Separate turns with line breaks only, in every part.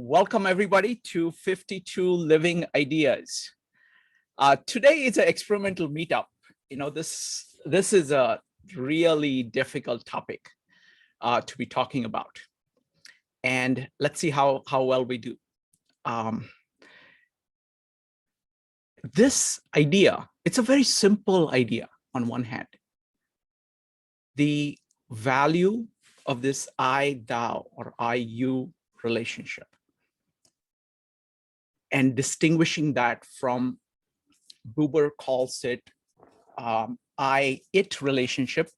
Welcome everybody to 52 Living Ideas. Today is an experimental meetup. This is a really difficult topic to be talking about. And let's see how well we do. This idea, it's a very simple idea on one hand. The value of this I-thou or I-you relationship, and distinguishing that from, Buber calls it I-it relationship.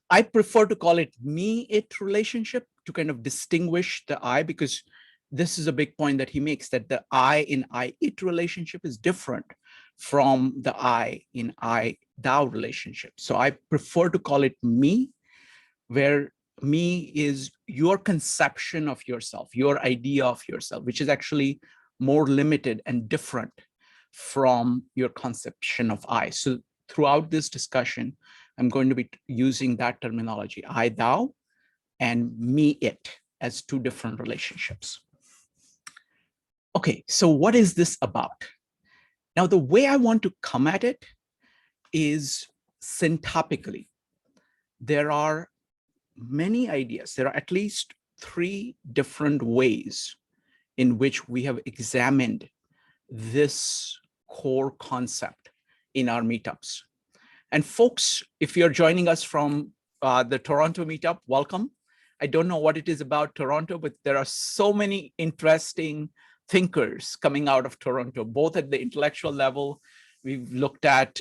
I prefer to call it me-it relationship to kind of distinguish the I, because this is a big point that he makes, that the I in I-it relationship is different from the I in I-thou relationship. So I prefer to call it me, where me is your conception of yourself, your idea of yourself, which is actually more limited and different from your conception of I. So throughout this discussion, I'm going to be using that terminology, I, thou, and me, it, as two different relationships. Okay, so what is this about? Now, the way I want to come at it is syntopically. There are many ideas. There are at least 3 different ways in which we have examined this core concept in our meetups. And folks, if you're joining us from the Toronto meetup, welcome. I don't know what it is about Toronto, but there are so many interesting thinkers coming out of Toronto, both at the intellectual level. We've looked at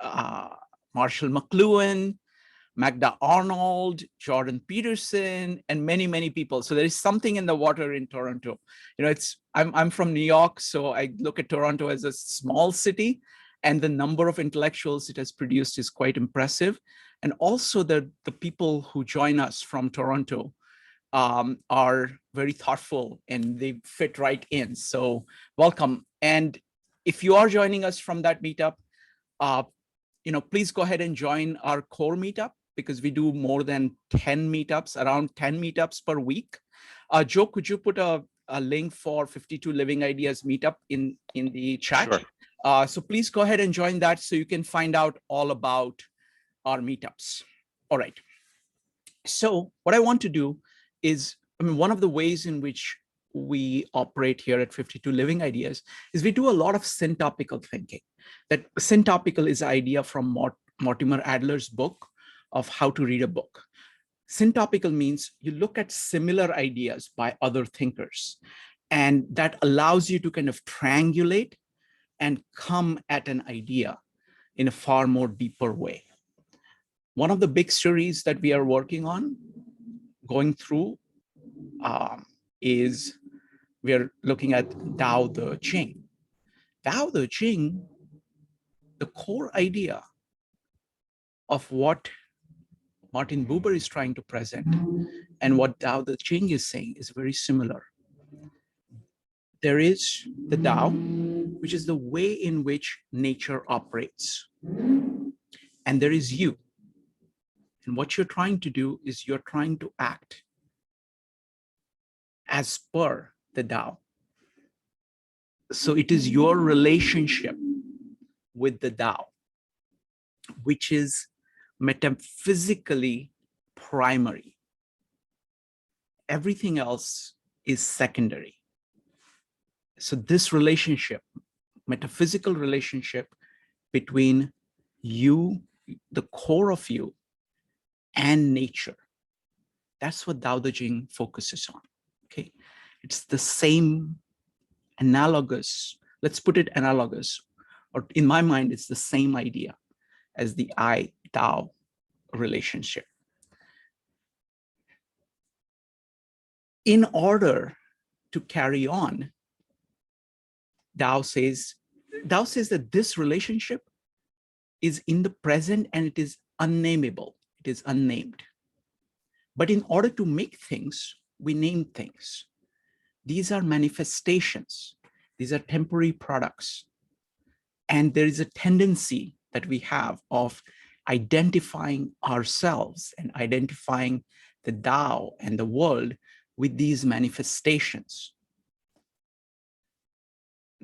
Marshall McLuhan, Magda Arnold, Jordan Peterson, and many, many people. So there is something in the water in Toronto. I'm from New York, so I look at Toronto as a small city, and the number of intellectuals it has produced is quite impressive. And also the people who join us from Toronto are very thoughtful and they fit right in. So welcome. And if you are joining us from that meetup, please go ahead and join our core meetup, because we do more than 10 meetups, around 10 meetups per week. Joe, could you put a link for 52 Living Ideas meetup in the chat?
Sure.
So please go ahead and join that so you can find out all about our meetups. All right. So what I want to do is, one of the ways in which we operate here at 52 Living Ideas is we do a lot of syntopical thinking. That syntopical is the idea from Mortimer Adler's book of how to read a book. Syntopical means you look at similar ideas by other thinkers, and that allows you to kind of triangulate and come at an idea in a far more deeper way. One of the big series that we are working on, going through, is we are looking at Tao Te Ching. Tao Te Ching, the core idea of what Martin Buber is trying to present and what Tao Te Ching is saying is very similar. There is the Tao, which is the way in which nature operates. And there is you. And what you're trying to do is you're trying to act as per the Tao. So it is your relationship with the Tao, which is metaphysically primary. Everything else is secondary. So this relationship, metaphysical relationship between you, the core of you, and nature, that's what Tao Te Ching focuses on. Okay, it's the same analogous, let's put it analogous, or in my mind, it's the same idea as the I-thou relationship. In order to carry on, Tao says that this relationship is in the present and it is unnameable, it is unnamed. But in order to make things, we name things. These are manifestations. These are temporary products. And there is a tendency that we have of identifying ourselves and identifying the Tao and the world with these manifestations.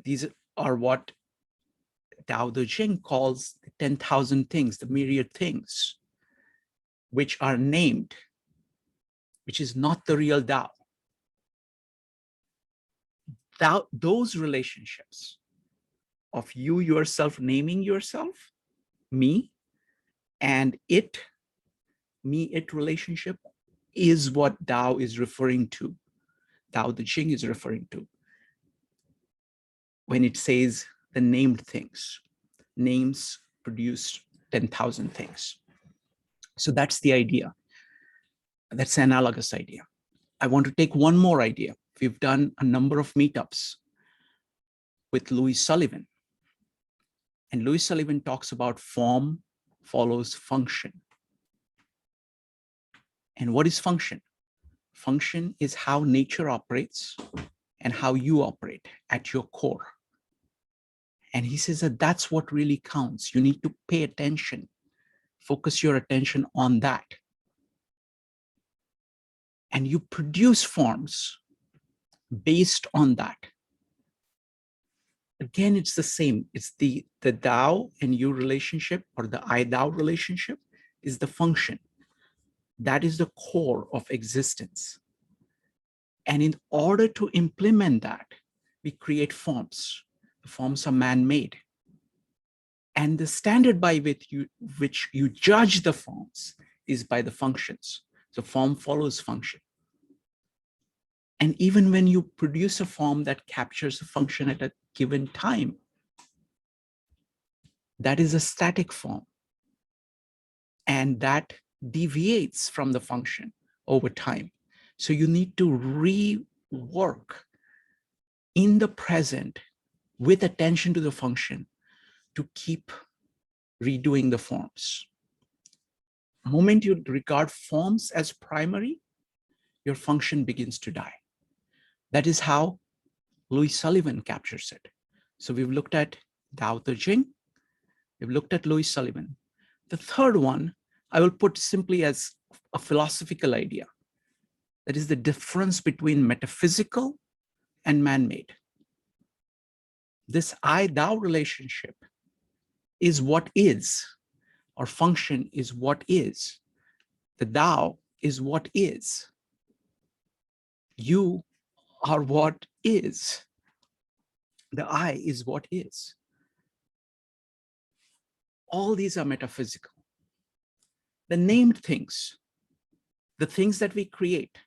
These are what Tao Te Ching calls the 10,000 things, the myriad things, which are named, which is not the real Tao. Those relationships of you yourself naming yourself, me, and it, me-it relationship is what Tao is referring to. Tao Te Ching is referring to when it says the named things. Names produce 10,000 things. So that's the idea. That's the analogous idea. I want to take one more idea. We've done a number of meetups with Louis Sullivan. And Louis Sullivan talks about form follows function. And what is function? Function is how nature operates and how you operate at your core. And he says that that's what really counts. You need to pay attention, focus your attention on that. And you produce forms based on that. Again, it's the same. It's the Tao and you relationship, or the I-Tao relationship, is the function. That is the core of existence. And in order to implement that, we create forms. The forms are man-made. And the standard by which you judge the forms is by the functions. So form follows function. And even when you produce a form that captures a function at a given time, that is a static form. And that deviates from the function over time. So you need to rework in the present with attention to the function to keep redoing the forms. The moment you regard forms as primary, your function begins to die. That is how Louis Sullivan captures it. So we've looked at Tao Te Ching, we've looked at Louis Sullivan. The third one, I will put simply as a philosophical idea. That is the difference between metaphysical and man-made. This I-Tao relationship is what is, or function is what is. The Tao is what is. You are what is. The I is what is. All these are metaphysical. The named things, the things that we create,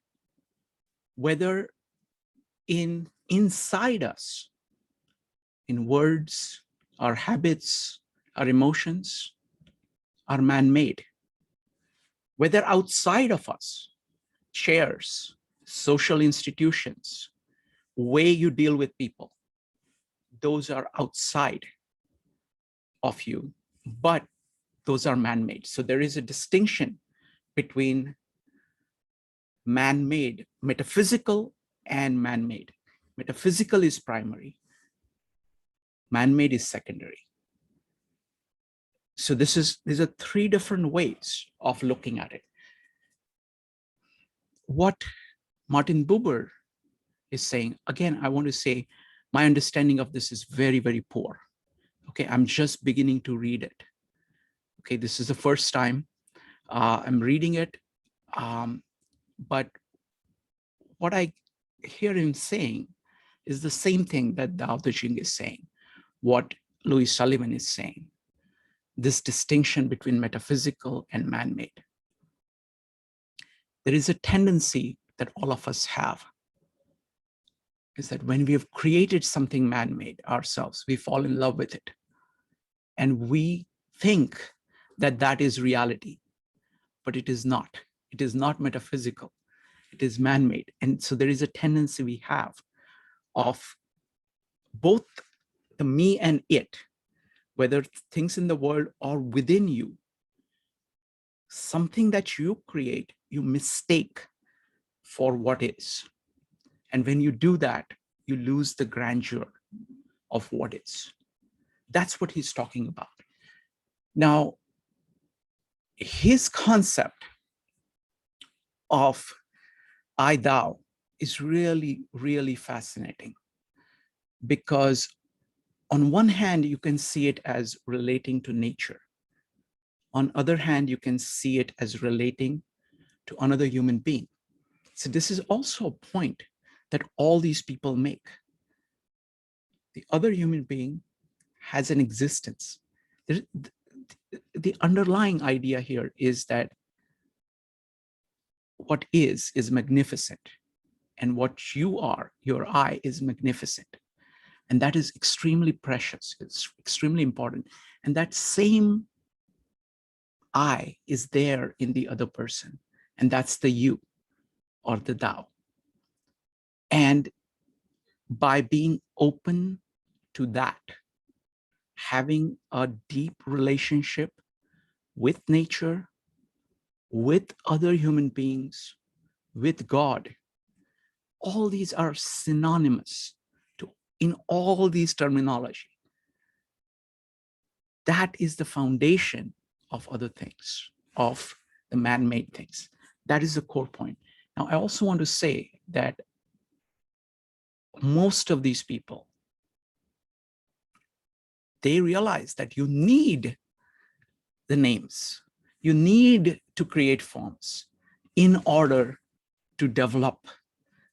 whether inside us, in words, our habits, our emotions, are man-made. Whether outside of us, chairs, social institutions, way you deal with people, those are outside of you, but those are man-made. So there is a distinction between man-made, metaphysical and man-made. Metaphysical is primary, man-made is secondary. So these are three different ways of looking at it. What Martin Buber is saying, again, I want to say my understanding of this is very, very poor. Okay, I'm just beginning to read it. Okay, this is the first time I'm reading it. But what I hear him saying is the same thing that Tao Te Ching is saying, what Louis Sullivan is saying, this distinction between metaphysical and man-made. There is a tendency that all of us have, is that when we have created something man-made ourselves, we fall in love with it. And we think that that is reality, but it is not. It is not metaphysical. It is man-made. And so there is a tendency we have of both the me and it, whether things in the world or within you, something that you create, you mistake for what is. And when you do that, you lose the grandeur of what is. That's what he's talking about. Now, his concept of I thou is really, really fascinating, because on one hand, you can see it as relating to nature. On other hand, you can see it as relating to another human being. So this is also a point that all these people make. The other human being has an existence. The underlying idea here is that what is magnificent, and what you are, your I, is magnificent. And that is extremely precious. It's extremely important. And that same I is there in the other person. And that's the you, or the thou. And by being open to that, having a deep relationship with nature, with other human beings, with God, all these are synonymous to, in all these terminology. That is the foundation of other things, of the man-made things. That is the core point. Now, I also want to say that most of these people, they realize that you need the names. You need to create forms in order to develop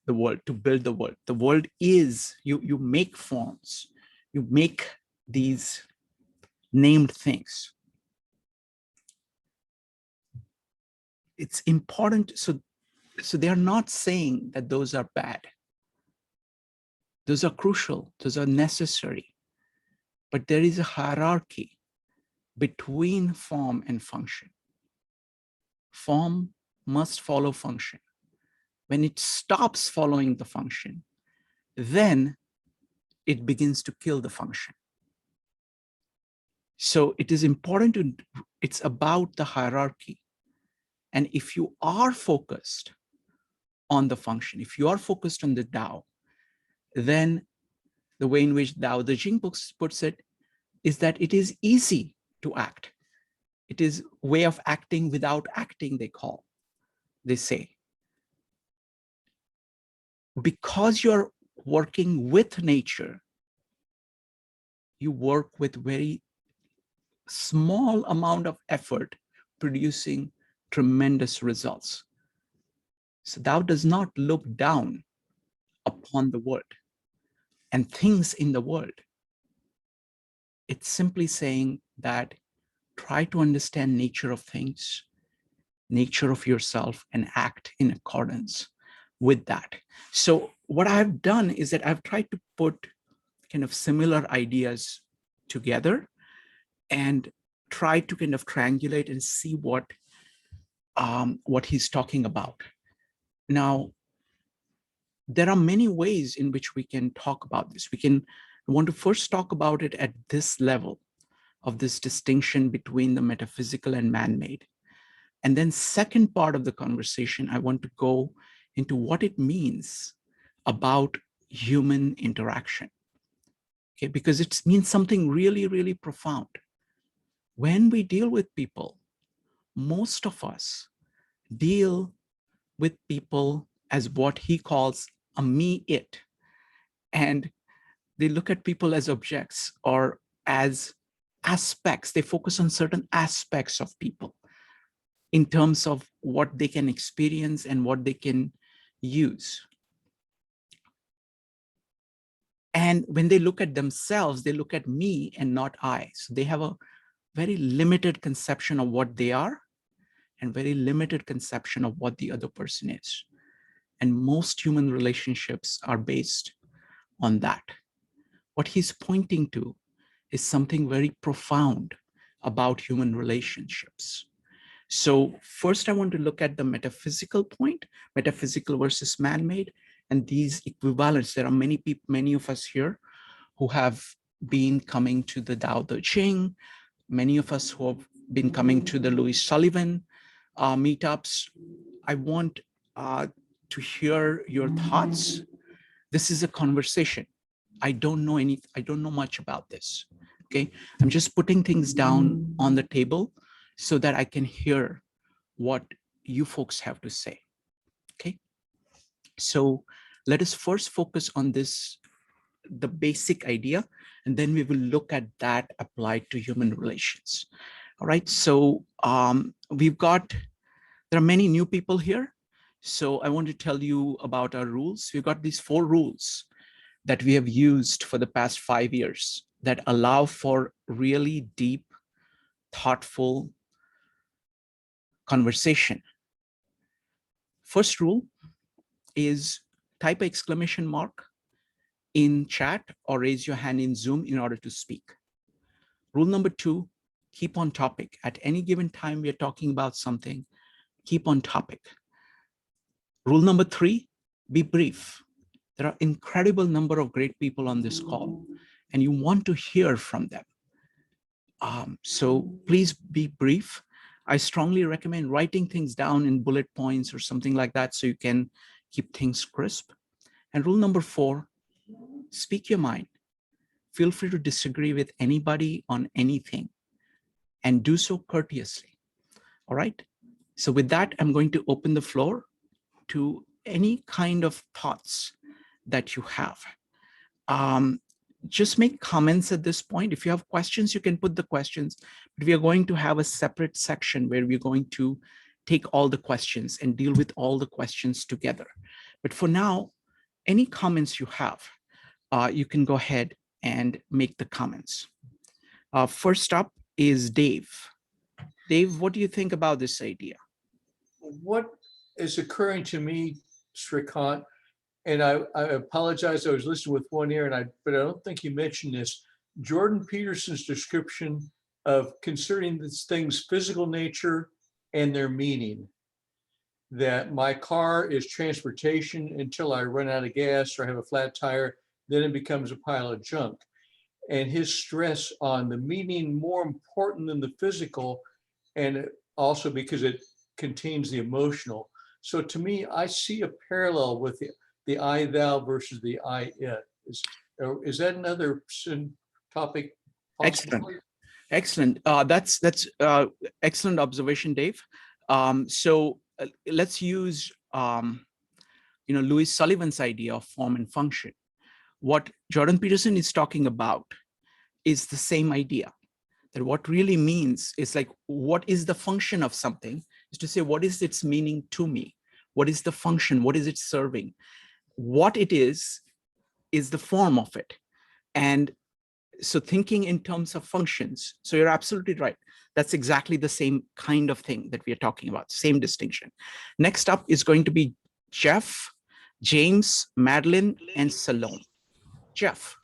the world, to build the world. The world is, you make forms, you make these named things. It's important. So they are not saying that those are bad. Those are crucial, those are necessary. But there is a hierarchy between form and function. Form must follow function. When it stops following the function, then it begins to kill the function. So it is important to, it's about the hierarchy. And if you are focused on the function, if you are focused on the Tao, then the way in which Tao Te Ching puts it is that it is easy to act. It is a way of acting without acting, they say. Because you're working with nature, you work with very small amount of effort, producing tremendous results. So Tao does not look down upon the world and things in the world. It's simply saying that try to understand nature of things, nature of yourself, and act in accordance with that. So what I've done is that I've tried to put kind of similar ideas together and try to kind of triangulate and see what he's talking about. Now, there are many ways in which we can talk about this. I want to first talk about it at this level of this distinction between the metaphysical and man-made. And then second part of the conversation, I want to go into what it means about human interaction. Okay, because it means something really, really profound. When we deal with people, most of us deal with people as what he calls a me it. And they look at people as objects or as aspects. They focus on certain aspects of people in terms of what they can experience and what they can use. And when they look at themselves, they look at me and not I. So they have a very limited conception of what they are and very limited conception of what the other person is. And most human relationships are based on that. What he's pointing to is something very profound about human relationships. So first I want to look at the metaphysical point, metaphysical versus man-made, and these equivalents. There are many people, many of us here who have been coming to the Tao Te Ching, many of us who have been coming to the Louis Sullivan meetups. I want to hear your thoughts. This is a conversation. I don't know much about this. Okay, I'm just putting things down on the table so that I can hear what you folks have to say. So let us first focus on this, the basic idea, and then we will look at that applied to human relations. All right, so there are many new people here. So I want to tell you about our rules. We've got these 4 rules that we have used for the past 5 years that allow for really deep, thoughtful conversation. First rule is type exclamation mark in chat or raise your hand in Zoom in order to speak. Rule number 2, keep on topic. At any given time we are talking about something, keep on topic. Rule number 3, be brief. There are incredible number of great people on this call, and you want to hear from them. So please be brief. I strongly recommend writing things down in bullet points or something like that so you can keep things crisp. And rule number 4, speak your mind. Feel free to disagree with anybody on anything and do so courteously. All right. So with that, I'm going to open the floor to any kind of thoughts that you have. Just make comments at this point. If you have questions, you can put the questions, but we are going to have a separate section where we're going to take all the questions and deal with all the questions together. But for now, any comments you have, you can go ahead and make the comments. First up is Dave. Dave, what do you think about this idea?
What is occurring to me, Srikant, and I apologize, I was listening with one ear, but I don't think you mentioned this. Jordan Peterson's description of considering these things physical nature and their meaning. That my car is transportation until I run out of gas or have a flat tire, then it becomes a pile of junk. And his stress on the meaning more important than the physical, and also because it contains the emotional. So to me, I see a parallel with the I thou versus the I it. Is that another topic?
Excellent. Excellent. That's excellent observation, Dave. So let's use Louis Sullivan's idea of form and function. What Jordan Peterson is talking about is the same idea. That what really means is like, what is the function of something? Is to say, what is its meaning to me? What is the function? What is it serving? What it is the form of it. And so thinking in terms of functions. So you're absolutely right. That's exactly the same kind of thing that we are talking about, same distinction. Next up is going to be Jeff, James, Madeline, and Salome. Jeff.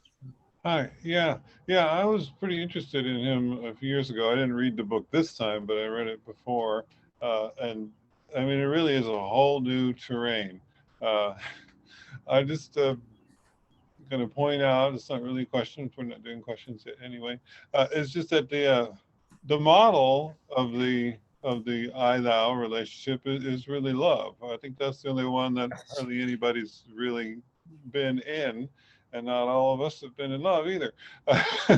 Hi, yeah, I was pretty interested in him a few years ago. I didn't read the book this time, but I read it before. And I mean, it really is a whole new terrain. I just going to point out, it's not really a question, we're not doing questions yet anyway. It's just that the model of the I thou relationship is really love. I think that's the only one that hardly anybody's really been in, and not all of us have been in love either.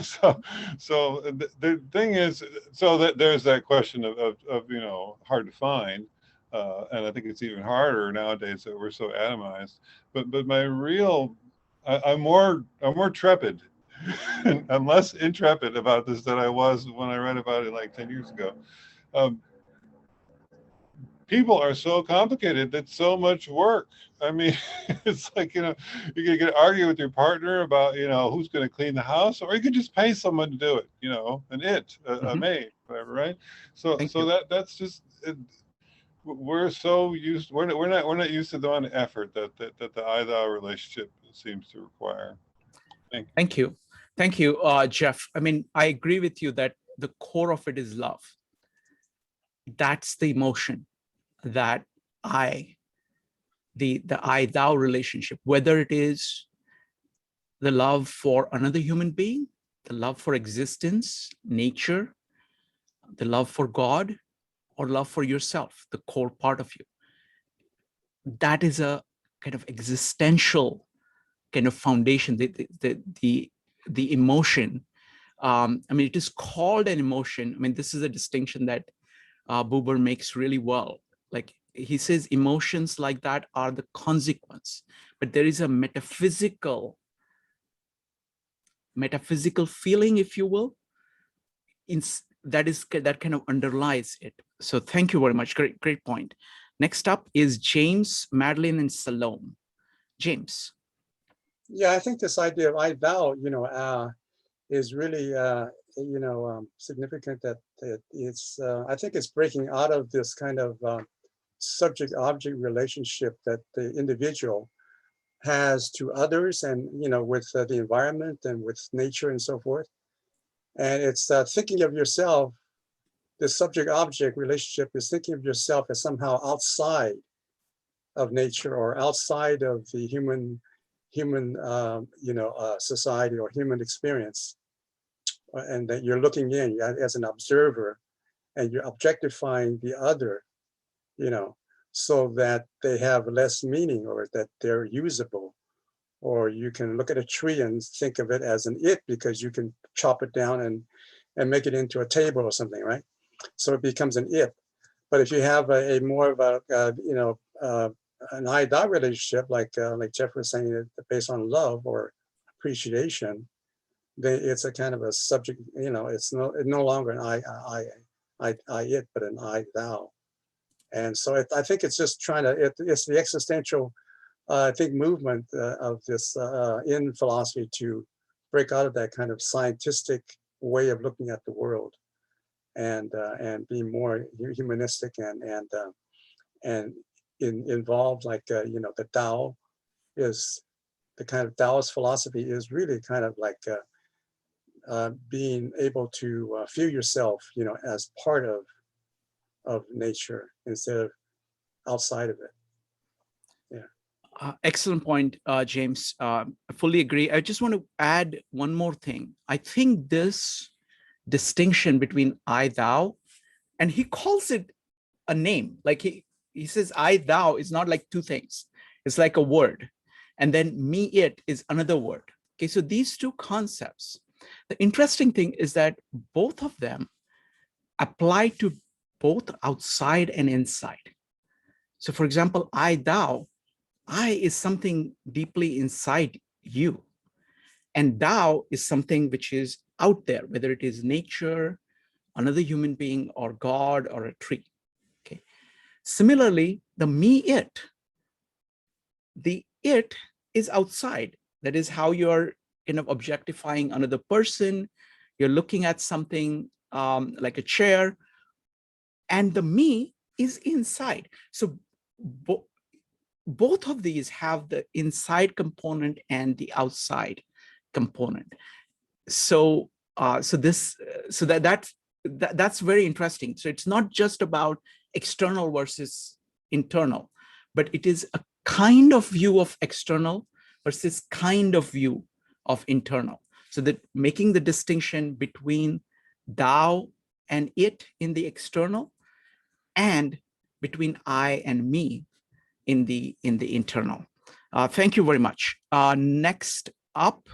So the thing is, so that there's that question of hard to find, and I think it's even harder nowadays that we're so atomized. But my real, I'm more trepid. I'm less intrepid about this than I was when I read about it like 10 years ago. People are so complicated. That's so much work. I mean, it's like, you're going to argue with your partner about, who's going to clean the house, or you could just pay someone to do it, a maid, whatever, right? So that's just, we're so used, we're not used to the amount of effort that the I-thou relationship seems to require.
Thank you. Thank you, Jeff. I mean, I agree with you that the core of it is love. That's the emotion that the I-thou relationship, whether it is the love for another human being, the love for existence, nature, the love for God, or love for yourself, the core part of you. That is a kind of existential kind of foundation, the emotion. I mean, it is called an emotion. I mean, this is a distinction that Buber makes really well. Like, he says emotions like that are the consequence, but there is a metaphysical feeling, if you will, that kind of underlies it. So thank you very much. Great point. Next up is James, Madeline, and Salome. James.
Yeah, I think this idea of I thou, is really, significant. That it's, I think it's breaking out of this kind of subject-object relationship that the individual has to others, and with the environment and with nature and so forth. And it's thinking of yourself. The subject-object relationship is thinking of yourself as somehow outside of nature or outside of the human society or human experience, and that you're looking in as an observer, and you're objectifying the other, so that they have less meaning, or that they're usable. Or you can look at a tree and think of it as an it, because you can chop it down and make it into a table or something, right? So it becomes an it. But if you have a more of a an I-thou relationship, like Jeff was saying, based on love or appreciation, then it's a kind of a subject. It's no longer an I it, but an I thou. And so I think it's just trying to. It's the existential, I think, movement of this in philosophy to break out of that kind of scientific way of looking at the world, and be more humanistic and involved, like the Tao is the kind of Taoist philosophy is really kind of like being able to feel yourself, as part of nature instead of outside of it. Yeah.
Excellent point, James. I fully agree. I just want to add one more thing. I think this distinction between I, thou, and he calls it a name. Like he says I, thou is not like two things. It's like a word. And then me, it is another word. Okay, so these two concepts, the interesting thing is that both of them apply to both outside and inside. So for example, I, thou, I is something deeply inside you. And thou is something which is out there, whether it is nature, another human being, or God, or a tree. Okay. Similarly, the me, the it is outside. That is how you're kind of objectifying another person. You're looking at something like a chair, and the me is inside. So both of these have the inside component and the outside component. So that's very interesting. So it's not just about external versus internal, but it is a kind of view of external versus kind of view of internal. So that making the distinction between thou and it in the external, and between I and me in the internal. Thank you very much. Next up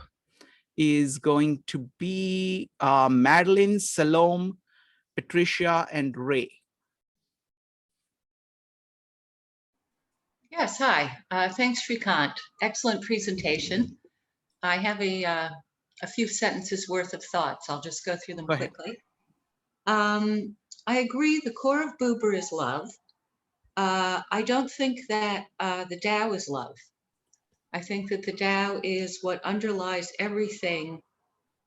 is going to be Madeline, Salome, Patricia, and Ray.
Yes, hi. Thanks, Shrikant. Excellent presentation. I have a few sentences worth of thoughts. I'll just go through them quickly. I agree, the core of Buber is love. I don't think that the Tao is love. I think that the Tao is what underlies everything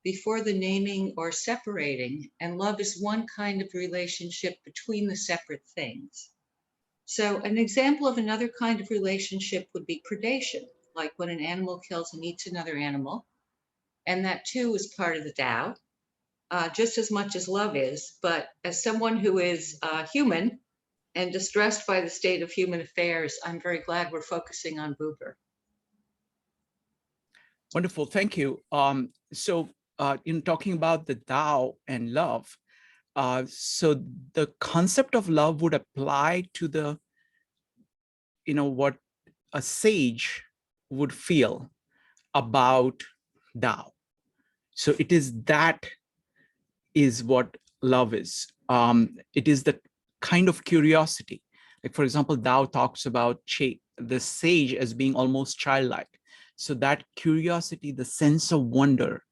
before the naming or separating, and love is one kind of relationship between the separate things. So an example of another kind of relationship would be predation, like when an animal kills and eats another animal, and that too is part of the Tao, just as much as love is. But as someone who is human and distressed by the state of human affairs, I'm very glad we're focusing on Buber.
Wonderful, thank you. So in talking about the Tao and love, so the concept of love would apply to the, what a sage would feel about Tao. So it is what love is. It is the kind of curiosity. Like, for example, Tao talks about the sage as being almost childlike. So that curiosity, the sense of wonder,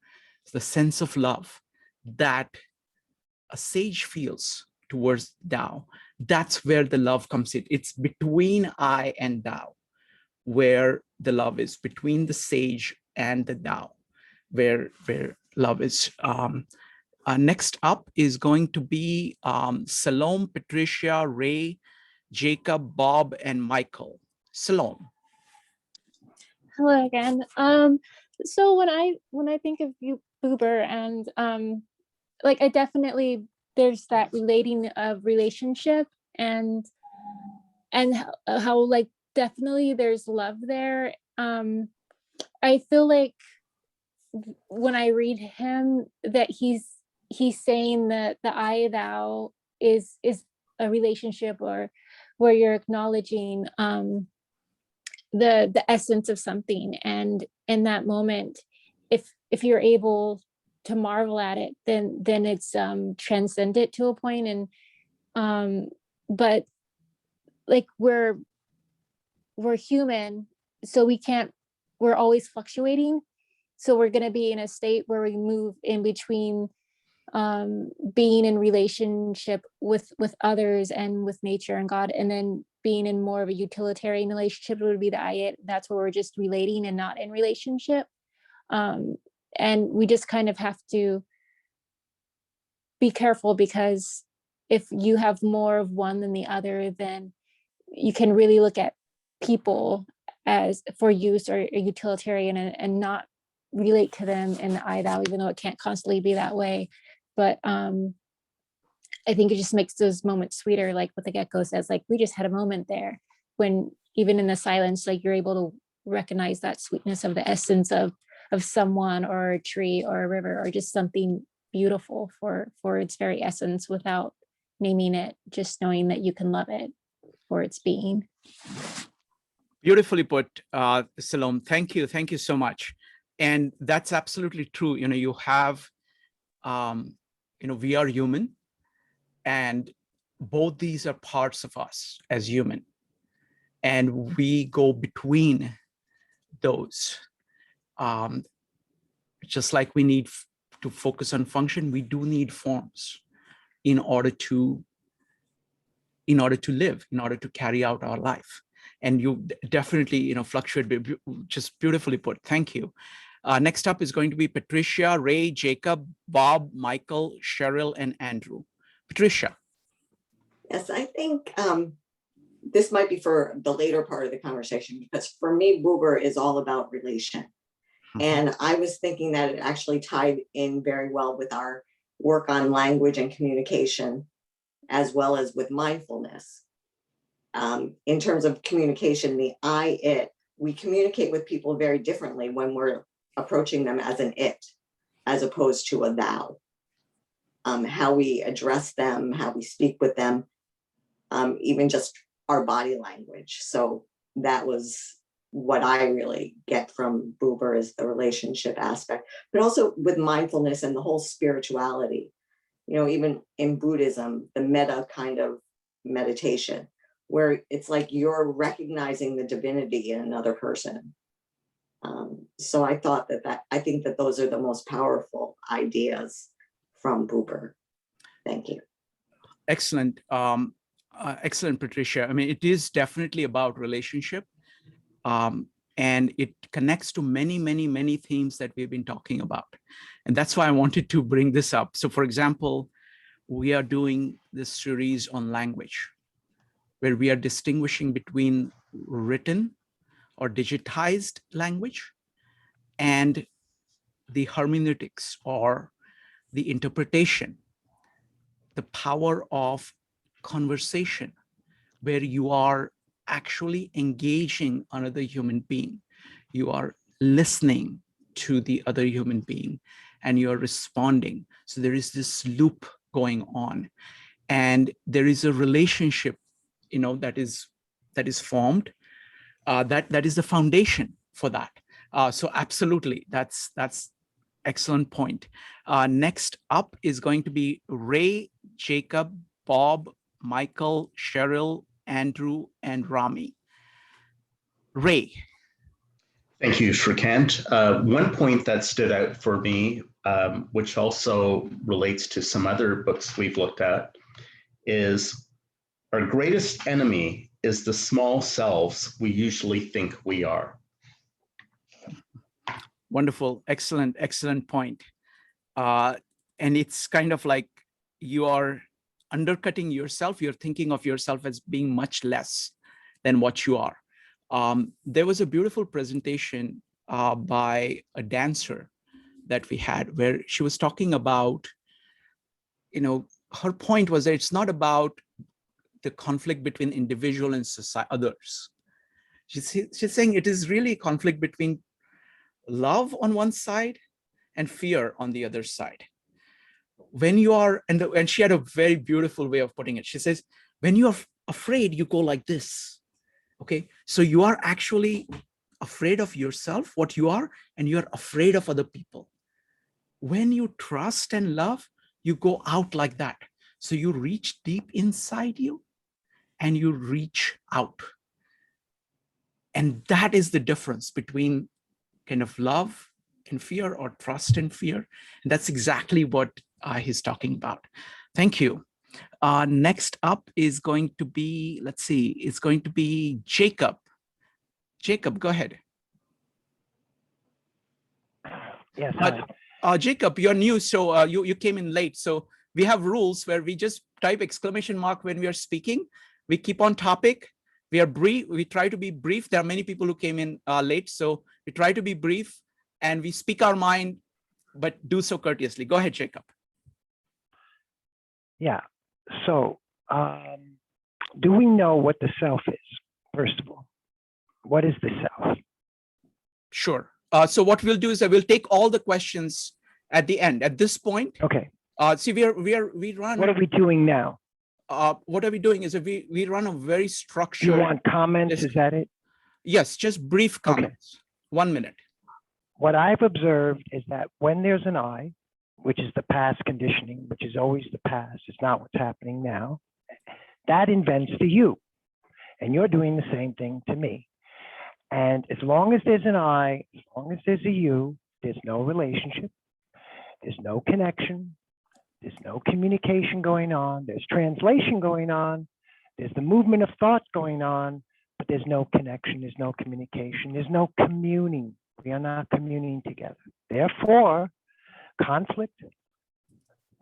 the sense of love that a sage feels towards Tao, that's where the love comes in. It's between I and Tao, where the love is, between the sage and the Tao, where love is. Next up is going to be Salome, Patricia, Ray, Jacob, Bob, and Michael. Salome.
Hello again. So when I think of you, Buber, and like I definitely, there's that relating of relationship and how like definitely there's love there. I feel like when I read him that he's saying that the I thou is a relationship, or where you're acknowledging the essence of something, and in that moment, if you're able to marvel at it, then it's transcendent to a point. And but like we're human, so we're always fluctuating, so we're going to be in a state where we move in between being in relationship with others and with nature and God, and then being in more of a utilitarian relationship would be the I. That's where we're just relating and not in relationship. And we just kind of have to be careful, because if you have more of one than the other, then you can really look at people as for use or utilitarian, and not relate to them in the I thou, even though it can't constantly be that way. But I think it just makes those moments sweeter, like what the gecko says, like we just had a moment there, when even in the silence, like you're able to recognize that sweetness of the essence of someone or a tree or a river, or just something beautiful for its very essence, without naming it, just knowing that you can love it for its being.
Beautifully put, Salome. Thank you so much. And that's absolutely true. You have, we are human, and both these are parts of us as human, and we go between those. Just like we need to focus on function, we do need forms in order to live, in order to carry out our life. And you definitely, fluctuate, just beautifully put. Thank you. Next up is going to be Patricia, Ray, Jacob, Bob, Michael, Cheryl, and Andrew. Patricia.
Yes, I think this might be for the later part of the conversation, because for me, Buber is all about relation. Mm-hmm. And I was thinking that it actually tied in very well with our work on language and communication, as well as with mindfulness. In terms of communication, the I, it, we communicate with people very differently when we're approaching them as an it, as opposed to a thou. How we address them, how we speak with them, even just our body language. So that was what I really get from Buber, is the relationship aspect, but also with mindfulness and the whole spirituality. Even in Buddhism, the metta kind of meditation, where it's like you're recognizing the divinity in another person. So I thought I think that those are the most powerful ideas from Buber. Thank you.
Excellent. Excellent, Patricia. I mean, it is definitely about relationship. And it connects to many, many, many themes that we've been talking about. And that's why I wanted to bring this up. So for example, we are doing this series on language, where we are distinguishing between written or digitized language and the hermeneutics, or the interpretation, the power of conversation, where you are actually engaging another human being. You are listening to the other human being, and you're responding. So there is this loop going on, and there is a relationship, that is formed. That is the foundation for that. So absolutely, that's excellent point. Next up is going to be Ray, Jacob, Bob, Michael, Cheryl, Andrew, and Rami. Ray.
Thank you, Shrikant. One point that stood out for me, which also relates to some other books we've looked at, is our greatest enemy is the small selves we usually think we are.
Wonderful. Excellent, excellent point. And it's kind of like you are undercutting yourself. You're thinking of yourself as being much less than what you are. There was a beautiful presentation by a dancer that we had where she was talking about, her point was that it's not about the conflict between individual and society, others. She's saying it is really a conflict between love on one side and fear on the other side. When you are, and she had a very beautiful way of putting it. She says, when you are afraid, you go like this. Okay, so you are actually afraid of yourself, what you are, and you're afraid of other people. When you trust and love, you go out like that. So you reach deep inside you and you reach out. And that is the difference between kind of love and fear or trust and fear. And that's exactly what he's talking about. Thank you. Next up is going to be, let's see, it's going to be Jacob. Jacob, go ahead.
Yes.
Jacob, you're new, so you came in late. So we have rules where we just type exclamation mark when we are speaking. We keep on topic. We are brief. We try to be brief. There are many people who came in late, so we try to be brief and we speak our mind, but do so courteously. Go ahead, Jacob.
Yeah. So, do we know what the self is? First of all, what is the self?
Sure. So what we'll do is that we'll take all the questions at the end. At this point,
okay.
See, we run.
What are we doing now?
What are we doing is that we run a very structured.
You want comments? Is that it?
Yes, just brief comments. Okay. 1 minute.
What I've observed is that when there's an I, which is the past conditioning, which is always the past, it's not what's happening now, that invents the you. And you're doing the same thing to me. And as long as there's an I, as long as there's a you, there's no relationship, there's no connection, there's no communication going on, there's translation going on, there's the movement of thought going on, but there's no connection, there's no communication, there's no communing. We are not communing together. Therefore, conflict,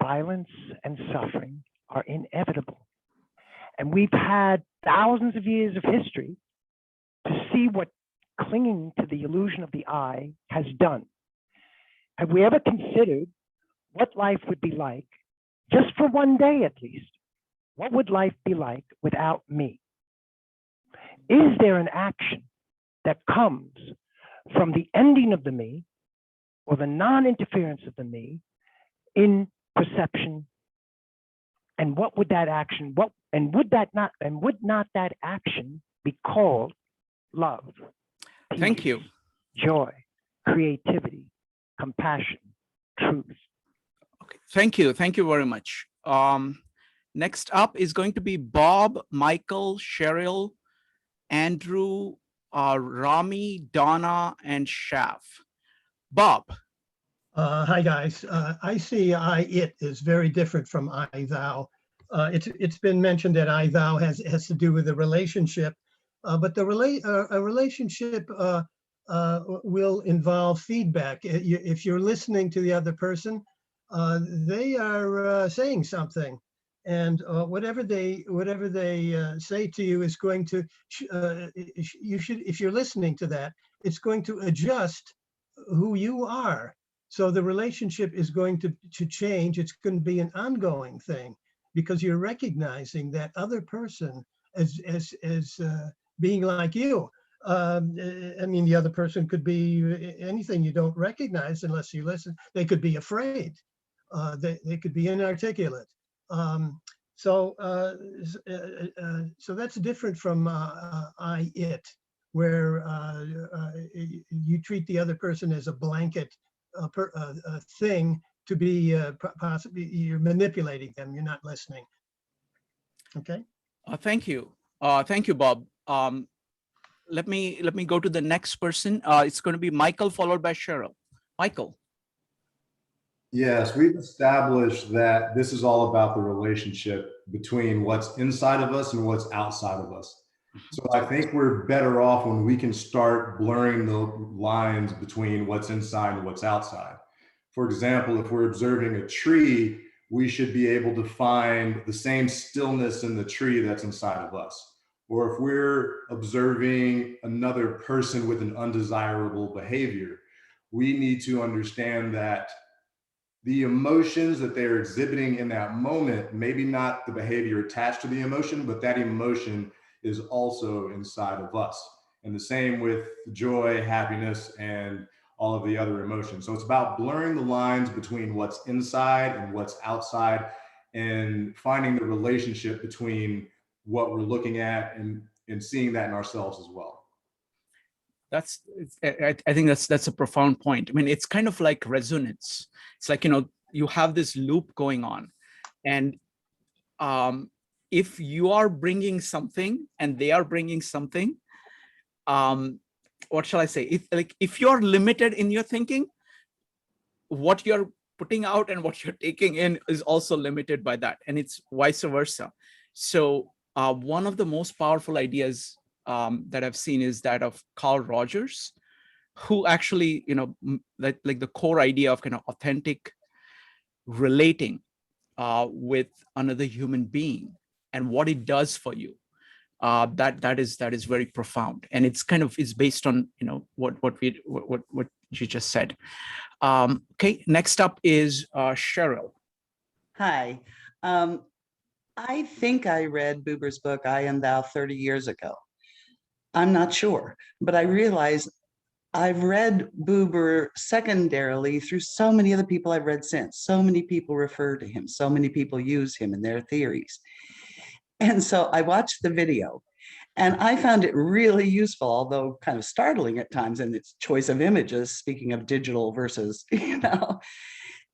violence, and suffering are inevitable. And we've had thousands of years of history to see what clinging to the illusion of the I has done. Have we ever considered what life would be like, just for one day at least? What would life be like without me? Is there an action that comes from the ending of the me or the non-interference of the me in perception? And what would that action, would not that action be called love? Peace,
thank you.
Joy, creativity, compassion, truth.
Okay, thank you. Thank you very much. Next up is going to be Bob, Michael, Cheryl, Andrew, Rami, Donna, and Shav. Bob.
Hi guys. I see I, it is very different from I, thou. It's been mentioned that I, thou has to do with a relationship, but a relationship will involve feedback. If you're listening to the other person, they are saying something, and whatever they say to you is going to if you're listening to that, it's going to adjust who you are. So the relationship is going to change. It's going to be an ongoing thing because you're recognizing that other person as being like you. I mean, the other person could be anything you don't recognize unless you listen. They could be afraid. They could be inarticulate. So that's different from I, it, where you treat the other person as a blanket thing to be possibly you're manipulating them. You're not listening. Okay.
Thank you. Thank you, Bob. Let me go to the next person. It's going to be Michael, followed by Cheryl. Michael.
Yes, we've established that this is all about the relationship between what's inside of us and what's outside of us. So I think we're better off when we can start blurring the lines between what's inside and what's outside. For example, if we're observing a tree, we should be able to find the same stillness in the tree that's inside of us. Or if we're observing another person with an undesirable behavior, we need to understand that the emotions that they're exhibiting in that moment, maybe not the behavior attached to the emotion, but that emotion is also inside of us. And the same with joy, happiness, and all of the other emotions. So it's about blurring the lines between what's inside and what's outside, and finding the relationship between what we're looking at and seeing that in ourselves as well.
I think that's a profound point. I mean, it's kind of like resonance. It's like, you have this loop going on, and if you are bringing something and they are bringing something, what shall I say? If you're limited in your thinking, what you're putting out and what you're taking in is also limited by that, and it's vice versa. So one of the most powerful ideas that I've seen is that of Carl Rogers, who actually, like the core idea of kind of authentic relating with another human being and what it does for you. That is very profound, and it's based on what you just said. Okay, next up is Cheryl.
Hi. I think I read Buber's book, I Am Thou, 30 years ago. I'm not sure, but I realize I've read Buber secondarily through so many of the people I've read since. So many people refer to him. So many people use him in their theories. And so I watched the video and I found it really useful, although kind of startling at times in its choice of images, speaking of digital versus,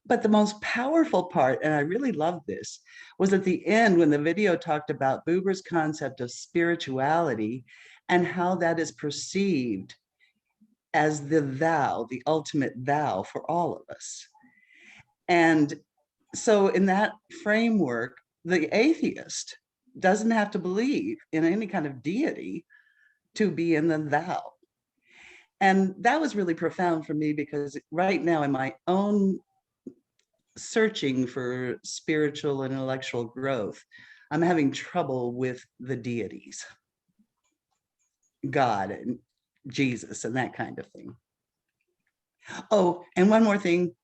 But the most powerful part, and I really loved this, was at the end when the video talked about Buber's concept of spirituality and how that is perceived as the thou, the ultimate thou for all of us. And so in that framework, the atheist doesn't have to believe in any kind of deity to be in the thou. And that was really profound for me, because right now in my own searching for spiritual and intellectual growth, I'm having trouble with the deities, God and Jesus and that kind of thing. Oh, and one more thing.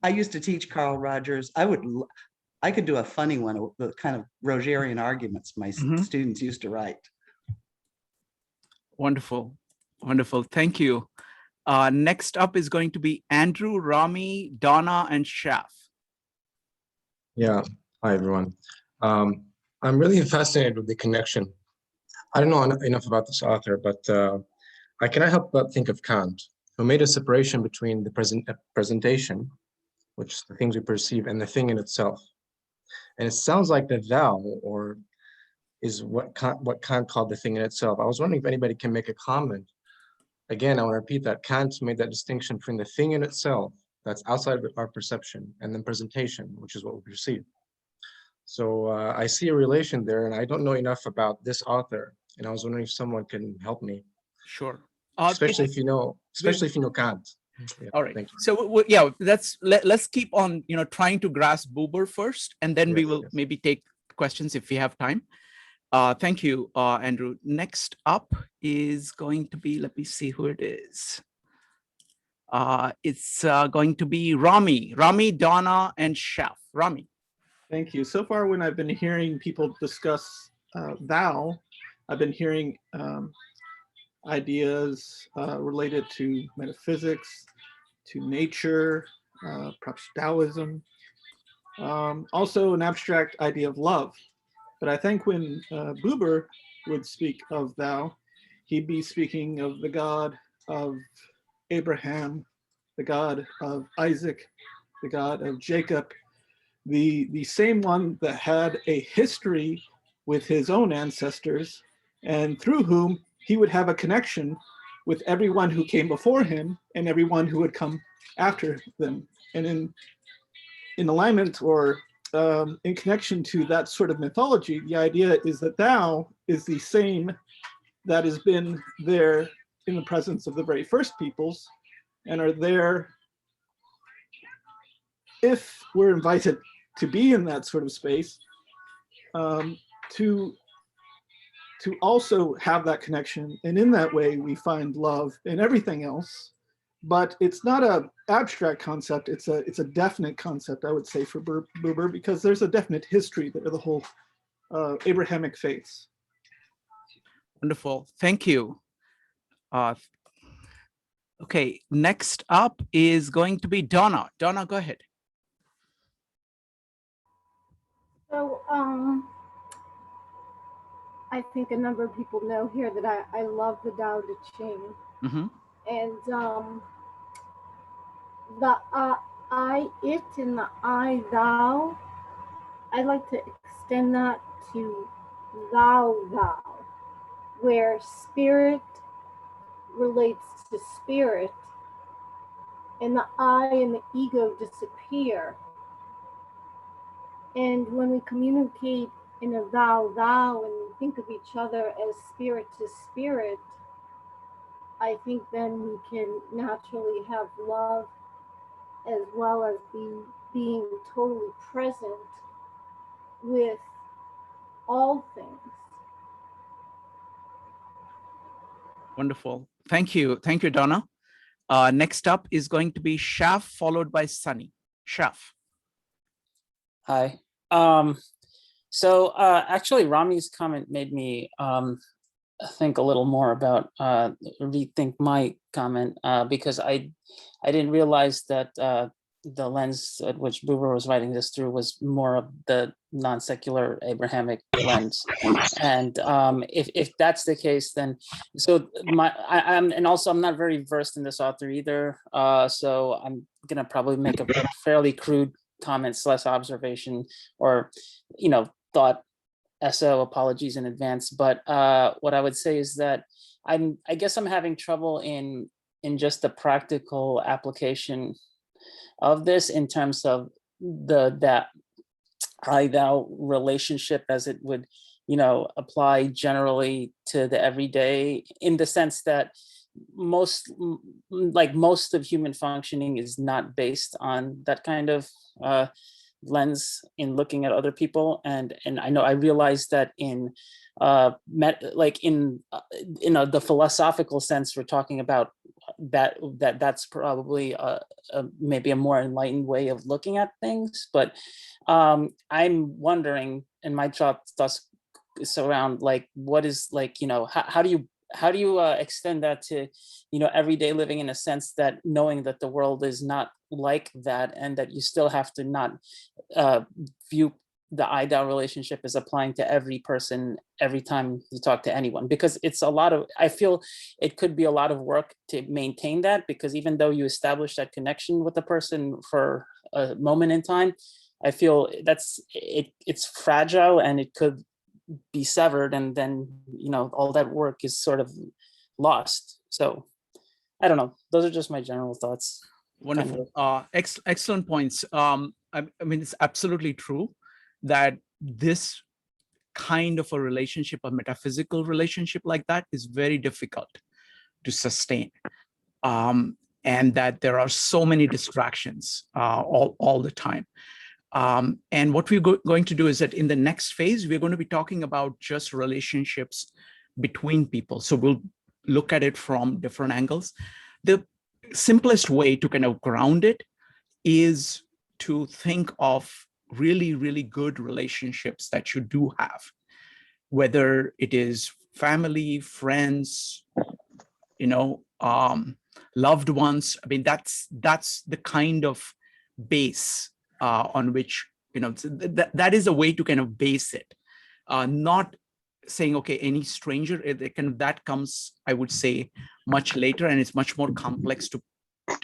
I used to teach Carl Rogers. I could do a funny one, the kind of Rogerian arguments my students used to write.
Wonderful. Wonderful. Thank you. Next up is going to be Andrew, Rami, Donna, and Shaf.
Yeah. Hi, everyone. I'm really fascinated with the connection. I don't know enough about this author, but I cannot help but think of Kant, who made a separation between the presentation, which is the things we perceive, and the thing in itself. And it sounds like the thou, or is what Kant called the thing in itself. I was wondering if anybody can make a comment. Again, I want to repeat that Kant made that distinction between the thing in itself, that's outside of our perception, and then presentation, which is what we perceive. So I see a relation there, and I don't know enough about this author, and I was wondering if someone can help me.
Sure.
Especially if you know Kant. Yeah,
all right.
Thank you.
So yeah, let's keep on trying to grasp Buber first, and then we will maybe take questions if we have time. Thank you, Andrew. Next up is going to be, let me see who it is. It's going to be Rami, Donna, and Shaf. Rami.
Thank you. So far, when I've been hearing people discuss thou, I've been hearing ideas related to metaphysics, to nature, perhaps Taoism, also an abstract idea of love. But I think when Buber would speak of thou, he'd be speaking of the God of Abraham, the God of Isaac, the God of Jacob, the same one that had a history with his own ancestors, and through whom he would have a connection with everyone who came before him and everyone who would come after them. And in alignment or in connection to that sort of mythology, the idea is that thou is the same that has been there in the presence of the very first peoples and are there if we're invited to be in that sort of space, to also have that connection. And in that way, we find love in everything else. But it's not an abstract concept. It's a definite concept, I would say, for Buber, because there's a definite history there, the whole Abrahamic faiths.
Wonderful. Thank you. Okay, next up is going to be Donna. Donna, go ahead.
So I think a number of people know here that I love the Tao Te Ching.
Mm-hmm.
And the I, it, and the I, thou, I like to extend that to thou, where spirit relates to spirit and the I and the ego disappear. And when we communicate in a thou, and we think of each other as spirit to spirit, I think then we can naturally have love as well as being totally present with all things.
Wonderful. Thank you. Thank you, Donna. Next up is going to be Shaf, followed by Sunny. Shaf.
Hi. So actually, Rami's comment made me think a little more about rethink my comment because I didn't realize that the lens at which Buber was writing this through was more of the non-secular Abrahamic lens. And if that's the case, then so I'm not very versed in this author either. So I'm gonna probably make a fairly crude comment / observation or thought. SO, apologies in advance. But what I would say is that I guess I'm having trouble in just the practical application of this in terms of that I-thou relationship as it would, apply generally to the everyday, in the sense that most of human functioning is not based on that kind of lens in looking at other people, and I realized that in the philosophical sense, we're talking about that's probably maybe a more enlightened way of looking at things. But I'm wondering, and my thoughts surround what is how do you extend that to everyday living, in a sense that knowing that the world is not like that, and that you still have to not view the I-thou relationship as applying to every person every time you talk to anyone, because I feel it could be a lot of work to maintain that, because even though you establish that connection with the person for a moment in time, I feel it's fragile and it could be severed, and then all that work is sort of lost. So I don't know, those are just my general thoughts.
Wonderful. Excellent points. I mean, it's absolutely true that this kind of a relationship, a metaphysical relationship like that, is very difficult to sustain, and that there are so many distractions all the time. And what we're going to do is that in the next phase, we're going to be talking about just relationships between people. So we'll look at it from different angles. The simplest way to kind of ground it is to think of really, really good relationships that you do have, whether it is family, friends, loved ones. I mean, that's the kind of base on which, that is a way to kind of base it, not saying, okay, any stranger, that comes, I would say, much later, and it's much more complex to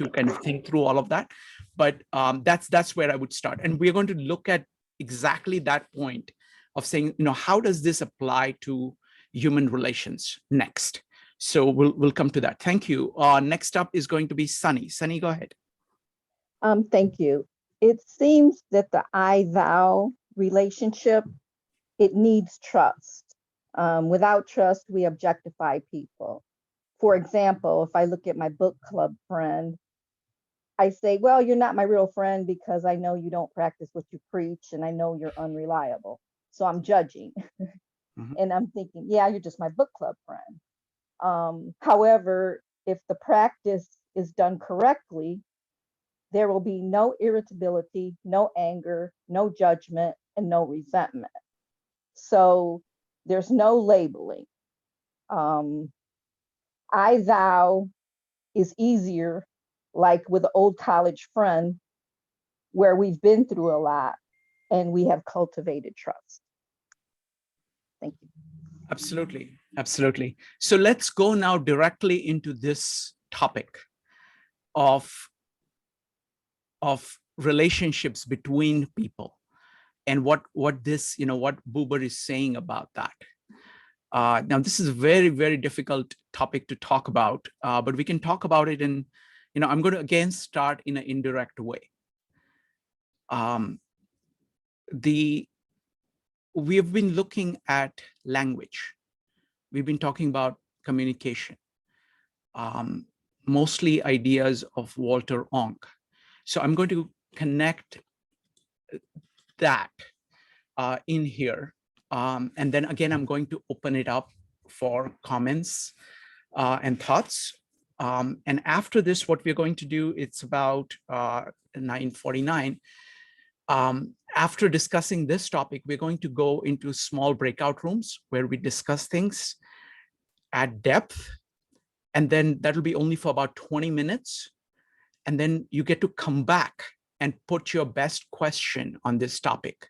kind of think through all of that. But that's where I would start. And we're going to look at exactly that point of saying, how does this apply to human relations next? So we'll come to that. Thank you. Next up is going to be Sunny. Sunny, go ahead.
Thank you. It seems that the I-thou relationship, it needs trust. Without trust, we objectify people. For example, if I look at my book club friend, I say, well, you're not my real friend because I know you don't practice what you preach and I know you're unreliable. So I'm judging. And I'm thinking, yeah, you're just my book club friend. However, if the practice is done correctly, there will be no irritability, no anger, no judgment, and no resentment. So there's no labeling. I-thou is easier, like with an old college friend, where we've been through a lot and we have cultivated trust. Thank you.
Absolutely, absolutely. So let's go now directly into this topic of relationships between people and what this, what Buber is saying about that. Now, this is a very, very difficult topic to talk about, but we can talk about it in, I'm going to again start in an indirect way. We have been looking at language. We've been talking about communication, mostly ideas of Walter Onk. So I'm going to connect that in here. And then again, I'm going to open it up for comments and thoughts. And after this, what we're going to do, it's about 9:49. After discussing this topic, we're going to go into small breakout rooms where we discuss things at depth. And then that'll be only for about 20 minutes. And then you get to come back and put your best question on this topic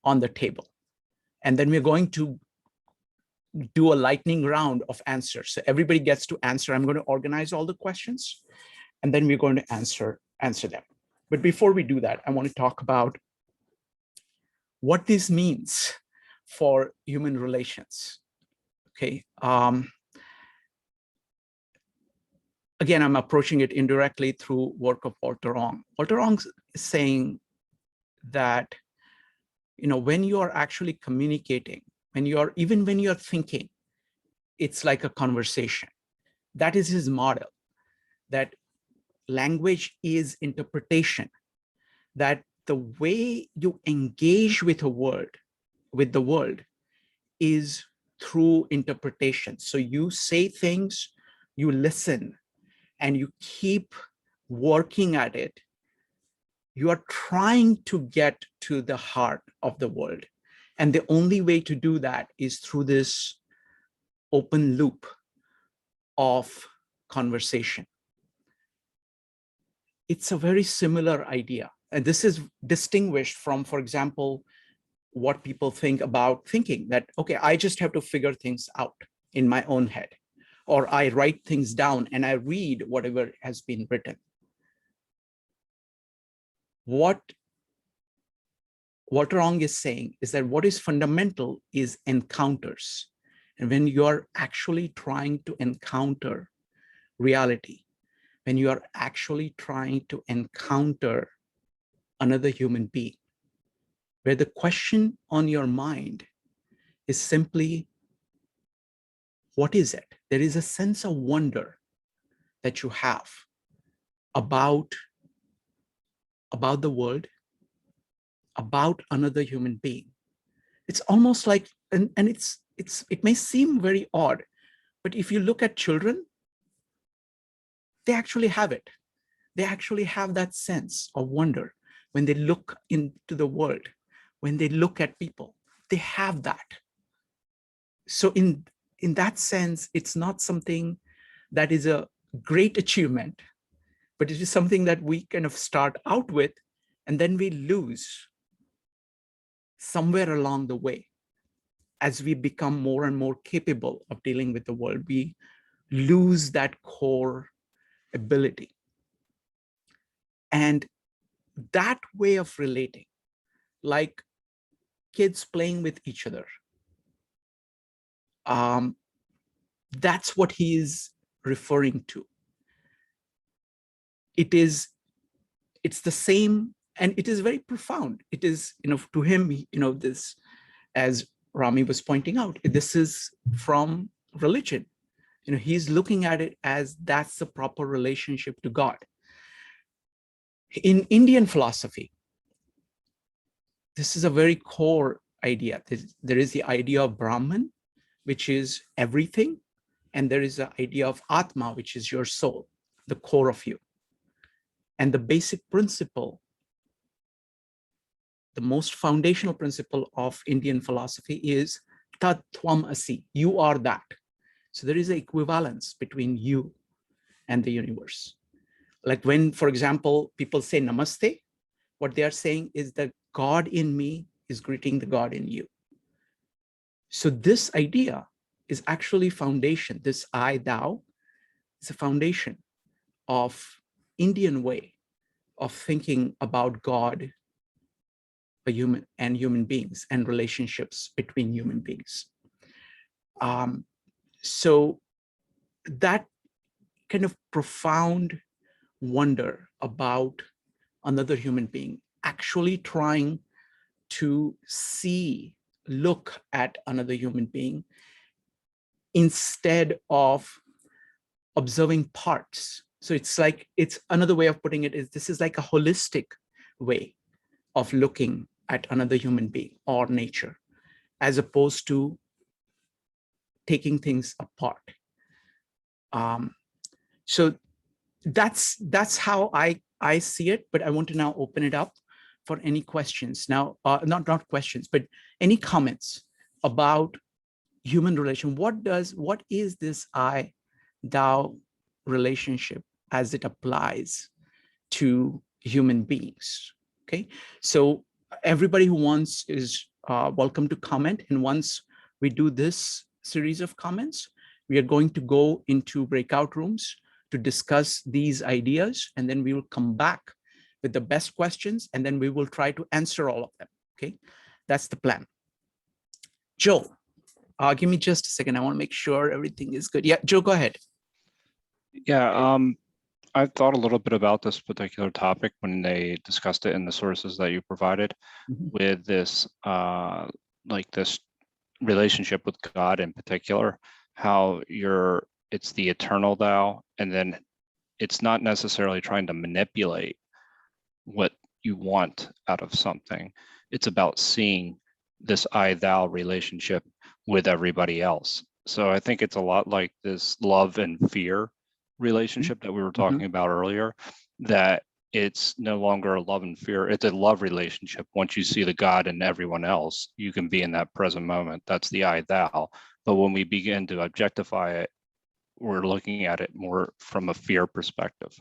on the table. And then we're going to do a lightning round of answers. So everybody gets to answer. I'm going to organize all the questions, and then we're going to answer them. But before we do that, I want to talk about what this means for human relations. Okay. Again, I'm approaching it indirectly through work of Walter Onk. Walter Onk is saying that, when you are actually communicating, even when you're thinking, it's like a conversation. That is his model, that language is interpretation, that the way you engage with the world is through interpretation. So you say things, you listen, and you keep working at it. You are trying to get to the heart of the world. And the only way to do that is through this open loop of conversation. It's a very similar idea. And this is distinguished from, for example, what people think about thinking that, okay, I just have to figure things out in my own head, or I write things down and I read whatever has been written. What Walter Onk is saying is that what is fundamental is encounters. And when you're actually trying to encounter reality, when you are actually trying to encounter another human being, where the question on your mind is simply, what is it? There is a sense of wonder that you have about the world, about another human being. It's almost like, and it may seem very odd, but if you look at children, they actually have it. They actually have that sense of wonder when they look into the world, when they look at people, they have that. So in that sense, it's not something that is a great achievement, but it is something that we kind of start out with, and then we lose somewhere along the way. As we become more and more capable of dealing with the world, we lose that core ability. And that way of relating, like kids playing with each other. That's what he is referring to. It's the same, and it is very profound. It is, to him, this, as Rami was pointing out, this is from religion. He's looking at it as that's the proper relationship to God. In Indian philosophy, this is a very core idea. There is the idea of Brahman, which is everything, and there is the idea of Atma, which is your soul, the core of you. And the basic principle, the most foundational principle of Indian philosophy is Tat Tvam Asi, you are that. So there is an equivalence between you and the universe. Like when, for example, people say namaste, what they are saying is that God in me is greeting the God in you. So this idea is actually foundation. This I, thou is a foundation of Indian way of thinking about God, a human, and human beings, and relationships between human beings. So that kind of profound wonder about another human being, actually trying to look at another human being instead of observing parts. So it's another way of putting it is, this is like a holistic way of looking at another human being or nature, as opposed to taking things apart. So that's how I see it, but I want to now open it up for any questions. Now, not questions, but any comments about human relation. What is this I, thou relationship as it applies to human beings? Okay, so everybody who wants is welcome to comment. And once we do this series of comments, we are going to go into breakout rooms to discuss these ideas, and then we will come back with the best questions, and then we will try to answer all of them. Okay, that's the plan. Joe, give me just a second. I want to make sure everything is good. Yeah, Joe, go ahead.
Yeah, I thought a little bit about this particular topic when they discussed it in the sources that you provided, with this like this relationship with God in particular, how it's the eternal thou, and then it's not necessarily trying to manipulate what you want out of something. It's about seeing this I thou relationship with everybody else. So I think it's a lot like this love and fear relationship that we were talking about earlier, that it's no longer a love and fear, it's a love relationship. Once you see the God in everyone else, you can be in that present moment. That's the I thou. But when we begin to objectify it, we're looking at it more from a fear perspective,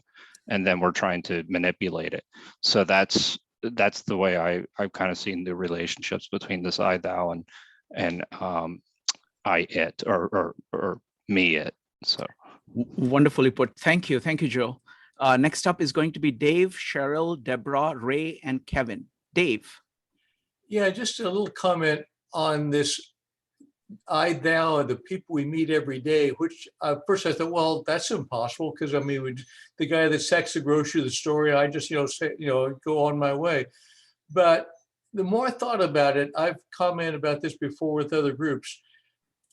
and then we're trying to manipulate it. So that's the way I've kind of seen the relationships between this I thou and I it, or me it. So
wonderfully put. Thank you, Joe. Next up is going to be Dave, Cheryl, Deborah, Ray, and Kevin. Dave.
Yeah, just a little comment on this I, thou, and the people we meet every day, which first I thought, well, that's impossible, because I mean, the guy that sacks the grocery, the story, I just, go on my way. But the more I thought about it, I've commented about this before with other groups.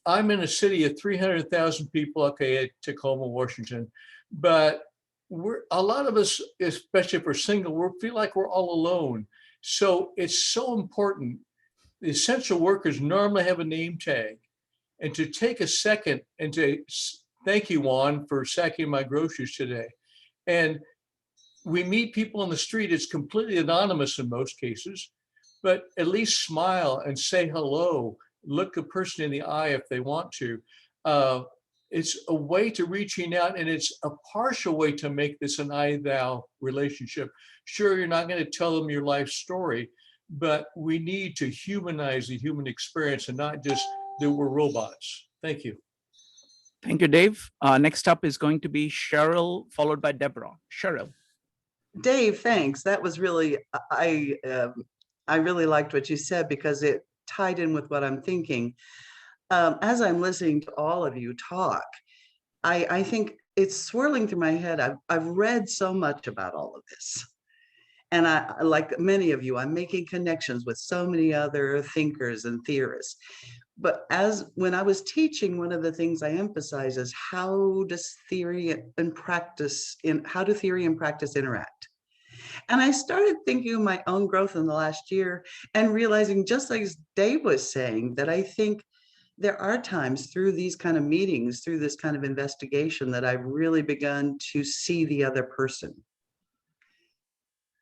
I'm in a city of 300,000 people, okay, at Tacoma, Washington, but a lot of us, especially if we're single, we feel like we're all alone. So it's so important. The essential workers normally have a name tag, and to take a second and to thank you, Juan, for sacking my groceries today. And we meet people on the street, it's completely anonymous in most cases, but at least smile and say hello, look a person in the eye if they want to. It's a way to reaching out, and it's a partial way to make this an I-thou relationship. Sure, you're not going to tell them your life story, but we need to humanize the human experience and not just that we're robots. Thank you.
Thank you, Dave. Next up is going to be Cheryl, followed by Deborah. Cheryl.
Dave, thanks. That was really, I really liked what you said, because it tied in with what I'm thinking. As I'm listening to all of you talk, I think it's swirling through my head. I've read so much about all of this. And I, like many of you, I'm making connections with so many other thinkers and theorists. But when I was teaching, one of the things I emphasize is how do theory and practice interact? And I started thinking of my own growth in the last year and realizing, just like Dave was saying, that I think there are times through these kind of meetings, through this kind of investigation, that I've really begun to see the other person.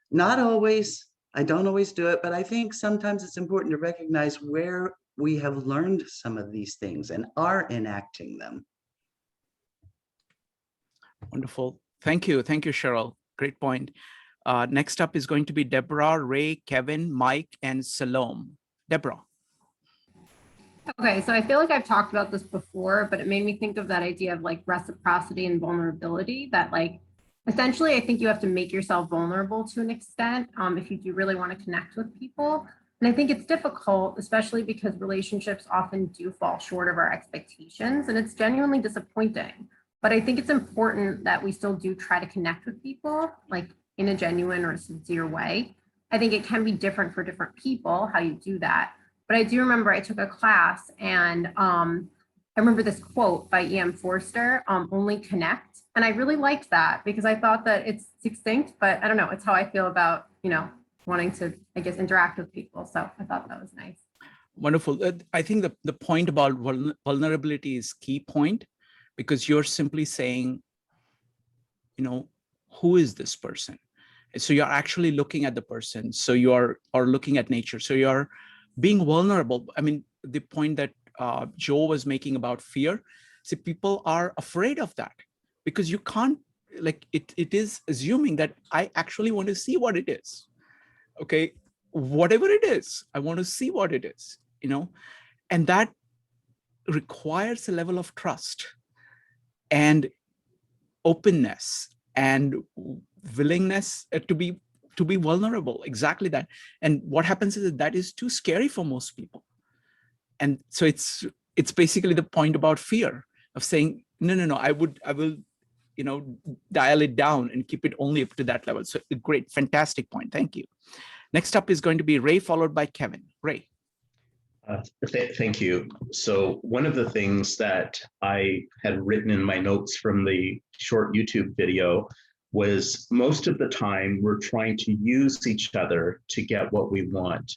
Not always, I don't always do it, but I think sometimes it's important to recognize where we have learned some of these things and are enacting them.
Wonderful. Thank you. Thank you, Cheryl. Great point. Next up is going to be Deborah, Ray, Kevin, Mike, and Salome. Deborah.
Okay, so I feel like I've talked about this before, but it made me think of that idea of like reciprocity and vulnerability, that like, essentially, I think you have to make yourself vulnerable to an extent if you do really want to connect with people. And I think it's difficult, especially because relationships often do fall short of our expectations, and it's genuinely disappointing. But I think it's important that we still do try to connect with people, like in a genuine or sincere way. I think it can be different for different people, how you do that. But I do remember I took a class and I remember this quote by E.M. Forster, only connect. And I really liked that because I thought that it's succinct, but I don't know, it's how I feel about, wanting to, I guess, interact with people. So I thought that was nice.
Wonderful. I think the point about vulnerability is key point, because you're simply saying, who is this person? So you're actually looking at the person. So you are looking at nature. So you're being vulnerable. I mean, the point that Joe was making about fear, see, people are afraid of that because you can't, like, it is assuming that I actually want to see what it is. Okay, whatever it is, I want to see what it is, and that requires a level of trust and openness and willingness to be vulnerable. Exactly that. And what happens is that is too scary for most people. And so it's basically the point about fear of saying, no, I will, dial it down and keep it only up to that level. So great, fantastic point. Thank you. Next up is going to be Ray, followed by Kevin. Ray.
Thank you. So one of the things that I had written in my notes from the short YouTube video was, most of the time we're trying to use each other to get what we want.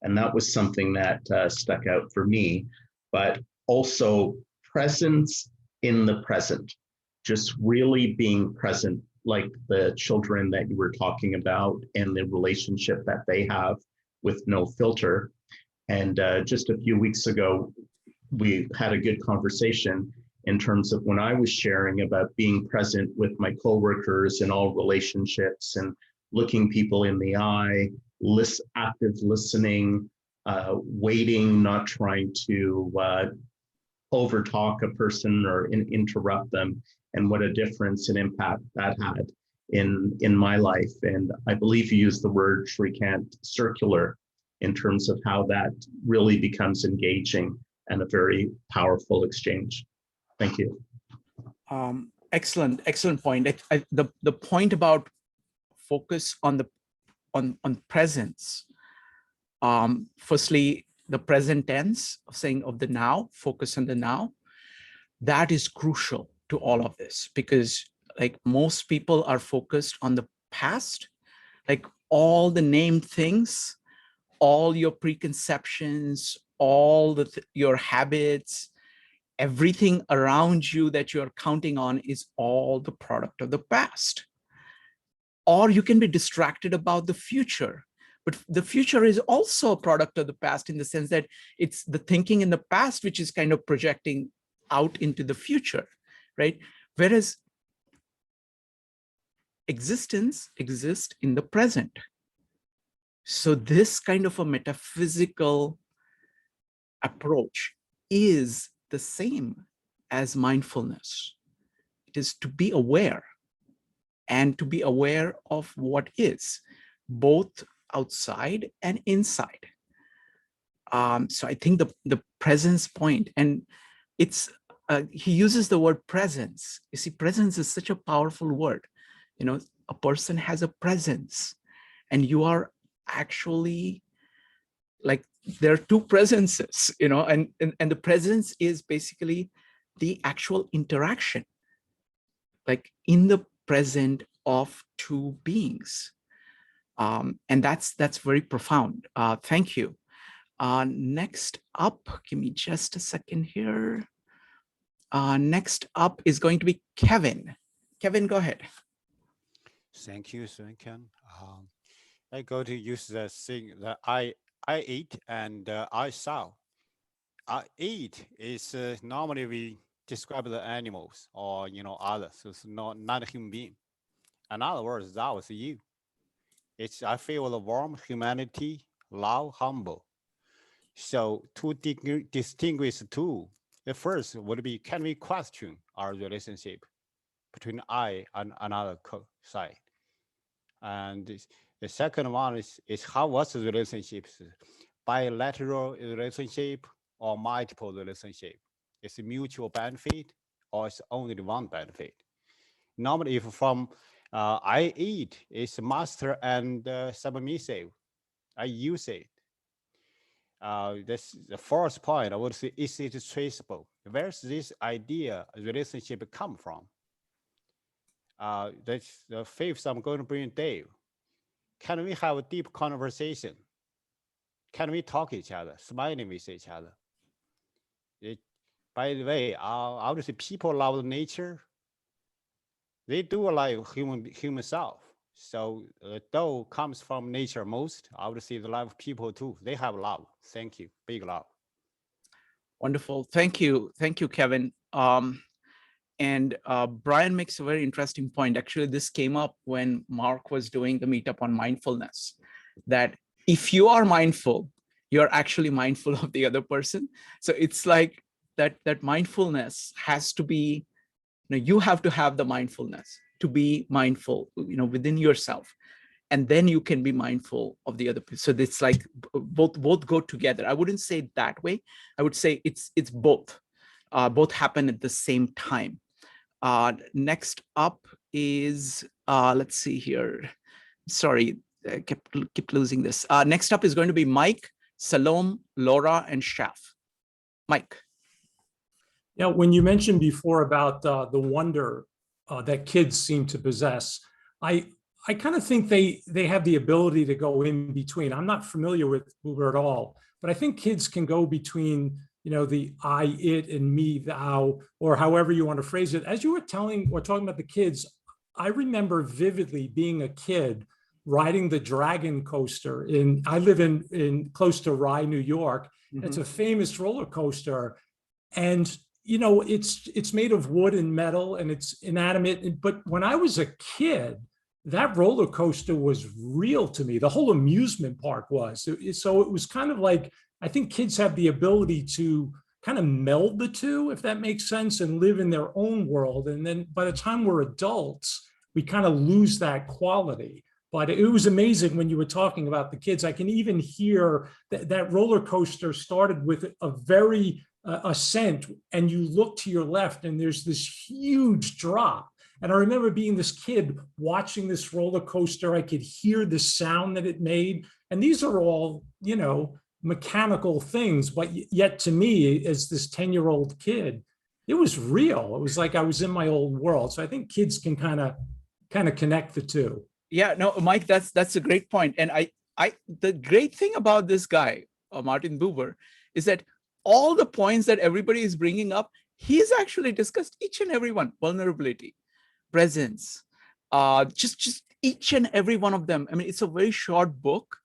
And that was something that stuck out for me, but also presence in the present, just really being present, like the children that you were talking about and the relationship that they have with no filter. And just a few weeks ago, we had a good conversation in terms of when I was sharing about being present with my coworkers in all relationships and looking people in the eye, active listening, waiting, not trying to overtalk a person or interrupt them, and what a difference and impact that had in my life. And I believe you used the word, Shrikant, circular, in terms of how that really becomes engaging and a very powerful exchange. Thank you.
Excellent point. The point about focus on presence. Firstly, the present tense of saying of the now, focus on the now. That is crucial to all of this, because like most people are focused on the past, like all the named things, all your preconceptions, all your habits, everything around you that you're counting on is all the product of the past. Or you can be distracted about the future, but the future is also a product of the past, in the sense that it's the thinking in the past which is kind of projecting out into the future, right? Whereas existence exists in the present. So this kind of a metaphysical approach is the same as mindfulness. It is to be aware, and to be aware of what is, both outside and inside. So I think the presence point, and it's he uses the word presence. You see, presence is such a powerful word. You know, a person has a presence, and you are actually like, there are two presences, you know, and the presence is basically the actual interaction, like in the present of two beings. And that's very profound. Thank you. Next up, give me just a second here. Next up is going to be Kevin. Kevin, go ahead.
Thank you, Ken. I go to use the thing that I ate and I saw. I eat is normally we describe the animals or others. So it's not a human being. In other words, that was you. It's I feel the warm humanity, love, humble. So to distinguish the two, the first would be, can we question our relationship between I and another side? And the second one is how was the relationship? Bilateral relationship or multiple relationship? It's a mutual benefit or it's only one benefit? Normally, if from I eat, it's master and submissive. I use it. That's the fourth point. I would say, is it traceable? Where's this idea relationship come from? That's the fifth. I'm going to bring Dave. Can we have a deep conversation? Can we talk each other, smiling with each other? By the way, I would say people love nature. They do like human self. So though comes from nature most, I would say the love of people too. They have love. Thank you. Big love.
Wonderful. Thank you. Thank you, Kevin. And Brian makes a very interesting point. Actually, this came up when Mark was doing the meetup on mindfulness, that if you are mindful, you're actually mindful of the other person. So it's like that mindfulness has to be, you have to have the mindfulness to be mindful, within yourself. And then you can be mindful of the other person. So it's like both go together. I wouldn't say it that way. I would say it's both. Both happen at the same time. Next up is, let's see here. Sorry, I keep losing this. Next up is going to be Mike, Salome, Laura, and Shaf. Mike.
Yeah, when you mentioned before about the wonder that kids seem to possess, I kind of think they have the ability to go in between. I'm not familiar with Buber at all, but I think kids can go between the I, it, and me, thou, or however you want to phrase it. As you were talking about the kids, I remember vividly being a kid riding the Dragon coaster I live in close to Rye, New York. Mm-hmm. It's a famous roller coaster. And, it's made of wood and metal and it's inanimate. But when I was a kid, that roller coaster was real to me. The whole amusement park was. So it was kind of like, I think kids have the ability to kind of meld the two, if that makes sense, and live in their own world. And then by the time we're adults, we kind of lose that quality. But it was amazing when you were talking about the kids. I can even hear that roller coaster started with a very ascent, and you look to your left and there's this huge drop. And I remember being this kid watching this roller coaster. I could hear the sound that it made. And these are all, mechanical things, but yet to me, as this 10-year-old kid, it was real. It was like I was in my old world. So I think kids can kind of connect the two.
Yeah, no, Mike, that's a great point. And the great thing about this guy, Martin Buber, is that all the points that everybody is bringing up, he's actually discussed each and every one: vulnerability, presence, just each and every one of them. I mean, it's a very short book.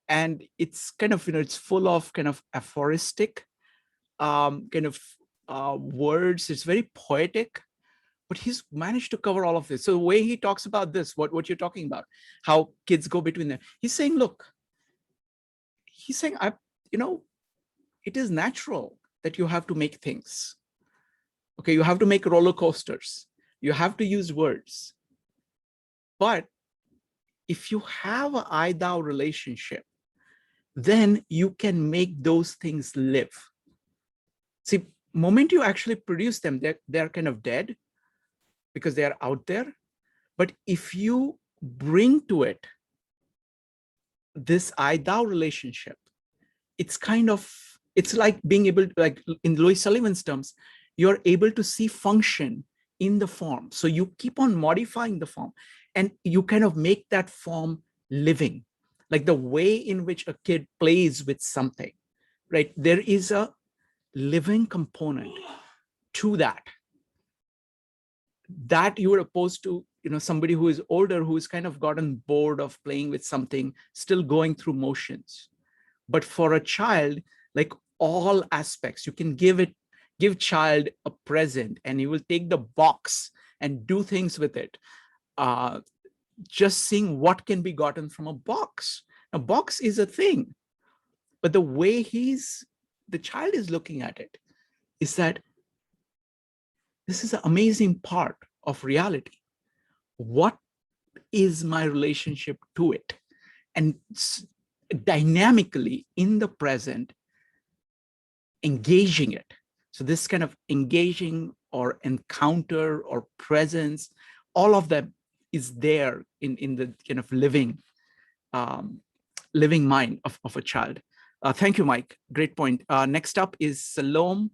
And it's kind of, it's full of kind of aphoristic words. It's very poetic, but he's managed to cover all of this. So the way he talks about this, what you're talking about, how kids go between them, he's saying, look, it is natural that you have to make things. Okay, you have to make roller coasters. You have to use words. But if you have an I-thou relationship, then you can make those things live. See, moment you actually produce them, they're kind of dead because they are out there. But if you bring to it this I-thou relationship, it's like being able to, like in Louis Sullivan's terms, you're able to see function in the form. So you keep on modifying the form and you kind of make that form living, like the way in which a kid plays with something, right? There is a living component to that you would opposed to, somebody who is older, who has kind of gotten bored of playing with something, still going through motions. But for a child, like all aspects, you can give child a present and he will take the box and do things with it. Just seeing what can be gotten from a box. A box is a thing, but the way the child is looking at it is that this is an amazing part of reality. What is my relationship to it? And dynamically in the present, engaging it. So this kind of engaging or encounter or presence, all of that is there in the kind of living mind of a child. Thank you, Mike. Great point. Next up is Salome,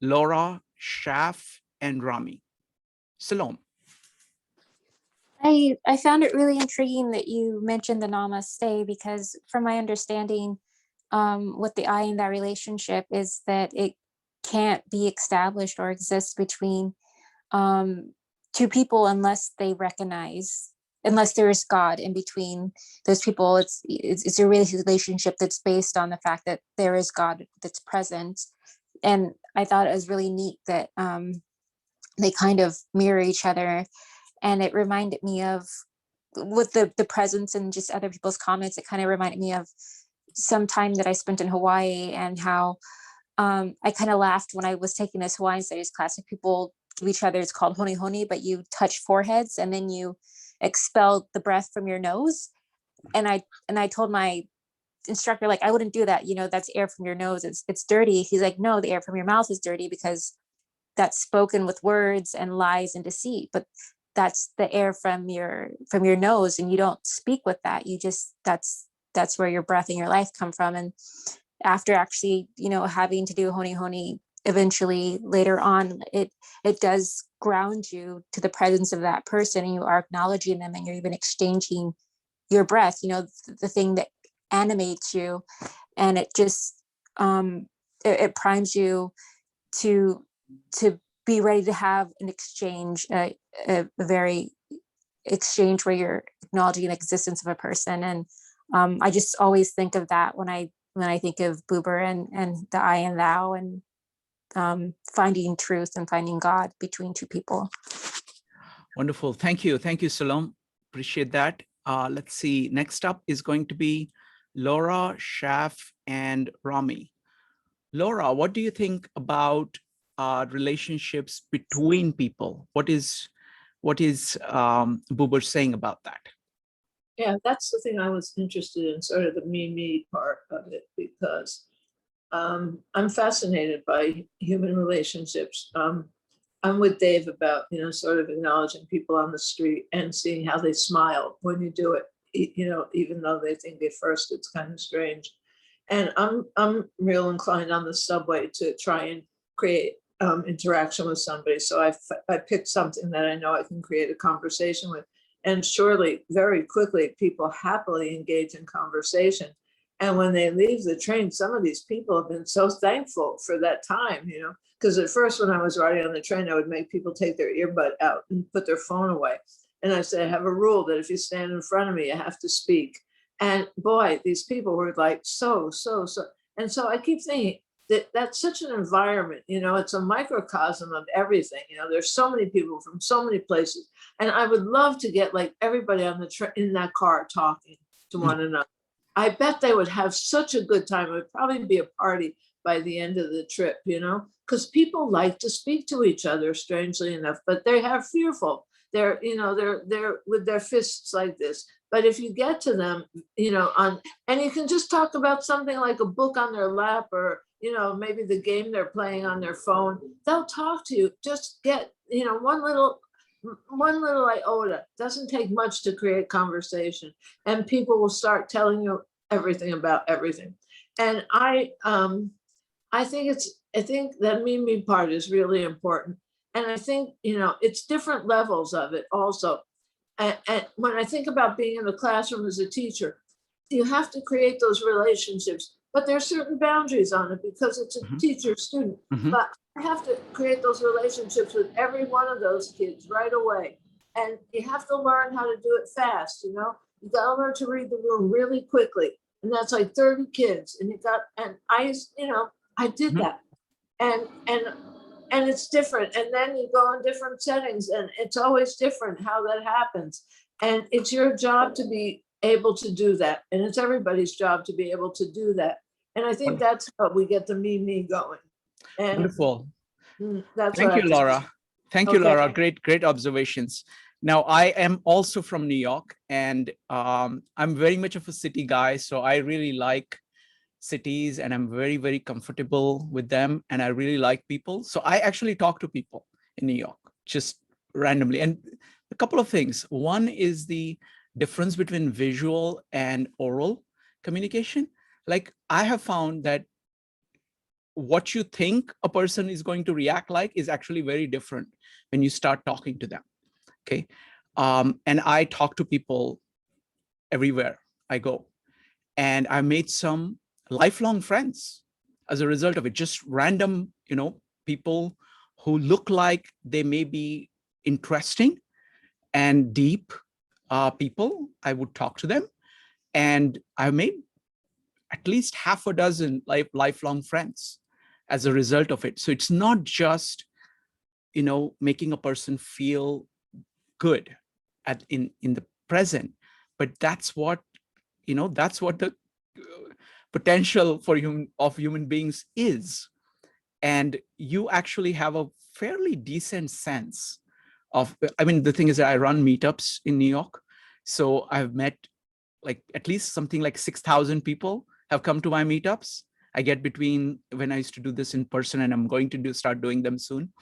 Laura, Shaf, and Rami. Salome.
I found it really intriguing that you mentioned the namaste, because from my understanding, with the I in that relationship is that it can't be established or exist between two people unless there is God in between those people. It's a relationship that's based on the fact that there is God that's present. And I thought it was really neat that they kind of mirror each other. And it reminded me of, with the presence and just other people's comments, it kind of reminded me of some time that I spent in Hawaii, and how I kind of laughed when I was taking this Hawaiian studies class. Like, people give each other, it's called honi honi, but you touch foreheads and then you expel the breath from your nose. And I told my instructor, like, I wouldn't do that. That's air from your nose. It's dirty. He's like, no, the air from your mouth is dirty because that's spoken with words and lies and deceit. But that's the air from your nose, and you don't speak with that. You just, that's where your breath and your life come from. And after actually, having to do honi honi eventually later on, it does ground you to the presence of that person, and you are acknowledging them, and you're even exchanging your breath, the thing that animates you. And it just, it primes you to be ready to have an exchange, a very exchange where you're acknowledging the existence of a person. And I just always think of that when I think of Buber and the I and thou, and finding truth and finding God between two people.
Wonderful. Thank you, Salome. Appreciate that. Let's see. Next up is going to be Laura, Shaf, and Rami. Laura, what do you think about relationships between people? What is Buber saying about that?
Yeah, that's the thing I was interested in, sort of the me part of it, because I'm fascinated by human relationships. I'm with Dave about, sort of acknowledging people on the street and seeing how they smile when you do it, even though they think at first it's kind of strange. And I'm real inclined on the subway to try and create interaction with somebody. So I picked something that I know I can create a conversation with. And surely, very quickly, people happily engage in conversation. And when they leave the train, some of these people have been so thankful for that time, because at first when I was riding on the train, I would make people take their earbud out and put their phone away. And I said, I have a rule that if you stand in front of me, you have to speak. And boy, these people were like, so. And so I keep thinking that that's such an environment, it's a microcosm of everything. There's so many people from so many places. And I would love to get like everybody on in that car talking to one another. I bet they would have such a good time. It would probably be a party by the end of the trip, because people like to speak to each other, strangely enough, but they are fearful. they're, they're with their fists like this. But if you get to them, and you can just talk about something like a book on their lap, or, maybe the game they're playing on their phone, they'll talk to you. Just get, one little iota. Doesn't take much to create conversation, and people will start telling you everything about everything. And I think that me part is really important. And I think, it's different levels of it also. And when I think about being in the classroom as a teacher, you have to create those relationships, but there are certain boundaries on it because it's a teacher-student. But I have to create those relationships with every one of those kids right away. And you have to learn how to do it fast, You got to learn to read the room really quickly. And that's like 30 kids. And I did that. And it's different. And then you go in different settings, and it's always different how that happens. And it's your job to be able to do that. And it's everybody's job to be able to do that. And I think that's how we get the me going. And
Wonderful.
That's
Thank
what
you, Laura. Thank you,
Okay.
Laura. Great observations. Now, I am also from New York, and I'm very much of a city guy. So I really like cities, and I'm very, very comfortable with them, and I really like people. So I actually talk to people in New York just randomly. And a couple of things. One is the difference between visual and oral communication. Like, I have found that what you think a person is going to react like is actually very different when you start talking to them. Okay. And I talk to people everywhere I go, and I made some lifelong friends as a result of it. Just random, people who look like they may be interesting and deep people. I would talk to them, and I made at least half a dozen lifelong friends as a result of it. So it's not just, making a person feel good in the present, but that's what the potential for human beings is. And you actually have a fairly decent sense of, the thing is that I run meetups in New York. So I've met at least something like 6,000 people have come to my meetups. I get between, when I used to do this in person, and I'm going to start doing them soon,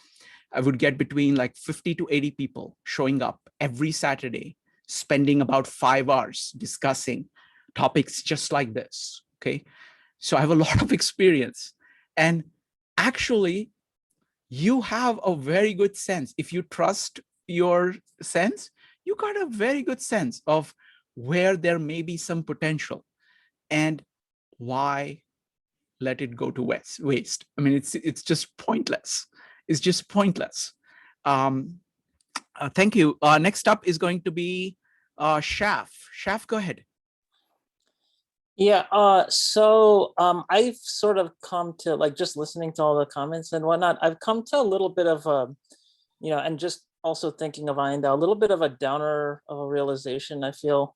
I would get between 50 to 80 people showing up every Saturday, spending about 5 hours discussing topics just like this. Okay. So I have a lot of experience, and actually you have a very good sense. If you trust your sense, you got a very good sense of where there may be some potential, and why let it go to waste. It's just pointless. It's just pointless. Thank you. Next up is going to be Shaf. Shaf, go ahead.
Yeah, I've sort of come to, just listening to all the comments and whatnot, I've come to a little bit of and just also thinking of Ayanda, a little bit of a downer of a realization, I feel,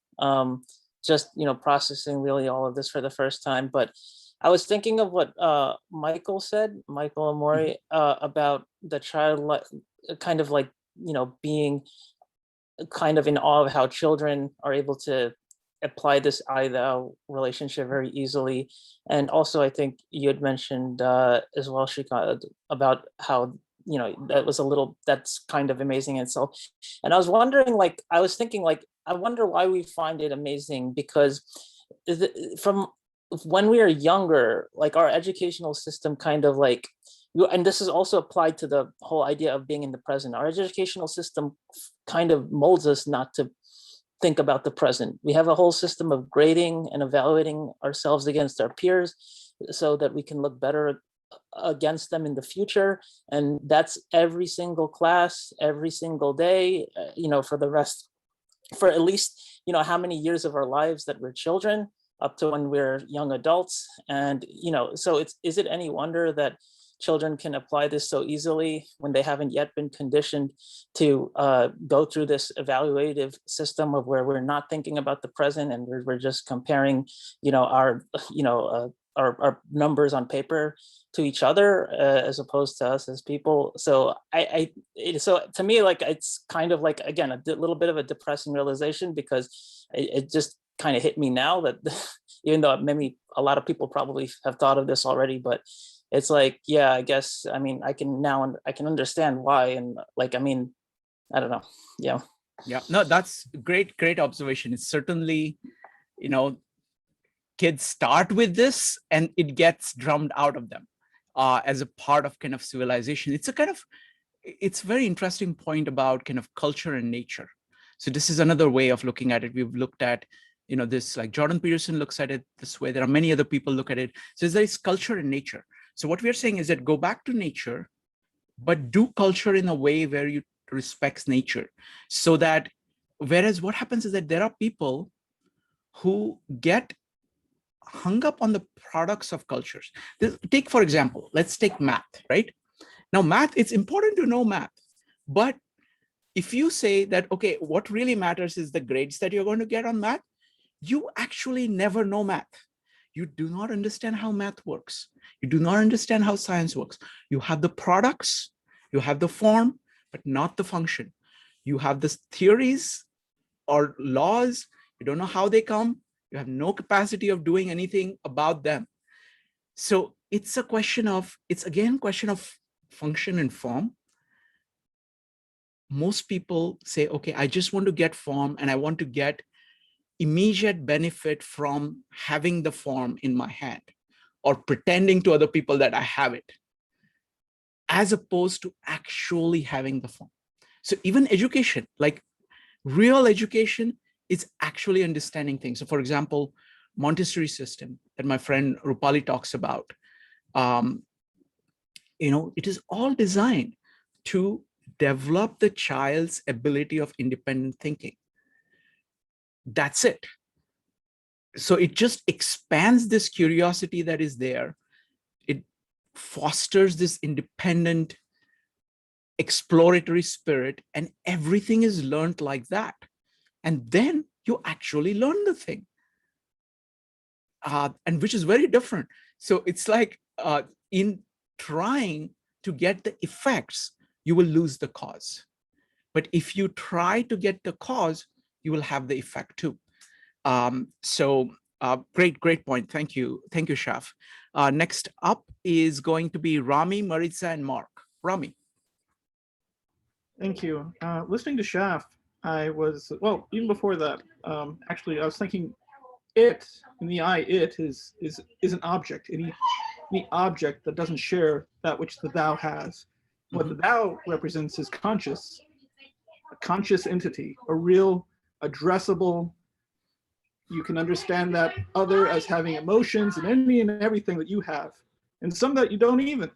just, processing really all of this for the first time. But I was thinking of what Michael Amori, about the child, kind of being kind of in awe of how children are able to apply this I-thou relationship very easily. And also, I think you had mentioned as well, Shrikant, about how, that's kind of amazing in itself. And I was wondering, I was thinking, I wonder why we find it amazing, because from when we are younger, our educational system kind of and this is also applied to the whole idea of being in the present. Our educational system kind of molds us not to think about the present. We have a whole system of grading and evaluating ourselves against our peers so that we can look better against them in the future. And that's every single class, every single day, for at least, how many years of our lives that we're children up to when we're young adults. And, so is it any wonder that children can apply this so easily when they haven't yet been conditioned to go through this evaluative system of where we're not thinking about the present, and we're just comparing, our are numbers on paper to each other as opposed to us as people. So so to me, like, it's kind of like, again, a little bit of a depressing realization, because it just kind of hit me now that even though maybe a lot of people probably have thought of this already, but it's like, yeah, I guess, I mean, I can understand why. And like, I mean, I don't know. Yeah.
Yeah, no, that's great observation. It's certainly, you know, kids start with this and it gets drummed out of them as a part of kind of civilization. It's a very interesting point about kind of culture and nature. So this is another way of looking at it. We've looked at, you know, this, like Jordan Peterson looks at it this way. There are many other people look at it. So there is culture and nature. So what we are saying is that go back to nature, but do culture in a way where you respects nature. So that, whereas what happens is that there are people who get hung up on the products of cultures. Take, for example, let's take math, right? Now, math, it's important to know math, but if you say that, okay, what really matters is the grades that you're going to get on math, you actually never know math. You do not understand how math works. You do not understand how science works. You have the products, you have the form, but not the function. You have the theories or laws, you don't know how they come, you have no capacity of doing anything about them. So it's a question of, it's again question of function and form. Most people say, okay, I just want to get form and I want to get immediate benefit from having the form in my hand or pretending to other people that I have it, as opposed to actually having the form. So even education, like real education, is actually understanding things. So for example, Montessori system that my friend Rupali talks about, you know, it is all designed to develop the child's ability of independent thinking. That's it. So it just expands this curiosity that is there. It fosters this independent exploratory spirit, and everything is learned like that. And then you actually learn the thing, and which is very different. So it's like in trying to get the effects, you will lose the cause. But if you try to get the cause, you will have the effect too. Great point. Thank you, Shaf. Next up is going to be Rami, Maritza, and Mark. Rami.
Thank you. Listening to Shaf, I was, well, even before that, actually, I was thinking it, in the I, it is an object. Any object that doesn't share that which the thou has. What the thou represents is conscious, a conscious entity, a real addressable, you can understand that other as having emotions and any and everything that you have, and some that you don't even.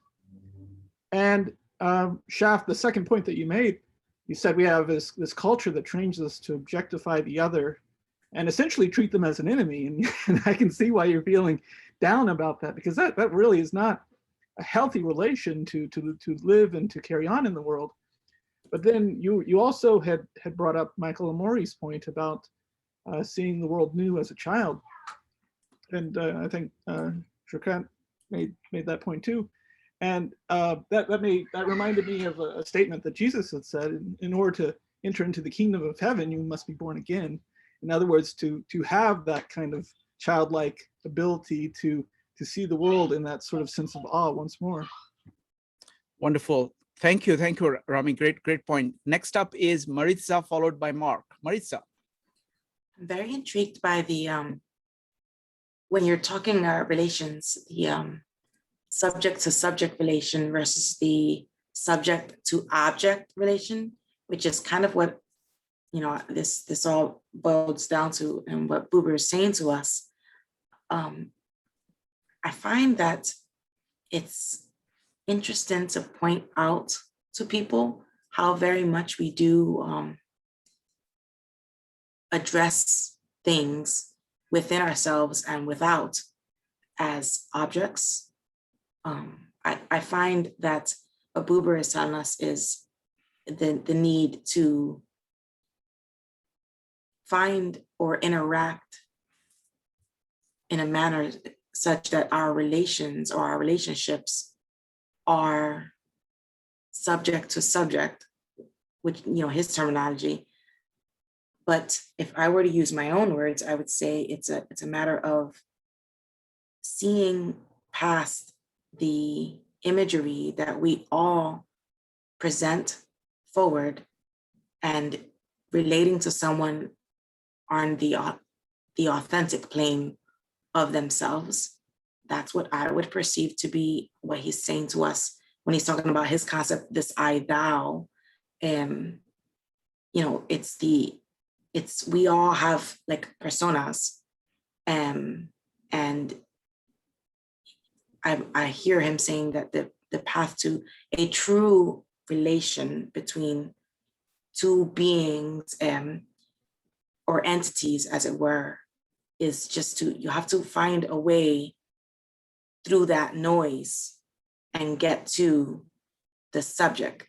And Shaf, the second point that you made, you said we have this culture that trains us to objectify the other and essentially treat them as an enemy. And I can see why you're feeling down about that, because that really is not a healthy relation to live and to carry on in the world. But then you also had brought up Michael Amori's point about seeing the world new as a child. And I think Shrikant made that point too. And that reminded me of a statement that Jesus had said, in order to enter into the kingdom of heaven, you must be born again. In other words, to have that kind of childlike ability to see the world in that sort of sense of awe once more.
Wonderful. Thank you, Rami. Great point. Next up is Maritza, followed by Mark. Maritza.
I'm very intrigued by the, when you're talking relations, the subject to subject relation versus the subject to object relation, which is kind of what, you know, this all boils down to, and what Buber is saying to us. I find that it's interesting to point out to people how very much we do address things within ourselves and without as objects. I find that what Buber is telling us is the need to find or interact in a manner such that our relations or our relationships are subject to subject, which, you know, his terminology. But if I were to use my own words, I would say it's a matter of seeing past the imagery that we all present forward and relating to someone on the authentic plane of themselves. That's what I would perceive to be what he's saying to us when he's talking about his concept, this I thou. You know, we all have like personas. And I hear him saying that the path to a true relation between two beings or entities, as it were, is just you have to find a way through that noise and get to the subject.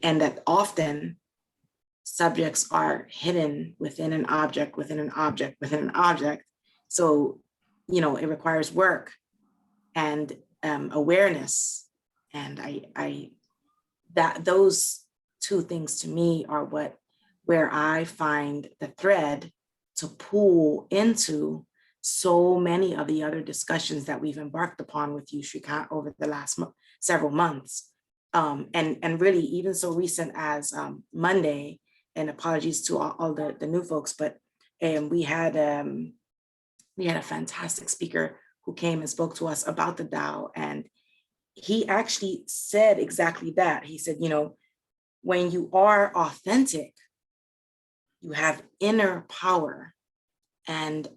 And that often subjects are hidden within an object, within an object, within an object. So, you know, it requires work and awareness. And those two things to me are where I find the thread to pull into so many of the other discussions that we've embarked upon with you, Shrikant, over the last several months. And really even so recent as Monday, and apologies to all the new folks, but we had a fantastic speaker who came and spoke to us about the Tao. And he actually said exactly that. He said, you know, when you are authentic, you have inner power. And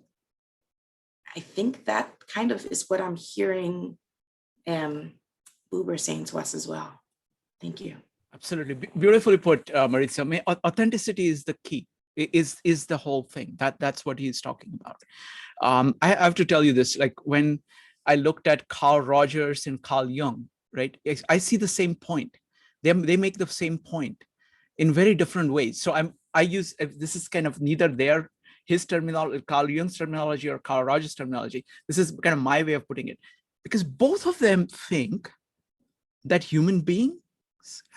I think that kind of is what I'm hearing Buber saying to us as well. Thank you.
Absolutely. Beautifully put, Maritza. Authenticity is the key, is the whole thing. That's what he's talking about. I have to tell you this, like when I looked at Carl Rogers and Carl Jung, right? I see the same point. They make the same point in very different ways. So I use, this is kind of neither his terminology, Carl Jung's terminology or Carl Rogers' terminology. This is kind of my way of putting it, because both of them think that human beings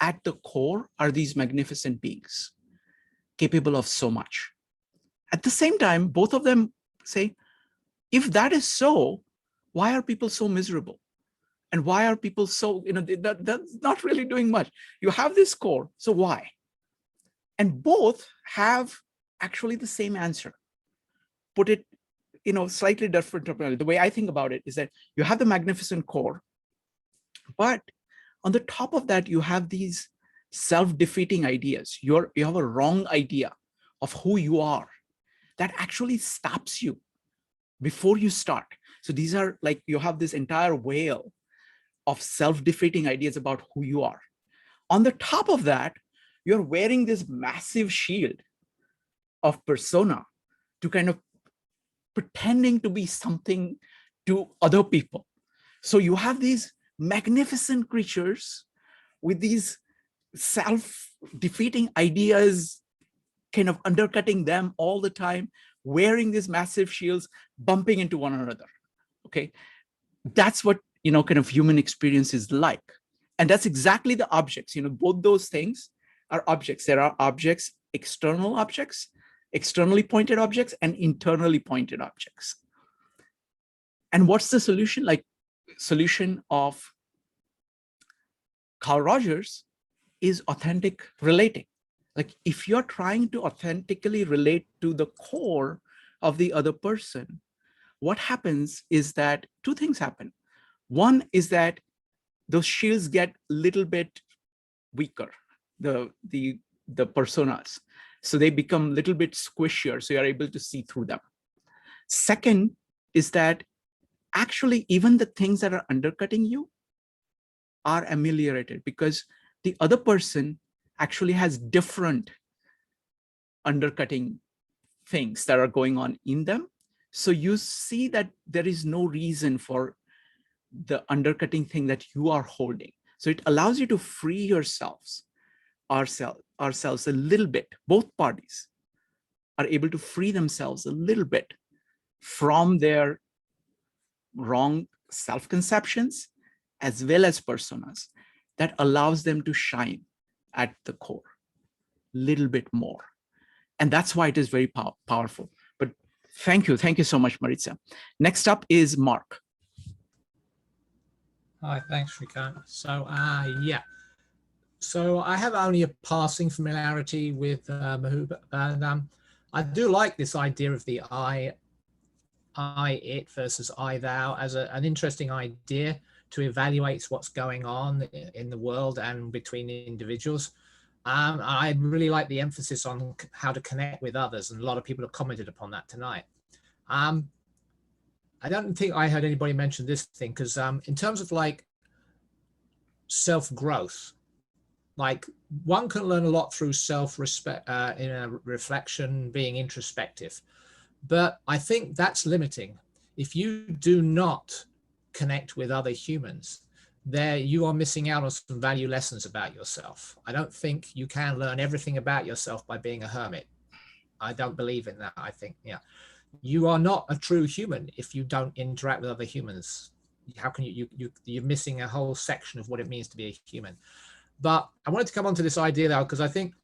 at the core are these magnificent beings capable of so much. At the same time, both of them say, if that is so, why are people so miserable? And why are people so, you know, that's not really doing much. You have this core, so why? And both have actually the same answer. Put it, you know, slightly different. The way I think about it is that you have the magnificent core, but on the top of that, you have these self-defeating ideas. You have a wrong idea of who you are that actually stops you before you start. So these are like, you have this entire whale of self-defeating ideas about who you are. On the top of that, you're wearing this massive shield of persona to kind of pretending to be something to other people. So you have these magnificent creatures with these self-defeating ideas kind of undercutting them all the time, wearing these massive shields, bumping into one another. Okay, that's what, you know, kind of human experience is like. And that's exactly the objects, you know, both those things are objects. There are objects, external objects, externally pointed objects, and internally pointed objects. And what's the solution? Like, solution of Carl Rogers is authentic relating. Like, if you're trying to authentically relate to the core of the other person, what happens is that two things happen. One is that those shields get a little bit weaker, the personas. So they become a little bit squishier, so you're able to see through them. Second is that actually even the things that are undercutting you are ameliorated, because the other person actually has different undercutting things that are going on in them. So you see that there is no reason for the undercutting thing that you are holding. So it allows you to free yourselves, ourselves a little bit. Both parties are able to free themselves a little bit from their wrong self-conceptions as well as personas that allows them to shine at the core little bit more. And that's why it is very powerful. But thank you so much, Maritza. Next up is Mark.
Hi, thanks, Shrikant. So, yeah. So I have only a passing familiarity with Buber, and I do like this idea of the I, it versus I, thou as an interesting idea to evaluate what's going on in the world and between individuals. I really like the emphasis on how to connect with others, and a lot of people have commented upon that tonight. I don't think I heard anybody mention this thing, because in terms of like self-growth, like one can learn a lot through self-respect, in a reflection, being introspective. But I think that's limiting. If you do not connect with other humans, there you are missing out on some value lessons about yourself. I don't think you can learn everything about yourself by being a hermit. I don't believe in that. I think, yeah, you are not a true human if you don't interact with other humans. How can you're missing a whole section of what it means to be a human. But I wanted to come on to this idea though, because I think,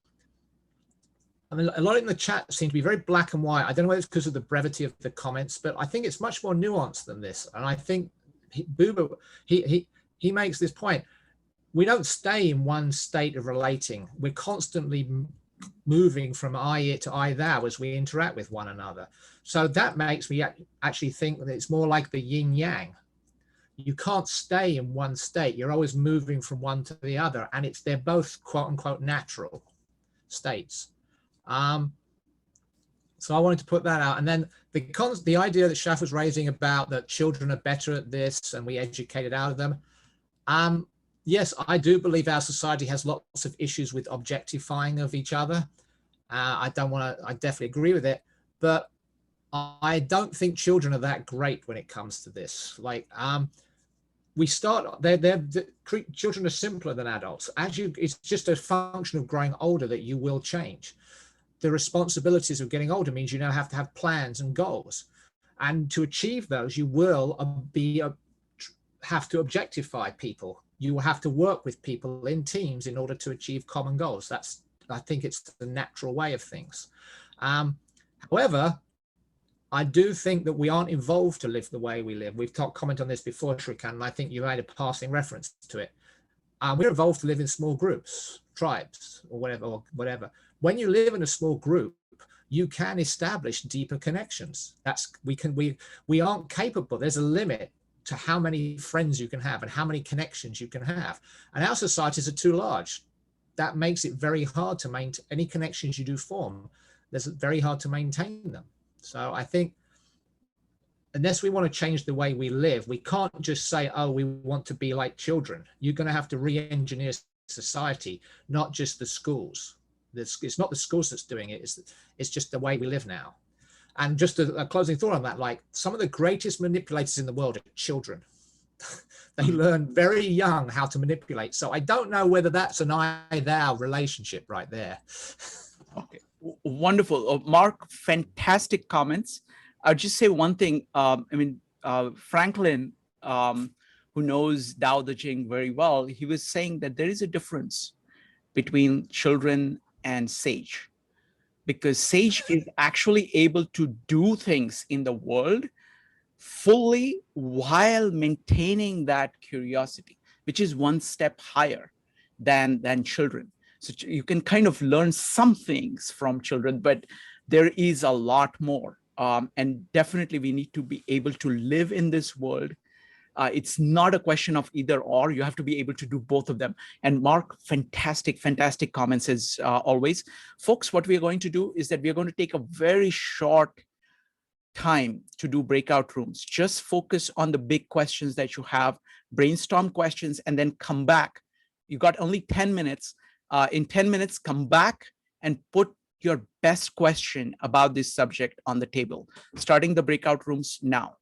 I mean, a lot in the chat seem to be very black and white. I don't know whether it's because of the brevity of the comments, but I think it's much more nuanced than this. And I think Buber, he makes this point. We don't stay in one state of relating. We're constantly moving from I, it to I, thou as we interact with one another. So that makes me actually think that it's more like the yin yang. You can't stay in one state. You're always moving from one to the other, and they're both quote unquote natural states. So I wanted to put that out. And then the idea that Shaf was raising about that children are better at this and we educate it out of them. Yes, I do believe our society has lots of issues with objectifying of each other. I definitely agree with it, but I don't think children are that great when it comes to this. Like, children are simpler than adults. It's just a function of growing older that you will change. The responsibilities of getting older means you now have to have plans and goals. And to achieve those, you will have to objectify people. You will have to work with people in teams in order to achieve common goals. I think it's the natural way of things. However, I do think that we aren't evolved to live the way we live. We've commented on this before, Shrikant, and I think you made a passing reference to it. We're evolved to live in small groups, tribes, or whatever. When you live in a small group, you can establish deeper connections. We aren't capable. There's a limit to how many friends you can have and how many connections you can have. And our societies are too large. That makes it very hard to maintain any connections you do form. It's very hard to maintain them. So I think unless we want to change the way we live, we can't just say, oh, we want to be like children. You're going to have to re-engineer society, not just the schools. It's not the schools that's doing it. It's just the way we live now. And just a closing thought on that, like some of the greatest manipulators in the world are children. They learn very young how to manipulate. So I don't know whether that's an I-thou relationship right there.
Okay, wonderful. Mark, fantastic comments. I'll just say one thing. Franklin, who knows Tao Te Ching very well, he was saying that there is a difference between children and sage, because sage is actually able to do things in the world fully while maintaining that curiosity, which is one step higher than children. So you can kind of learn some things from children, but there is a lot more. And definitely we need to be able to live in this world. It's not a question of either or. You have to be able to do both of them. And Mark, fantastic comments as always. Folks, what we are going to do is that we are going to take a very short time to do breakout rooms. Just focus on the big questions that you have, brainstorm questions, and then come back. You got only 10 minutes. In 10 minutes, come back and put your best question about this subject on the table, starting the breakout rooms now.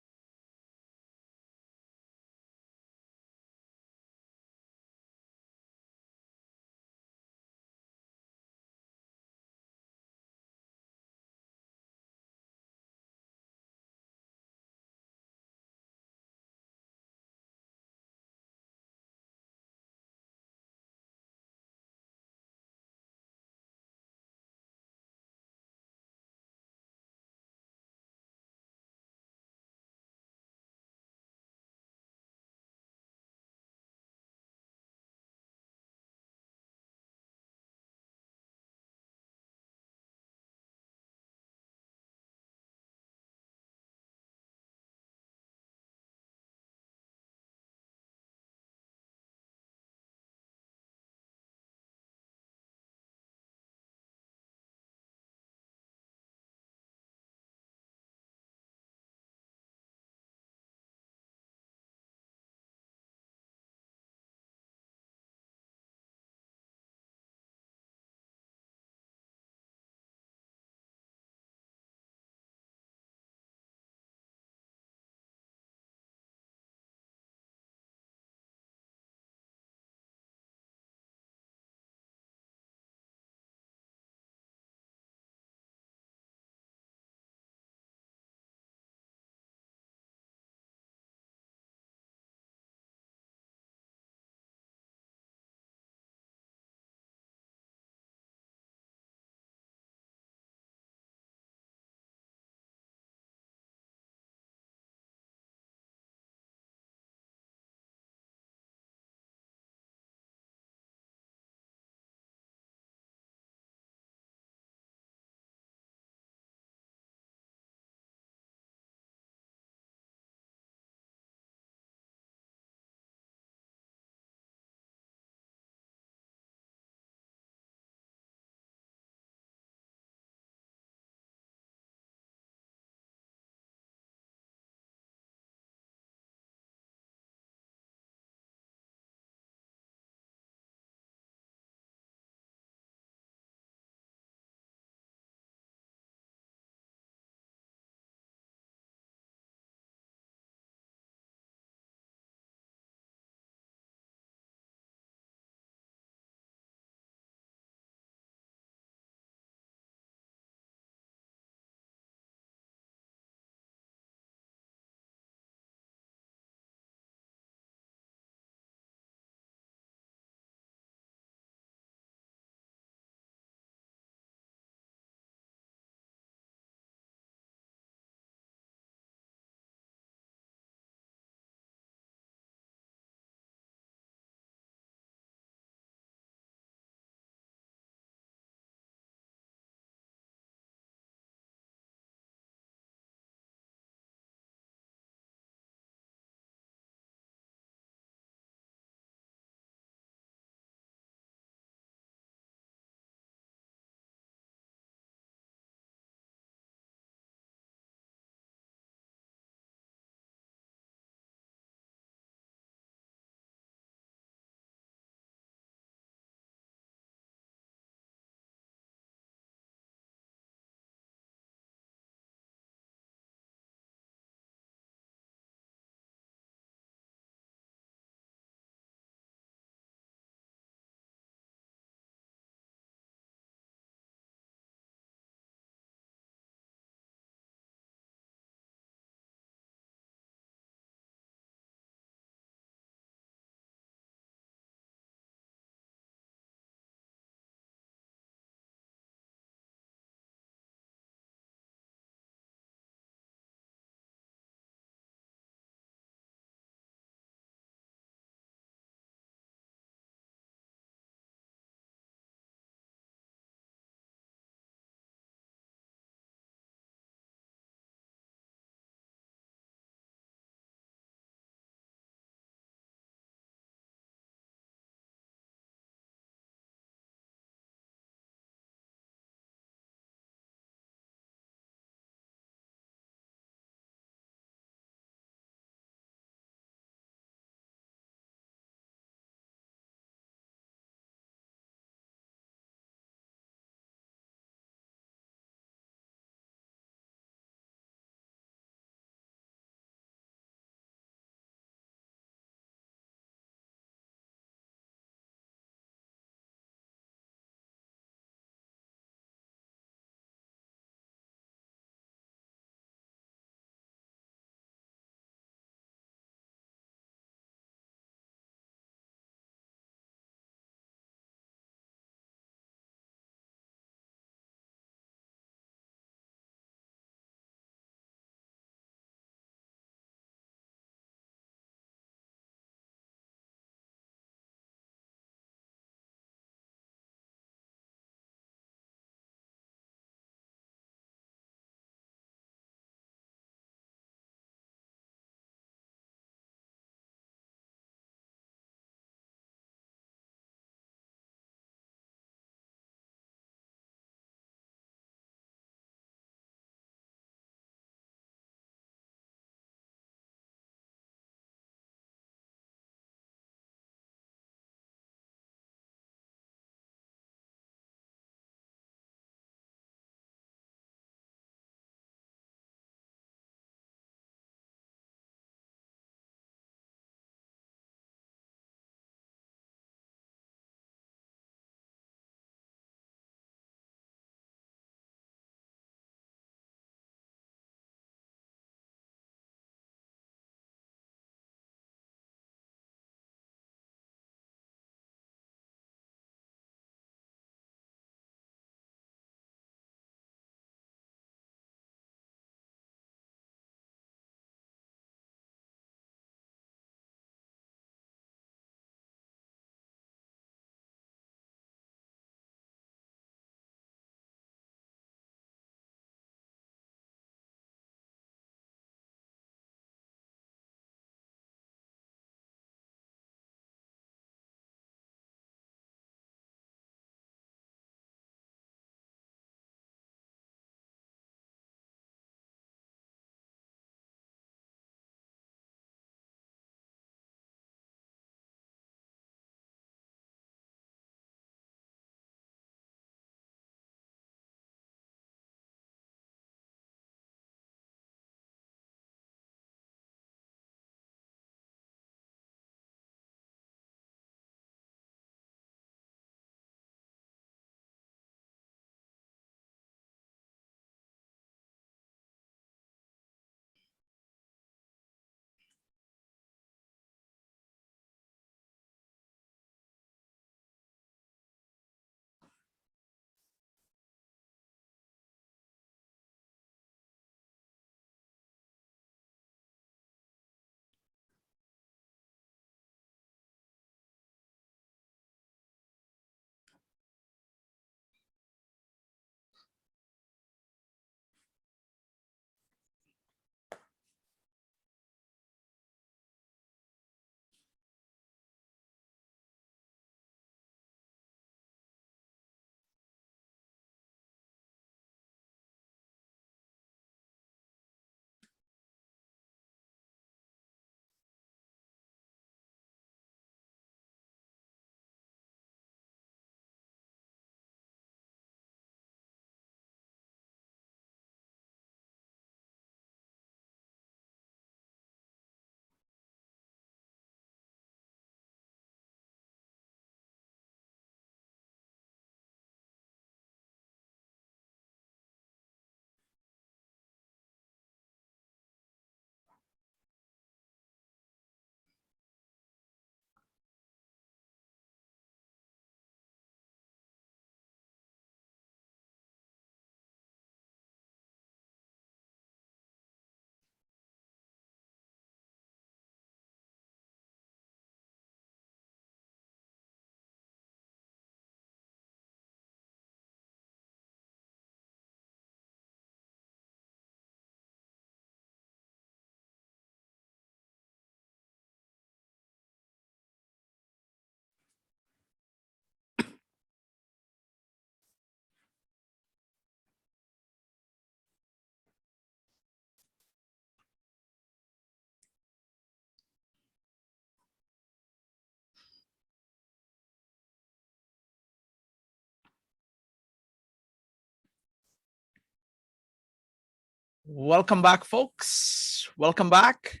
Welcome back, folks. Welcome back.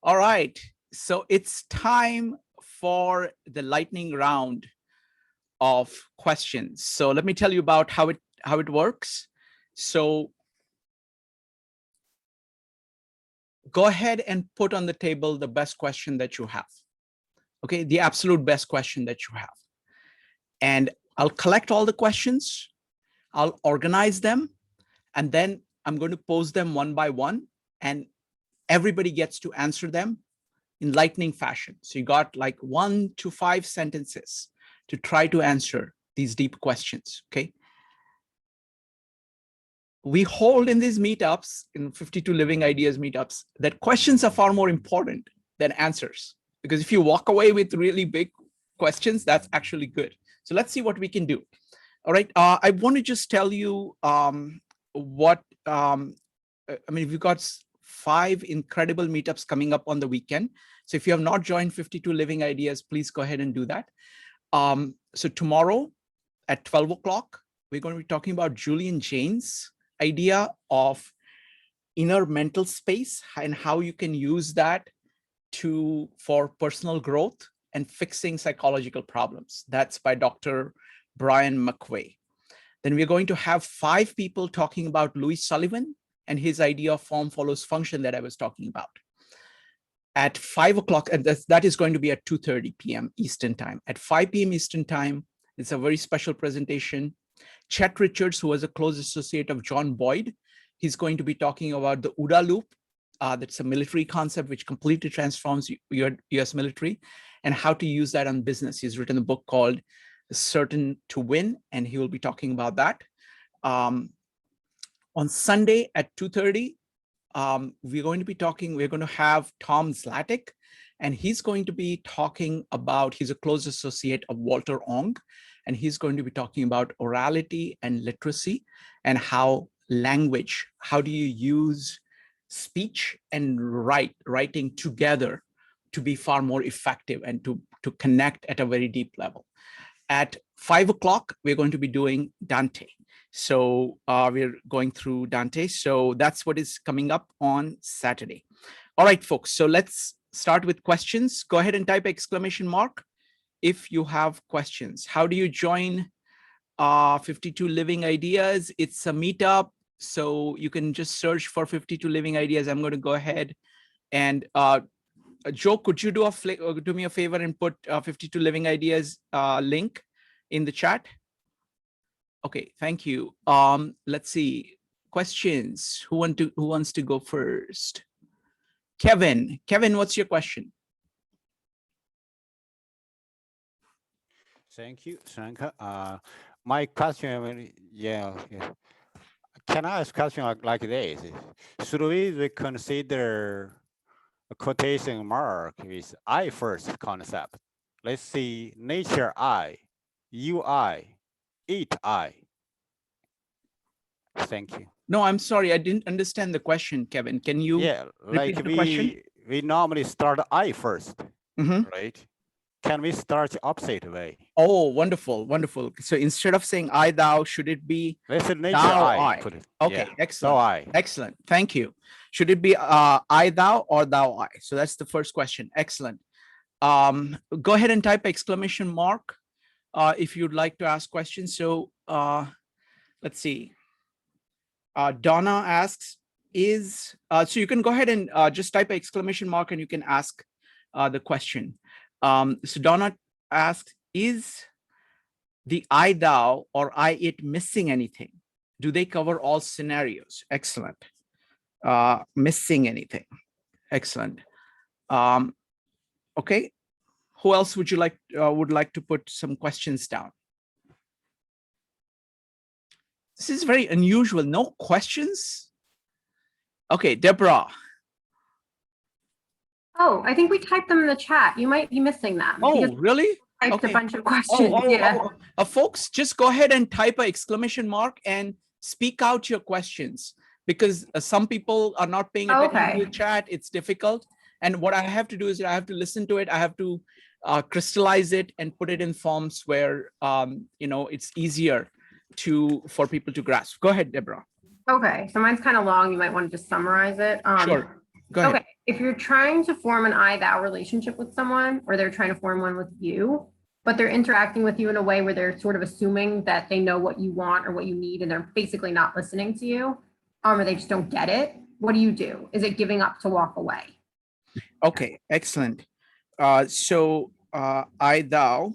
All right. So it's time for the lightning round of questions. So let me tell you about how it works. So go ahead and put on the table the best question that you have. Okay, the absolute best question that you have. And I'll collect all the questions, I'll organize them, and then I'm going to pose them one by one, and everybody gets to answer them in lightning fashion. So you got like 1 to 5 sentences to try to answer these deep questions, okay? We hold in these meetups, in 52 Living Ideas meetups, that questions are far more important than answers. Because if you walk away with really big questions, that's actually good. So let's see what we can do. All right, I want to just tell you we've got 5 incredible meetups coming up on the weekend. So if you have not joined 52 Living Ideas, please go ahead and do that. So tomorrow at 12 o'clock, we're going to be talking about Julian Jaynes' idea of inner mental space and how you can use that for personal growth and fixing psychological problems. That's by Dr. Brian McQuay. Then we're going to have 5 people talking about Louis Sullivan and his idea of form follows function that I was talking about. At 5 o'clock, and that is going to be at 2:30 p.m. Eastern time. At 5 p.m. Eastern time, it's a very special presentation. Chet Richards, who was a close associate of John Boyd, he's going to be talking about the OODA loop. That's a military concept which completely transforms your US military, and how to use that on business. He's written a book called Certain to Win, and he will be talking about that. On Sunday at 2:30, we're going to have Tom Zlatic, and he's going to be talking about, he's a close associate of Walter Ong, and he's going to be talking about orality and literacy and how language, how do you use speech and writing together to be far more effective and to connect at a very deep level. At 5 o'clock, we're going to be doing Dante. So we're going through Dante. So that's what is coming up on Saturday. All right, folks. So let's start with questions. Go ahead and type exclamation mark if you have questions. How do you join 52 Living Ideas? It's a meetup. So you can just search for 52 Living Ideas. I'm going to go ahead and Joe, could you do me a favor and put 52 Living Ideas link in the chat? Okay, thank you. Let's see, questions. Who wants to go first? Kevin, what's your question?
Thank you, Shanka. My question, can I ask a question like this? Should we consider a quotation mark with I first concept? Let's see, nature I, you I, it I. Thank you.
No, I'm sorry, I didn't understand the question, Kevin. Can you repeat the question?
We normally start I first, right? Can we start the opposite way?
Oh, wonderful, wonderful. So instead of saying I, thou, should it be thou, I?
Put it.
Okay,
Yeah.
excellent.
Thou, I.
Excellent, thank you. Should it be I, thou, or thou, I? So that's the first question. Excellent. Go ahead and type exclamation mark if you'd like to ask questions. So let's see. Donna asks, so you can go ahead and just type exclamation mark and you can ask the question. So Donna asked, is the I, thou, or I, it missing anything? Do they cover all scenarios? Excellent. Missing anything? Excellent. Okay. Who else would like to put some questions down? This is very unusual. No questions? Okay, Deborah.
Oh, I think we typed them in the chat. You might be missing them.
Oh, really?
Typed a bunch of questions.
Folks, just go ahead and type an exclamation mark and speak out your questions, because some people are not paying attention to the chat. It's difficult. And what I have to do is I have to listen to it. I have to crystallize it and put it in forms where it's easier for people to grasp. Go ahead, Deborah.
Okay, so mine's kind of long. You might want to just summarize it.
Sure. Go ahead.
Okay, if you're trying to form an I-thou relationship with someone, or they're trying to form one with you, but they're interacting with you in a way where they're sort of assuming that they know what you want or what you need, and they're basically not listening to you, or they just don't get it, what do? Is it giving up to walk away?
Okay, excellent. So I, thou,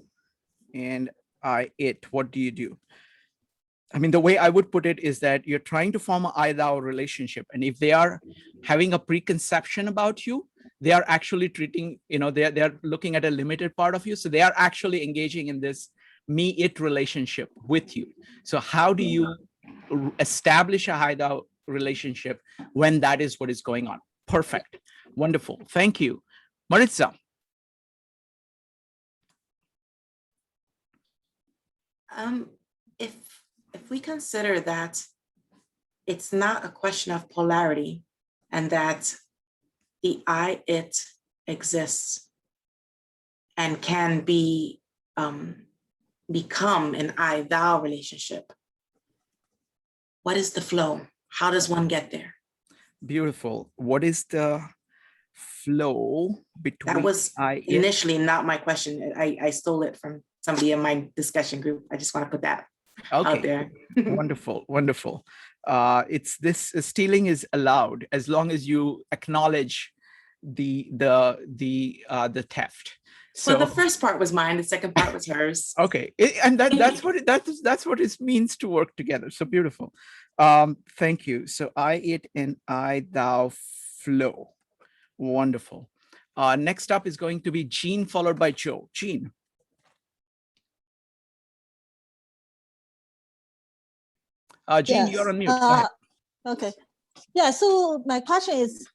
and I, it, what do you do? I mean, the way I would put it is that you're trying to form an I-thou relationship. And if they are having a preconception about you, they are actually treating, they're looking at a limited part of you. So they are actually engaging in this me-it relationship with you. So how do you establish a I-thou relationship when that is what is going on? Perfect. Wonderful. Thank you. Maritza.
If we consider that it's not a question of polarity and that the I, it exists and can be become an I, thou relationship, what is the flow? How does one get there?
Beautiful. What is the flow between
That was
I, it?
initially not my question. I stole it from somebody in my discussion group. I just want to put that out there.
Wonderful, wonderful. It's this stealing is allowed as long as you acknowledge the theft. So
Well, the first part was mine. The second part was hers.
Okay, and that's what it means to work together. So beautiful. Thank you. So I, it, and I, thou flow. Wonderful. Next up is going to be Jean, followed by Joe. Jean. Jean,
Yes.
you're on mute. Go ahead.
Okay. Yeah, so my question is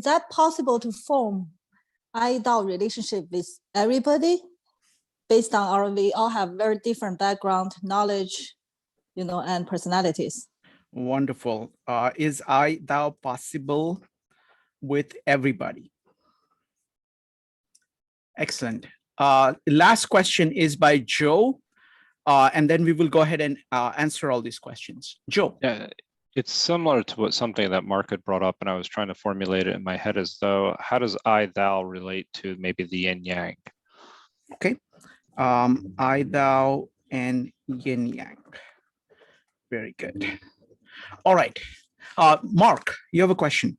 that possible to form I-thou relationship with everybody based on we all have very different background, knowledge, and personalities?
Wonderful. Is I, thou possible with everybody? Excellent. Last question is by Joe. And then we will go ahead and answer all these questions. Joe.
Yeah, it's similar to something that Mark had brought up, and I was trying to formulate it in my head as though, how does I, thou relate to maybe the yin yang?
Okay. I, thou, and yin yang. Very good. All right. Mark, you have a question.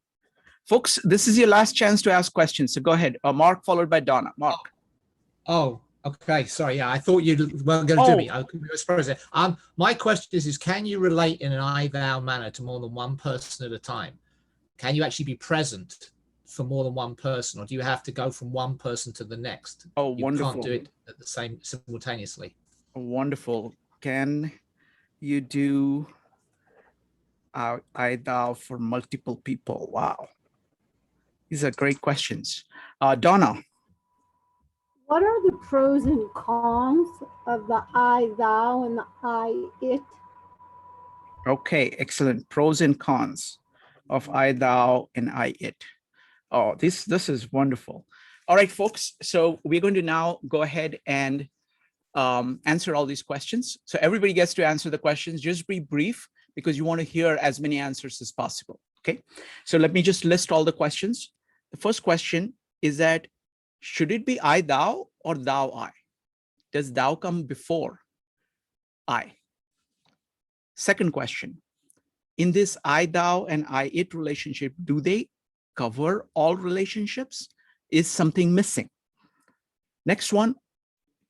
Folks, this is your last chance to ask questions. So go ahead. Mark, followed by Donna. Mark.
Oh, okay. Sorry. Yeah, I thought you weren't going to do me. I was surprised. My question is can you relate in an I-thou manner to more than one person at a time? Can you actually be present for more than one person, or do you have to go from one person to the next?
Oh,
you
wonderful.
Can't do it at the same simultaneously.
Wonderful. Can you do I, thou for multiple people? Wow. These are great questions. Donna.
What are the pros and cons of the I, thou, and the I, it?
Okay, excellent. Pros and cons of I, thou, and I, it. Oh, this is wonderful. All right, folks. So we're going to now go ahead and answer all these questions. So everybody gets to answer the questions. Just be brief because you want to hear as many answers as possible. Okay. So let me just list all the questions. The first question is that, should it be I, thou, or thou, I? Does thou come before I? Second question, in this I, thou, and I, it relationship, do they cover all relationships? Is something missing? Next one,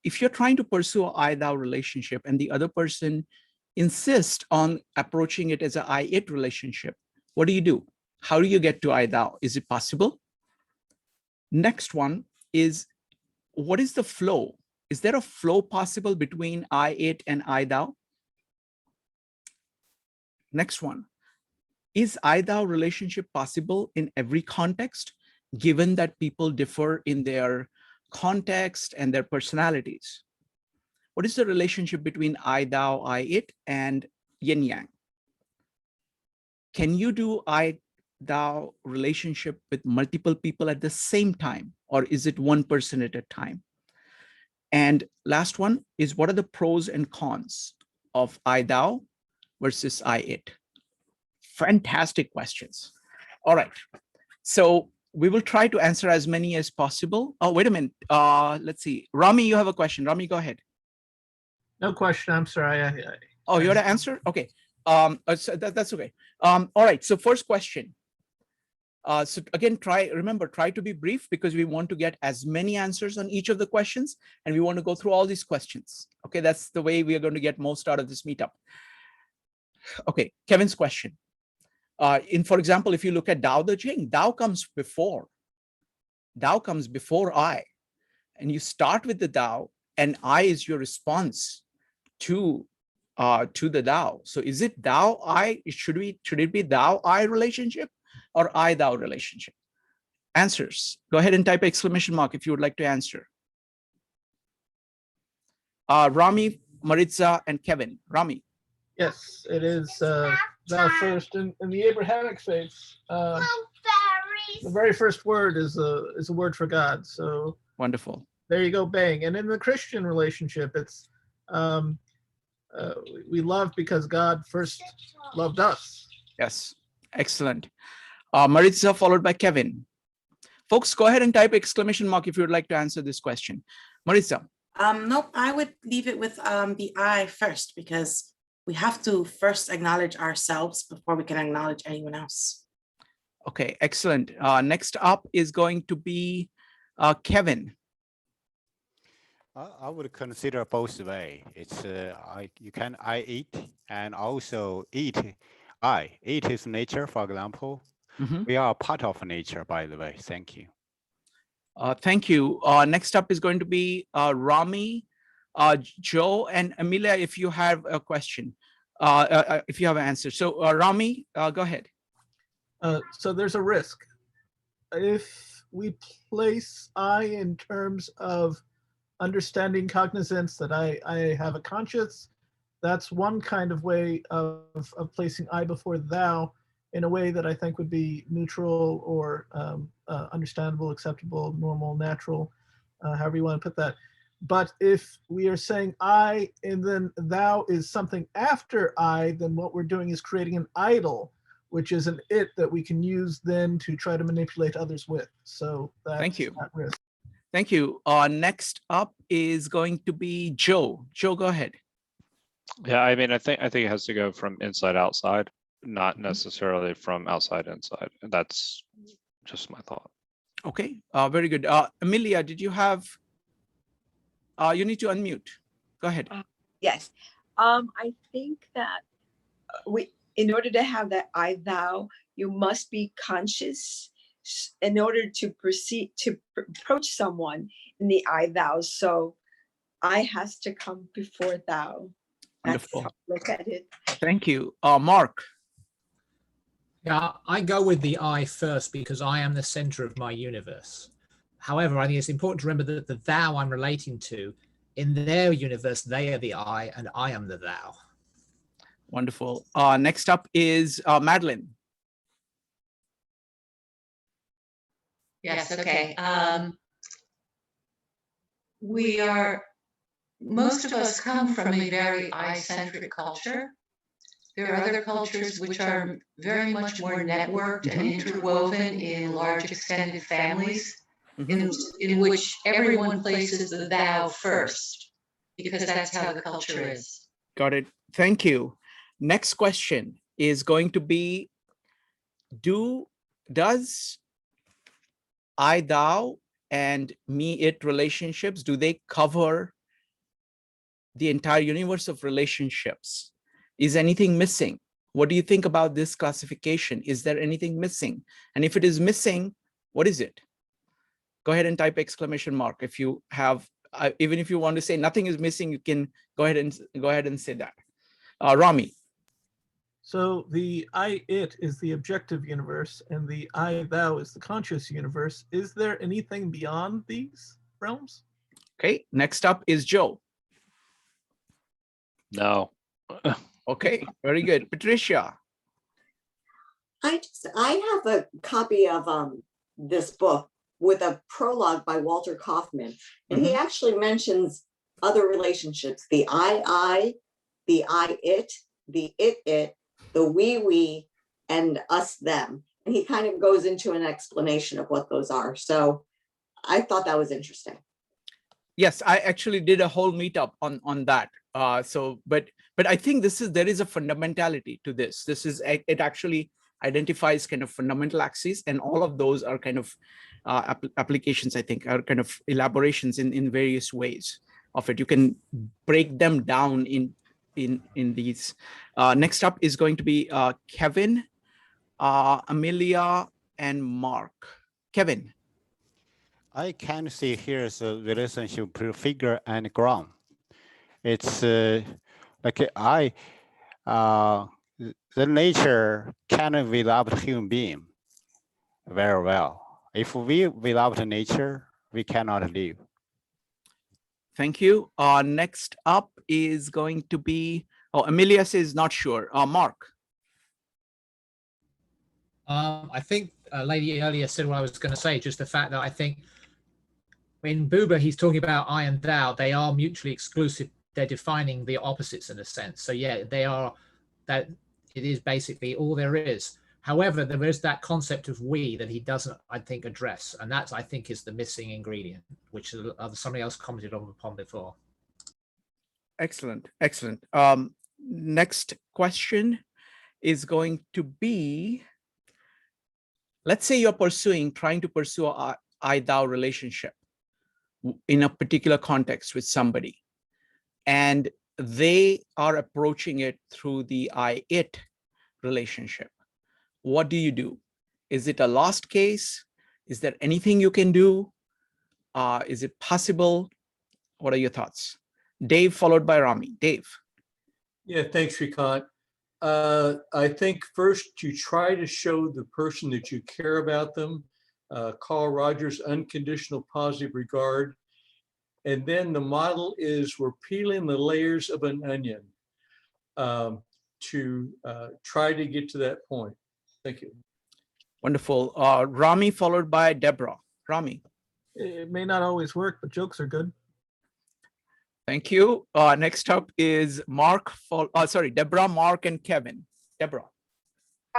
if you're trying to pursue an I, thou relationship and the other person insists on approaching it as an I, it relationship, what do? How do you get to I, thou? Is it possible? Next one is, what is the flow? Is there a flow possible between I, it, and I, thou? Next one, is I, thou relationship possible in every context, given that people differ in their context and their personalities? What is the relationship between I, thou, I, it, and yin yang? Can you do I, thou relationship with multiple people at the same time, or is it one person at a time? And last one is, what are the pros and cons of I, thou versus I, it? Fantastic questions. All right. So we will try to answer as many as possible. Oh, wait a minute. Let's see. Rami, you have a question. Rami, go ahead.
No question. I'm sorry.
Oh, you had an answer? Okay. So that's okay. All right. So first question. So again, remember, try to be brief because we want to get as many answers on each of the questions and we want to go through all these questions. Okay, that's the way we are going to get most out of this meetup. Okay, Kevin's question. For example, if you look at Tao Te Ching, Tao comes before I, and you start with the Tao, and I is your response to the Tao. So is it Tao I? Should it be Tao I relationship or I Tao relationship? Answers. Go ahead and type exclamation mark if you would like to answer. Rami, Maritza, and Kevin. Rami.
Yes, it is thou first in the Abrahamic faith. The very first word is a word for God. So
wonderful.
There you go, bang. And in the Christian relationship, it's we love because God first loved us.
Yes, excellent. Maritza followed by Kevin. Folks, go ahead and type exclamation mark if you would like to answer this question. Maritza.
Nope, I would leave it with the I first, because we have to first acknowledge ourselves before we can acknowledge anyone else.
Okay, excellent. Next up is going to be Kevin.
I would consider both way. It's you can I eat and also eat. Eat is nature, for example.
Mm-hmm.
We are part of nature, by the way. Thank you.
Thank you. Next up is going to be Rami, Joe, and Amelia, if you have a question, if you have an answer. So Rami, go ahead.
So there's a risk. If we place I in terms of understanding cognizance, that I have a conscience, that's one kind of way of placing I before thou in a way that I think would be neutral or understandable, acceptable, normal, natural, however you want to put that. But if we are saying I and then thou is something after I, then what we're doing is creating an idol, which is an it that we can use then to try to manipulate others with. So that's
Thank you.
at risk.
Thank you. Next up is going to be Joe. Joe, go ahead.
Yeah, I mean, I think it has to go from inside outside, not necessarily from outside inside. And that's just my thought.
Okay, very good. Amelia, did you have? You need to unmute. Go ahead.
Yes, I think that in order to have that I thou, you must be conscious in order to proceed to approach someone in the I thou. So I has to come before thou.
Wonderful.
That's how I look at it.
Thank you. Mark.
Yeah, I go with the I first because I am the center of my universe. However, I think it's important to remember that the thou I'm relating to, in their universe, they are the I and I am the thou.
Wonderful. Next up is Madeline.
Yes, okay. Most of us come from a very I-centric culture. There are other cultures which are very much more networked and interwoven in large extended families, in which everyone places the thou first, because that's how the culture is.
Got it. Thank you. Next question is going to be, does I, thou, and me, it relationships, do they cover the entire universe of relationships? Is anything missing? What do you think about this classification? Is there anything missing? And if it is missing, what is it? Go ahead and type exclamation mark. If you have, even if you want to say nothing is missing, you can go ahead and say that. Rami.
So the I, it is the objective universe and the I, thou is the conscious universe. Is there anything beyond these realms?
Okay, next up is Joe.
No.
Okay, very good. Patricia.
I have a copy of this book with a prologue by Walter Kaufman, and he actually mentions other relationships: the I, the I, it, the it, the we, and us, them. And he kind of goes into an explanation of what those are. So I thought that was interesting.
Yes, I actually did a whole meetup on that. But I think there is a fundamentality to this. It actually identifies kind of fundamental axes, and all of those are kind of applications, I think, are kind of elaborations in various ways of it. You can break them down in these. Next up is going to be Kevin, Amelia, and Mark. Kevin.
I can see here is a relationship between figure and ground. It's like the nature can without human being very well. If we without nature, we cannot live.
Thank you. Next up is going to be, Amelia says not sure. Mark.
I think a lady earlier said what I was going to say, just the fact that I think in Buber, he's talking about I and thou, they are mutually exclusive. They're defining the opposites in a sense. So yeah, they are, that it is basically all there is. However, there is that concept of we that he doesn't, I think, address. And that, I think, is the missing ingredient, which somebody else commented upon before.
Excellent, excellent. Next question is going to be, let's say you're trying to pursue a I-thou relationship in a particular context with somebody, and they are approaching it through the I-it relationship. What do you do? Is it a lost case? Is there anything you can do? Is it possible? What are your thoughts? Dave, followed by Rami. Dave.
Yeah, thanks, Shrikant. I think first you try to show the person that you care about them, Carl Rogers' unconditional positive regard. And then the model is we're peeling the layers of an onion to try to get to that point. Thank you.
Wonderful. Rami, followed by Deborah. Rami.
It may not always work, but jokes are good.
Thank you. Next up is Mark. Deborah, Mark, and Kevin. Deborah.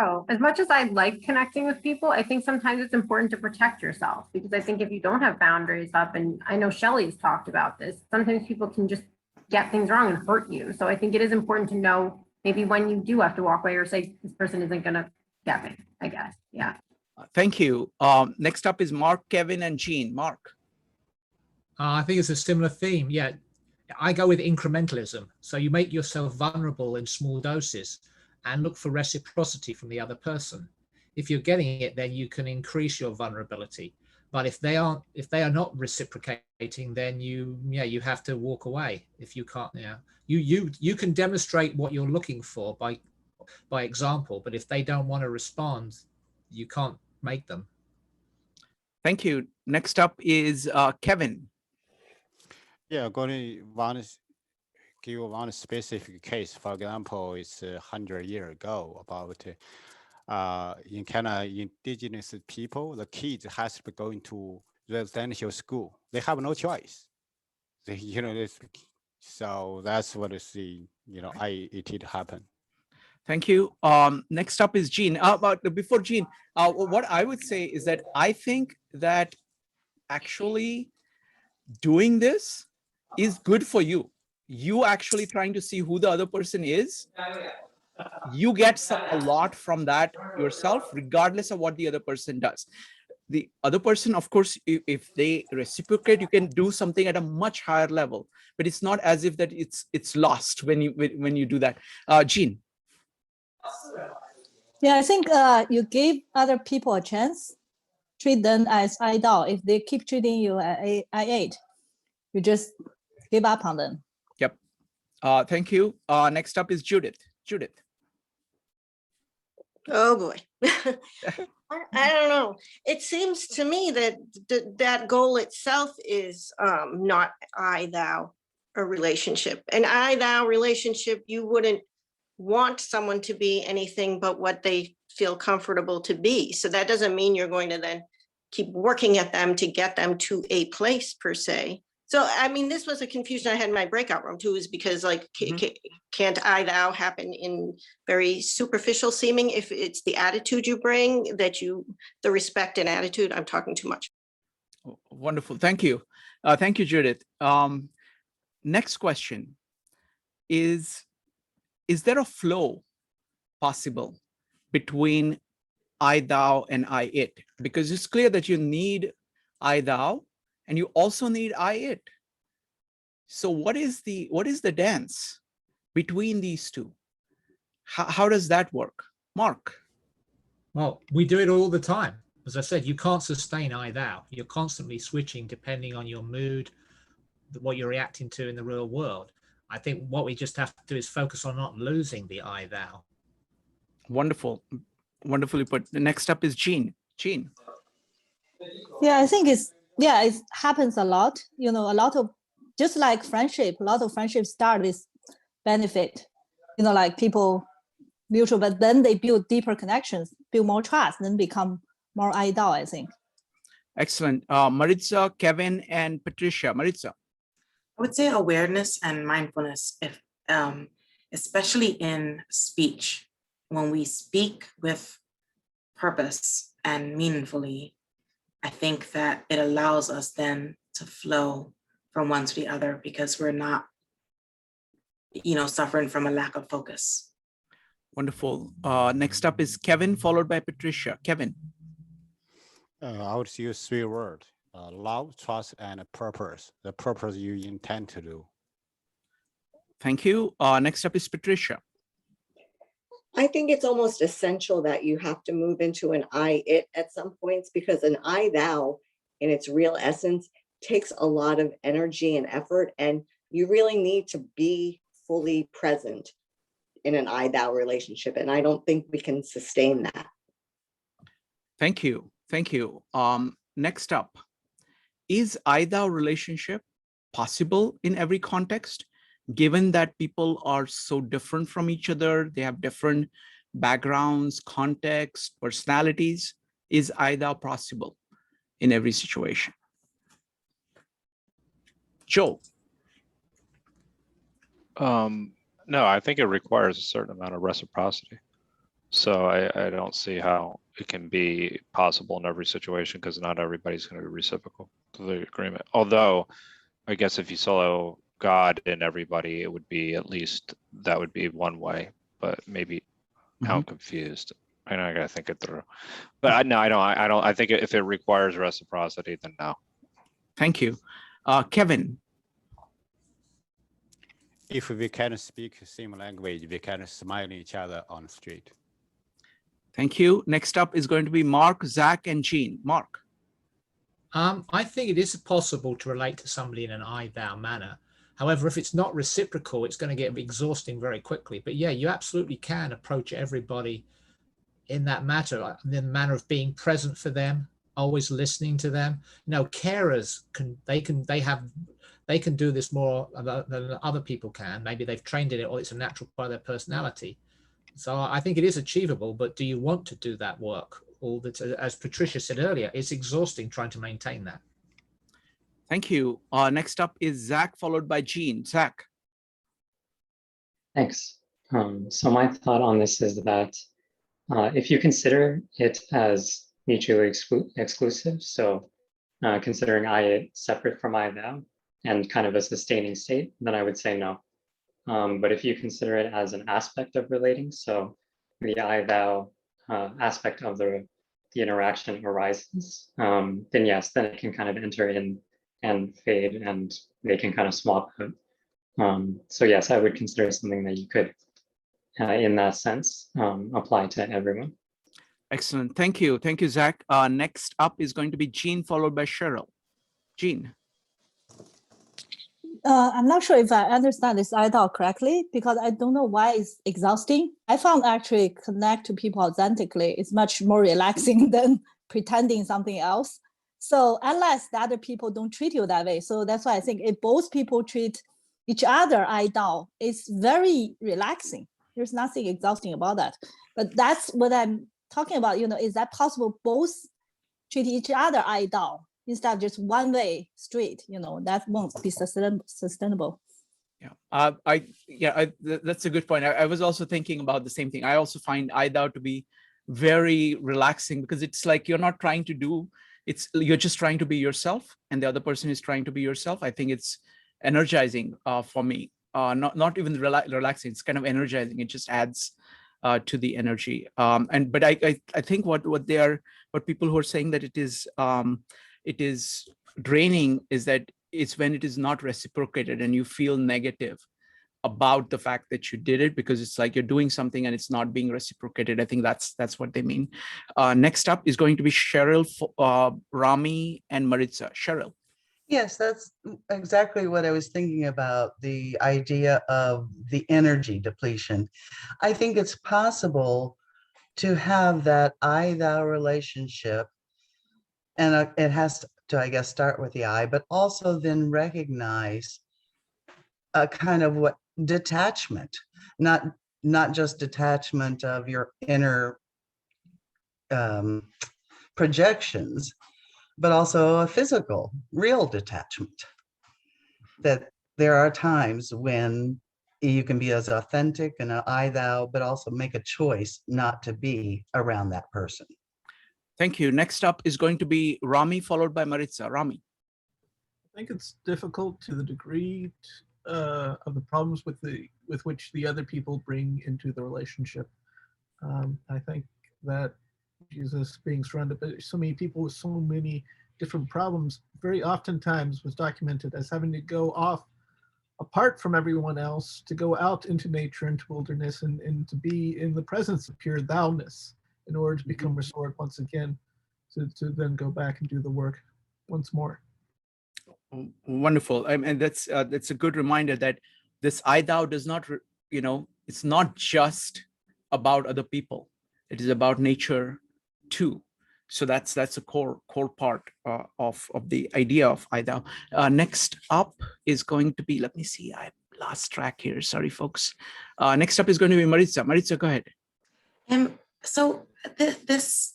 Oh, as much as I like connecting with people, I think sometimes it's important to protect yourself, because I think if you don't have boundaries up, and I know Shelley's talked about this, sometimes people can just get things wrong and hurt you. So I think it is important to know maybe when you do have to walk away or say this person isn't going to get me, I guess. Yeah.
Thank you. Next up is Mark, Kevin, and Jean. Mark.
I think it's a similar theme. Yeah, I go with incrementalism. So you make yourself vulnerable in small doses and look for reciprocity from the other person. If you're getting it, then you can increase your vulnerability. But if they are not reciprocating, then you have to walk away. If you can't, you can demonstrate what you're looking for by example. But if they don't want to respond, you can't make them.
Thank you. Next up is Kevin.
Yeah, give one specific case. For example, it's 100 years ago about in Canada, indigenous people, the kids has to be going to residential school. They have no choice. So that's what is it did happen.
Thank you. Next up is Jean. But before Jean, what I would say is that I think that actually doing this is good for you. You actually trying to see who the other person is. You get a lot from that yourself, regardless of what the other person does. The other person, of course, if they reciprocate, you can do something at a much higher level. But it's not as if that it's lost when you do that. Jean.
Yeah, I think you give other people a chance. Treat them as I-thou. If they keep treating you as I-it, you just give up on them.
Yep. Thank you. Next up is Judith. Judith.
Oh boy. I don't know. It seems to me that that goal itself is not I-thou a relationship. An I-thou relationship, you wouldn't want someone to be anything but what they feel comfortable to be. So that doesn't mean you're going to then keep working at them to get them to a place per se. So, I mean, this was a confusion I had in my breakout room too, is because like, can't I thou happen in very superficial seeming if it's the attitude you bring, the respect and attitude? I'm talking too much.
Wonderful. Thank you. Thank you, Judith. Next question is there a flow possible between I, thou, and I, it? Because it's clear that you need I, thou, and you also need I, it. So what is the dance between these two? How does that work? Mark?
Well, we do it all the time. As I said, you can't sustain I, thou. You're constantly switching depending on your mood, what you're reacting to in the real world. I think what we just have to do is focus on not losing the I, thou.
Wonderful. Wonderfully put. The next up is Jean. Jean.
Yeah, I think it happens a lot. A lot of, just like friendship, a lot of friendships start with benefit, like people mutual, but then they build deeper connections, build more trust, then become more idol, I think.
Excellent. Maritza, Kevin, and Patricia. Maritza.
I would say awareness and mindfulness, if especially in speech. When we speak with purpose and meaningfully, I think that it allows us then to flow from one to the other because we're not, suffering from a lack of focus.
Wonderful. Next up is Kevin, followed by Patricia. Kevin.
I would use 3 words: love, trust, and purpose. The purpose you intend to do.
Thank you. Next up is Patricia.
I think it's almost essential that you have to move into an I, it at some points, because an I, thou in its real essence takes a lot of energy and effort, and you really need to be fully present in an I, thou relationship. And I don't think we can sustain that.
Thank you. Thank you. Next up, is I, thou relationship possible in every context? Given that people are so different from each other, they have different backgrounds, contexts, personalities, is I, thou possible in every situation? Joe?
No, I think it requires a certain amount of reciprocity. So I don't see how it can be possible in every situation, because not everybody's going to be reciprocal to the agreement. Although, I guess if you saw God in everybody, it would be at least, that would be one way, but maybe now I'm confused. I know I gotta think it through. But I think if it requires reciprocity, then no.
Thank you. Kevin.
If we can speak the same language, we can smile at each other on the street.
Thank you. Next up is going to be Mark, Zach, and Jean. Mark.
I think it is possible to relate to somebody in an I, thou manner. However, if it's not reciprocal, it's going to get exhausting very quickly. But yeah, you absolutely can approach everybody in that matter, in the manner of being present for them, always listening to them. Carers they can do this more than other people can. Maybe they've trained in it, or it's a natural part of their personality. So I think it is achievable, but do you want to do that work? As Patricia said earlier, it's exhausting trying to maintain that.
Thank you. Next up is Zach, followed by Jean. Zach.
Thanks. So my thought on this is that if you consider it as mutually exclusive, so considering I separate from I, thou, and kind of a sustaining state, then I would say no. But if you consider it as an aspect of relating, so the I, thou aspect of the interaction arises, then yes, then it can kind of enter in and fade, and they can kind of swap out. So yes, I would consider something that you could, in that sense, apply to everyone.
Excellent. Thank you. Thank you, Zach. Next up is going to be Jean, followed by Cheryl. Jean.
I'm not sure if I understand this idol correctly, because I don't know why it's exhausting. I found actually connect to people authentically is much more relaxing than pretending something else. So unless the other people don't treat you that way. So that's why I think if both people treat each other idol, it's very relaxing. There's nothing exhausting about that. But that's what I'm talking about, is that possible both treat each other idol instead of just one way street, that won't be sustainable.
Yeah, that's a good point. I was also thinking about the same thing. I also find I thou to be very relaxing, because it's like you're not trying to do, you're just trying to be yourself, and the other person is trying to be yourself. I think it's energizing for me. Not even relaxing. It's kind of energizing. It just adds to the energy. But I think what people who are saying that it is draining is that it's when it is not reciprocated and you feel negative about the fact that you did it, because it's like you're doing something and it's not being reciprocated. I think that's what they mean. Next up is going to be Cheryl, Rami, and Maritza. Cheryl.
Yes, that's exactly what I was thinking about, the idea of the energy depletion. I think it's possible to have that I-thou relationship, and it has to, I guess, start with the I, but also then recognize a kind of detachment, not just detachment of your inner projections, but also a physical, real detachment. That there are times when you can be as authentic and an I-thou, but also make a choice not to be around that person.
Thank you. Next up is going to be Rami, followed by Maritza. Rami.
I think it's difficult to the degree of the problems with which the other people bring into the relationship. I think that Jesus, being surrounded by so many people with so many different problems, very oftentimes was documented as having to go off apart from everyone else, to go out into nature, into wilderness, and to be in the presence of pure thou-ness in order to become restored once again, to then go back and do the work once more.
Wonderful. And that's a good reminder that this I thou does not, it's not just about other people. It is about nature too. So that's a core part of the idea of I thou. Next up is going to be, let me see, I lost track here. Sorry, folks. Next up is going to be Maritza. Maritza, go ahead.
So this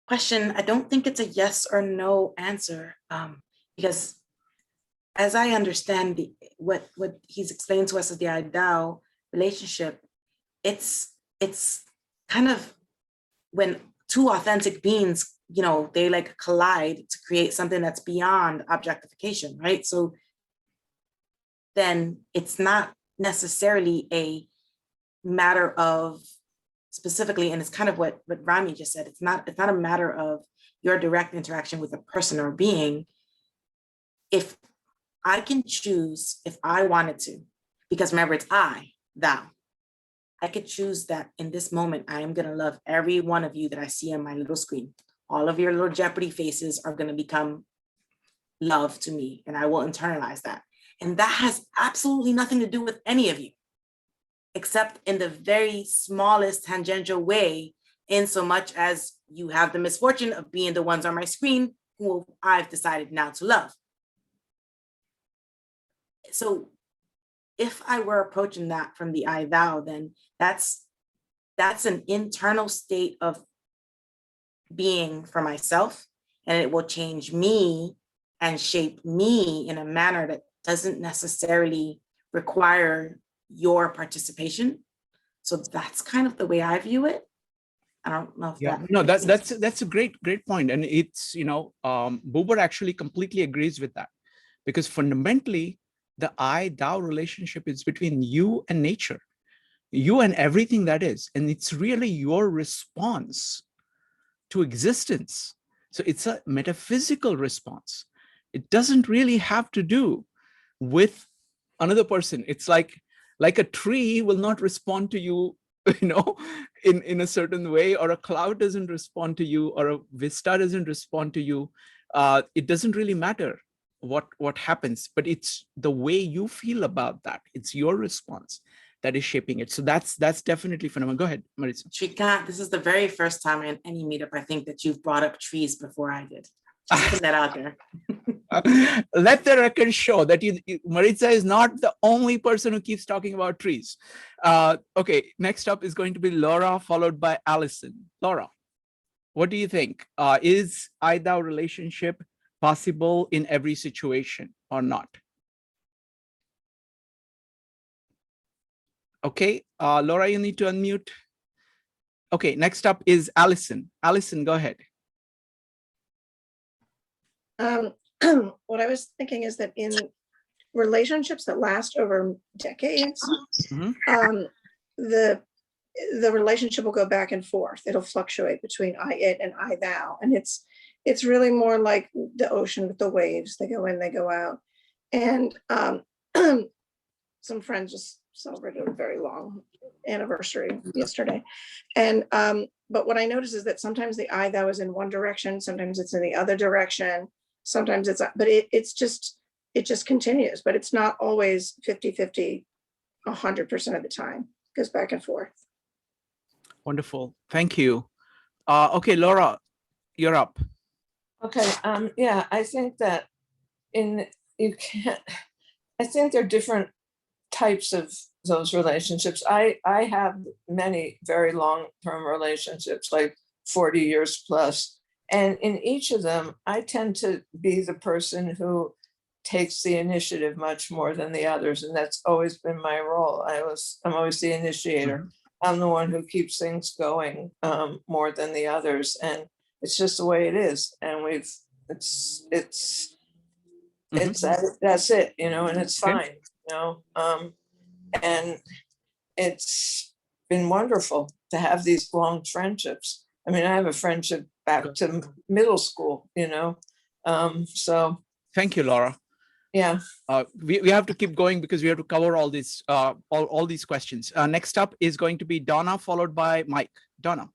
question, I don't think it's a yes or no answer, because as I understand what he's explained to us as the I thou relationship, it's kind of when two authentic beings, they like collide to create something that's beyond objectification, right? So then it's not necessarily a matter of specifically, and it's kind of what Rami just said, it's not a matter of your direct interaction with a person or being. If I can choose, if I wanted to, because remember, it's I, thou. I could choose that in this moment, I am going to love every one of you that I see on my little screen. All of your little Jeopardy faces are going to become love to me, and I will internalize that. And that has absolutely nothing to do with any of you, except in the very smallest tangential way, in so much as you have the misfortune of being the ones on my screen who I've decided now to love. So if I were approaching that from the I thou, then that's an internal state of being for myself, and it will change me and shape me in a manner that doesn't necessarily require your participation. So that's kind of the way I view it. I don't know if
that's a great point. And it's, Buber actually completely agrees with that, because fundamentally the I thou relationship is between you and nature, you and everything that is, and it's really your response to existence. So it's a metaphysical response. It doesn't really have to do with another person. It's like a tree will not respond to you, in a certain way, or a cloud doesn't respond to you, or a vista doesn't respond to you. It doesn't really matter what happens, but it's the way you feel about that. It's your response that is shaping it. So that's definitely phenomenal. Go ahead, Maritza.
Shrikant, this is the very first time in any meetup I think that you've brought up trees before I did. Just putting that out there.
Let the record show that Maritza is not the only person who keeps talking about trees. Okay, next up is going to be Laura, followed by Allison. Laura, what do you think? Is I thou relationship possible in every situation or not? Okay, Laura, you need to unmute. Okay, next up is Allison. Allison, go ahead.
What I was thinking is that in relationships that last over decades, the relationship will go back and forth. It'll fluctuate between I, it, and I, thou. And it's really more like the ocean with the waves. They go in, they go out. And some friends just celebrated a very long anniversary yesterday. And but what I notice is that sometimes the I, thou is in one direction, sometimes it's in the other direction, sometimes it's, but it just continues, but it's not always 50-50, 100% of the time. It goes back and forth.
Wonderful, thank you. Okay, Laura, you're up.
Okay, yeah, I think that I think there are different types of those relationships. I have many very long-term relationships, like 40 years plus. And in each of them, I tend to be the person who takes the initiative much more than the others. And that's always been my role. I'm always the initiator. I'm the one who keeps things going more than the others. And it's just the way it is. And that's it, you know, and it's fine, you know. And it's been wonderful to have these long friendships. I mean, I have a friendship back to middle school, you know. So
thank you, Laura.
Yeah.
We have to keep going because we have to cover all these all these questions. Next up is going to be Donna, followed by Mike. Donna.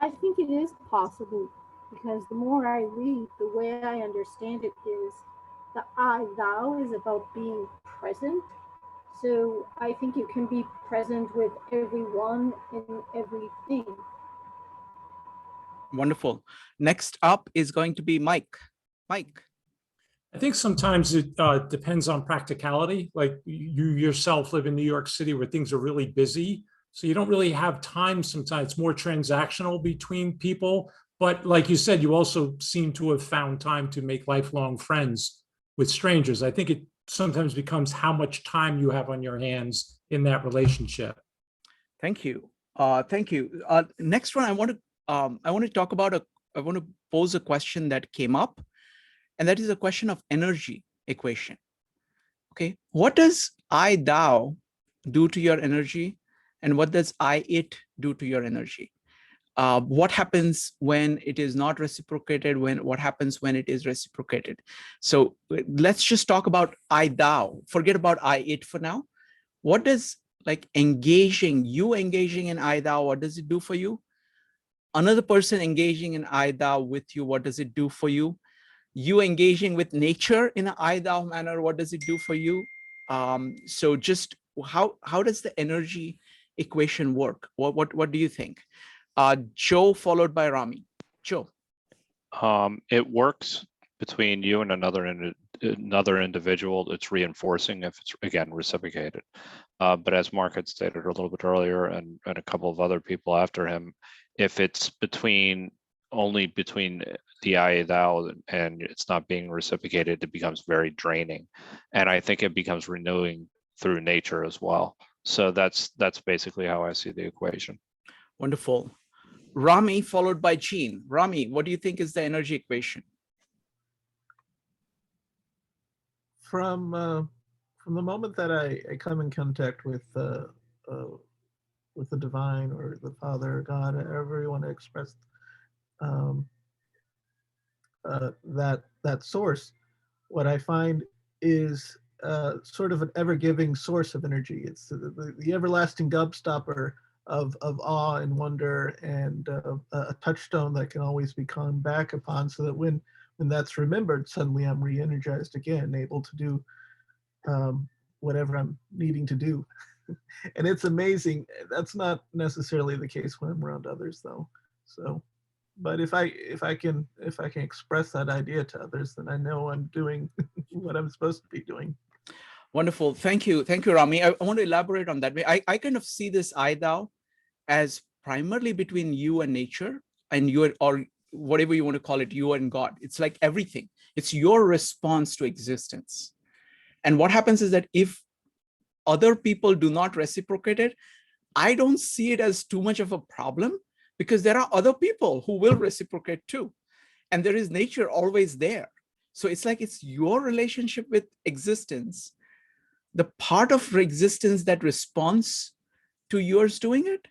I think it is possible, because the more I read, the way I understand it is the I, thou is about being present. So I think you can be present with everyone and everything.
Wonderful. Next up is going to be Mike. Mike.
I think sometimes it depends on practicality. Like you yourself live in New York City where things are really busy. So you don't really have time sometimes. It's more transactional between people. But like you said, you also seem to have found time to make lifelong friends with strangers. I think it sometimes becomes how much time you have on your hands in that relationship.
Thank you. Thank you. Next one, I want to talk about I want to pose a question that came up, and that is a question of energy equation. Okay, what does I, thou do to your energy, and what does I, it do to your energy? What happens when it is not reciprocated? What happens when it is reciprocated? So let's just talk about I, thou. Forget about I, it for now. What does like engaging in I, thou, what does it do for you? Another person engaging in I, thou with you, what does it do for you? You engaging with nature in an I, thou manner, what does it do for you? So just how does the energy equation work? What do you think? Joe, followed by Rami. Joe.
It works between you and another individual. It's reinforcing if it's, again, reciprocated. But as Mark had stated a little bit earlier, and a couple of other people after him, if it's only between the I, thou, and it's not being reciprocated, it becomes very draining. And I think it becomes renewing through nature as well. So that's basically how I see the equation.
Wonderful. Rami, followed by Jean. Rami, what do you think is the energy equation?
From the moment that I come in contact with the divine or the Father, God, however you want to express that source, what I find is sort of an ever-giving source of energy. It's the everlasting gobstopper of awe and wonder, and a touchstone that can always be come back upon, so that when that's remembered, suddenly I'm re-energized again, able to do whatever I'm needing to do. And it's amazing. That's not necessarily the case when I'm around others, though. So, but if I can express that idea to others, then I know I'm doing what I'm supposed to be doing.
Wonderful. Thank you, Rami. I want to elaborate on that. I kind of see this I, thou as primarily between you and nature, and or whatever you want to call it, you and God. It's like everything. It's your response to existence. And what happens is that if other people do not reciprocate it, I don't see it as too much of a problem, because there are other people who will reciprocate too. And there is nature always there. So it's like it's your relationship with existence, the part of existence that responds to yours doing it,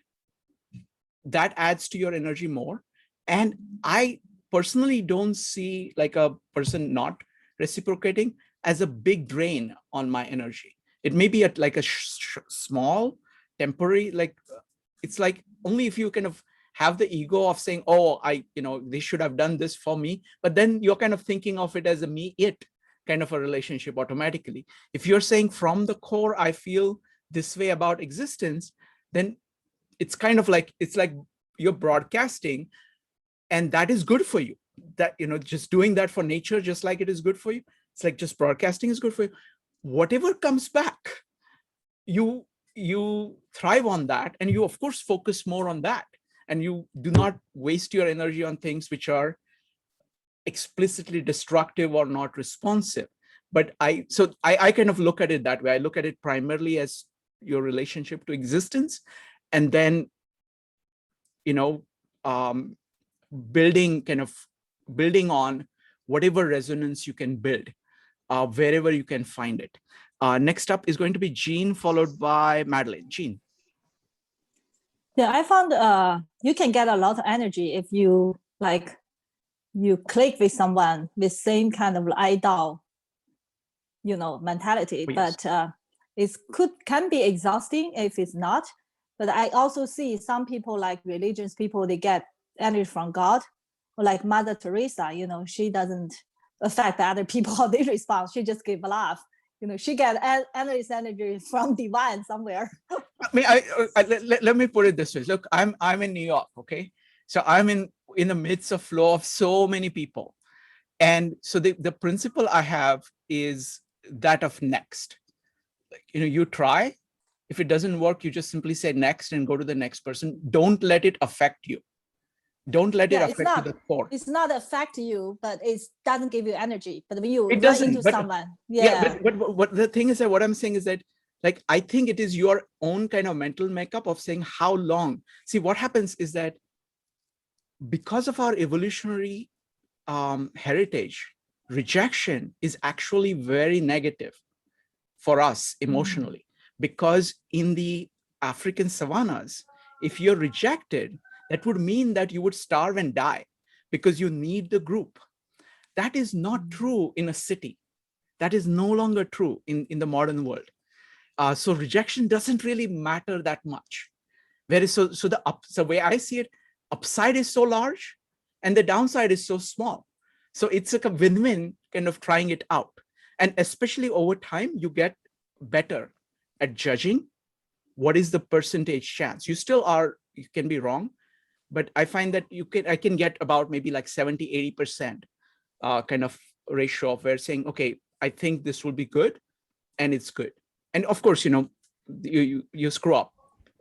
that adds to your energy more. And I personally don't see like a person not reciprocating as a big drain on my energy. It may be at like a small temporary, like it's like only if you kind of have the ego of saying, oh, they should have done this for me, but then you're kind of thinking of it as a me it kind of a relationship automatically. If you're saying from the core, I feel this way about existence, then it's kind of like, it's like you're broadcasting, and that is good for you. That, just doing that for nature, just like it is good for you. It's like just broadcasting is good for you. Whatever comes back, you thrive on that, and you of course focus more on that, and you do not waste your energy on things which are explicitly destructive or not responsive. But I kind of look at it that way. I look at it primarily as your relationship to existence, and then building on whatever resonance you can build wherever you can find it. Next up is going to be Jean, followed by Madeline. Jean.
Yeah, I found you can get a lot of energy if you click with someone with same kind of idol, mentality. Oh, yes. But it can be exhausting if it's not. But I also see some people, like religious people, they get energy from God, or like Mother Teresa. She doesn't affect other people how they respond. She just give love. She get energy from divine somewhere.
Let me put it this way. Look, I'm in New York, okay? So I'm in the midst of flow of so many people. And so the principle I have is that of next. You try. If it doesn't work, you just simply say next and go to the next person. Don't let it affect you. Don't let it affect you the core.
It's not affect you, but it doesn't give you energy. But when you
it
run into someone,
but what the thing is that what I'm saying is that, like, I think it is your own kind of mental makeup of saying how long. See, what happens is that because of our evolutionary heritage, rejection is actually very negative for us emotionally. Because in the African savannas, if you're rejected, that would mean that you would starve and die because you need the group. That is not true in a city. That is no longer true in the modern world. So rejection doesn't really matter that much. Whereas the way I see it, upside is so large and the downside is so small. So it's like a win-win kind of trying it out. And especially over time, you get better at judging what is the percentage chance. You can be wrong, but I find that I can get about maybe like 70-80% kind of ratio of where saying, okay, I think this will be good, and it's good. And of course, you screw up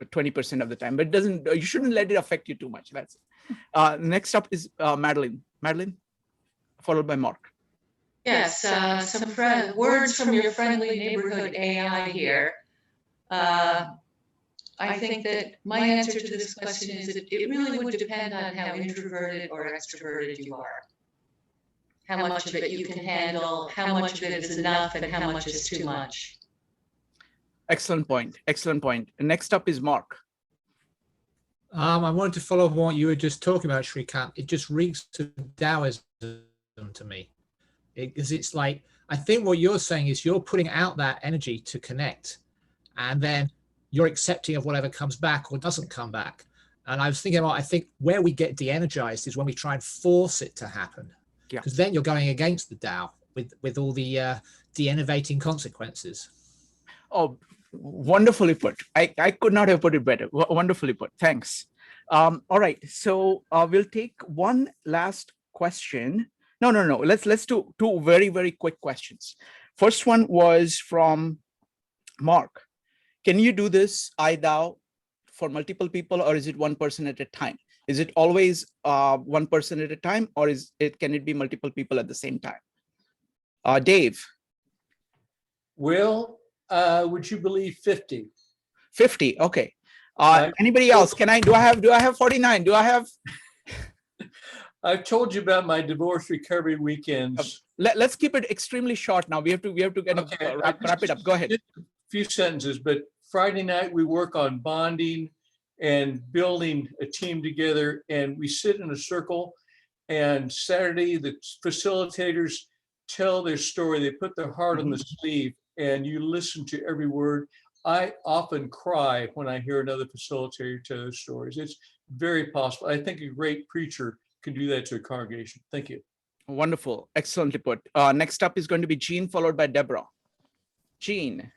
20% of the time, but you shouldn't let it affect you too much. That's it. Next up is Madeline. Madeline, followed by Mark.
Yes, some words from your friendly neighborhood AI here. I think that my answer to this question is that it really would depend on how introverted or extroverted you are. How much of it you can handle, how much of it is enough, and how much is too much.
Excellent point. Excellent point. And next up is Mark.
I wanted to follow up on what you were just talking about, Shrikant. It just reeks of Taoism to me. It's like, I think what you're saying is you're putting out that energy to connect, and then you're accepting of whatever comes back or doesn't come back. And I was thinking about, I think where we get de-energized is when we try and force it to happen. Because then you're going against the Tao with all the de-innovating consequences.
Oh, wonderfully put. I could not have put it better. Wonderfully put. Thanks. All right. So we'll take one last question. No. Let's do two very, very quick questions. First one was from Mark. Can you do this I thou for multiple people, or is it one person at a time? Is it always one person at a time, or can it be multiple people at the same time? Dave.
Well, would you believe 50?
50. Okay. Anybody else? Do I have 49? Do I have?
I've told you about my divorce recovery weekends.
Let's keep it extremely short now. We have to kind of wrap it up. Go ahead.
A few sentences, but Friday night we work on bonding and building a team together, and we sit in a circle, and Saturday the facilitators tell their story. They put their heart on the sleeve, and you listen to every word. I often cry when I hear another facilitator tell their stories. It's very possible. I think a great preacher can do that to a congregation. Thank you.
Wonderful. Excellently put. Next up is going to be Jean, followed by Deborah. Jean.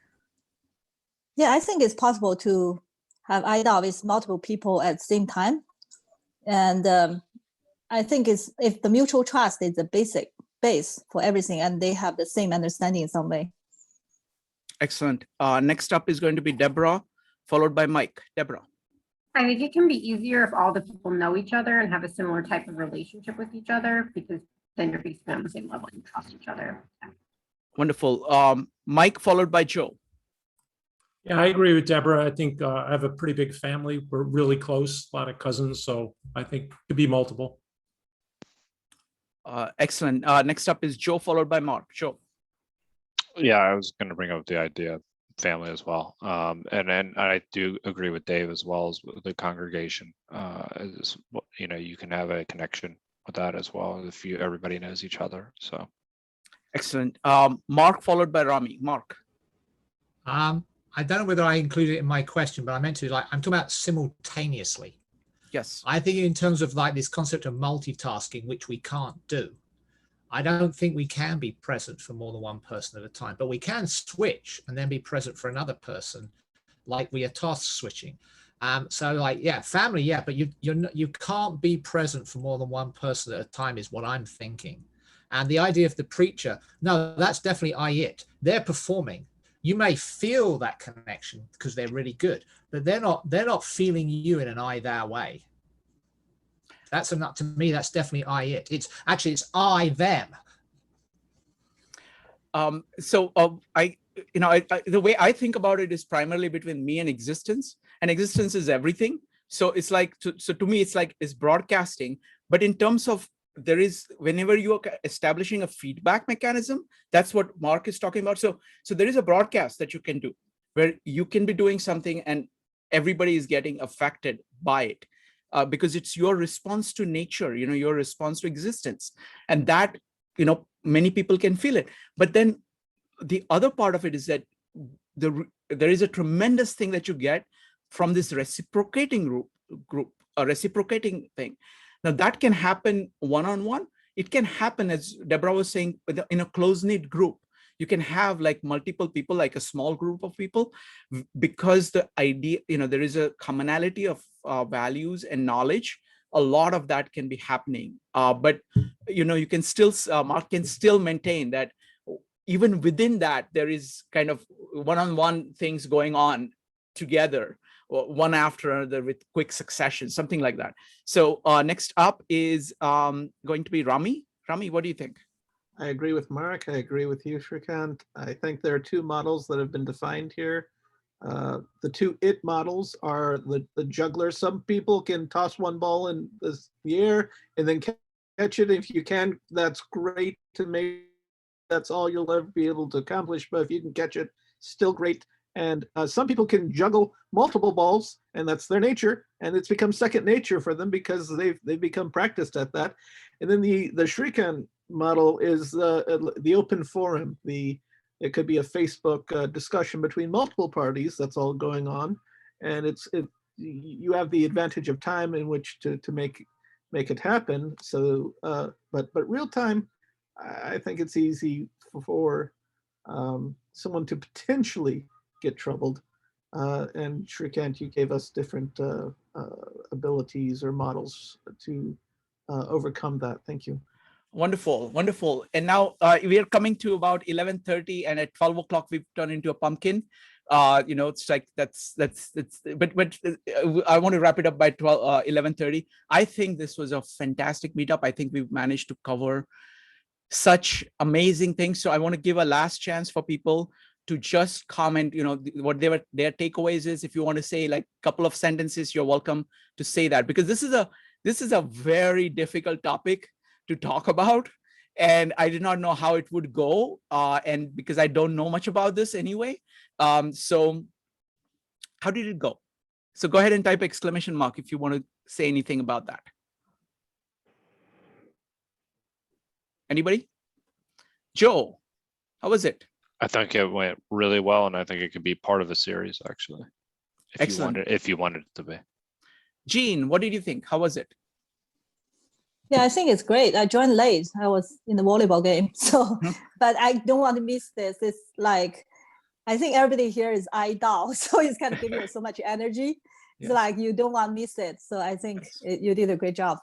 Yeah, I think it's possible to have IDA with multiple people at the same time. And I think if the mutual trust is the basic base for everything, and they have the same understanding in some way.
Excellent. Next up is going to be Deborah, followed by Mike. Deborah.
I think it can be easier if all the people know each other and have a similar type of relationship with each other, because then you're basically on the same level and trust each other.
Wonderful. Mike, followed by Joe.
Yeah, I agree with Deborah. I think I have a pretty big family. We're really close, a lot of cousins. So I think it could be multiple.
Excellent. Next up is Joe, followed by Mark. Joe.
Yeah, I was going to bring up the idea of family as well. And then I do agree with Dave as well as the congregation. You can have a connection with that as well if everybody knows each other. So
excellent. Mark, followed by Rami. Mark.
I don't know whether I included it in my question, but I meant to, I'm talking about simultaneously.
Yes.
I think in terms of this concept of multitasking, which we can't do, I don't think we can be present for more than one person at a time, but we can switch and then be present for another person, like we are task switching. Family, but you can't be present for more than one person at a time is what I'm thinking. And the idea of the preacher, no, that's definitely it. They're performing. You may feel that connection because they're really good, but they're not feeling you in an thou way. That's enough to me. That's definitely it. It's I them.
The way I think about it is primarily between me and existence is everything. So it's like, so to me, it's broadcasting, but in terms of whenever you are establishing a feedback mechanism, that's what Mark is talking about. So there is a broadcast that you can do where you can be doing something and everybody is getting affected by it. Because it's your response to nature, your response to existence, and that, many people can feel it. But then the other part of it is that there is a tremendous thing that you get from this reciprocating group, a reciprocating thing. Now that can happen one-on-one. It can happen, as Deborah was saying, in a close-knit group. You can have multiple people, like a small group of people, because the idea, there is a commonality of values and knowledge. A lot of that can be happening. But, you can still, Mark can still maintain that even within that, there is kind of one-on-one things going on together, one after another with quick succession, something like that. So next up is going to be Rami. Rami, what do you think?
I agree with Mark. I agree with you, Shrikant. I think there are two models that have been defined here. The two it models are the juggler. Some people can toss one ball in the air and then catch it. If you can, that's great. To maybe that's all you'll ever be able to accomplish. But if you can catch it, still great. And some people can juggle multiple balls, and that's their nature, and it's become second nature for them because they've become practiced at that. And then the Shrikant model is the open forum. It could be a Facebook discussion between multiple parties that's all going on, and you have the advantage of time in which to make it happen. So, but real time, I think it's easy for someone to potentially get troubled. And Shrikant, you gave us different abilities or models to overcome that. Thank you.
Wonderful, wonderful. And now we are coming to about 11:30, and at 12 o'clock we've turned into a pumpkin. You know, it's like that's but I want to wrap it up by 11:30. I think this was a fantastic meetup. I think we've managed to cover such amazing things. So I want to give a last chance for people to just comment, you know, what their takeaways is. If you want to say like a couple of sentences, you're welcome to say that, because this is a very difficult topic to talk about. And I did not know how it would go. And because I don't know much about this anyway. So how did it go? So go ahead and type exclamation mark if you want to say anything about that. Anybody? Joe, how was it?
I think it went really well, and I think it could be part of a series actually.
Excellent.
If you wanted it to be.
Jean, what did you think? How was it?
Yeah, I think it's great. I joined late. I was in the volleyball game. So, but I don't want to miss this. It's like, I think everybody here is idle. So it's kind of giving you so much energy. It's like, you don't want to miss it. So I think you did a great job.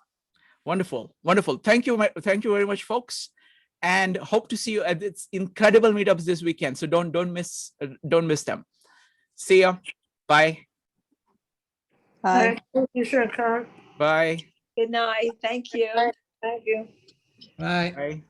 Wonderful. Wonderful. Thank you. Thank you very much, folks. And hope to see you at its incredible meetups this weekend. So don't miss them. See ya. Bye.
Bye.
Thank you, Shrikant.
Bye.
Good night. Thank you. Thank you.
Right.
Bye.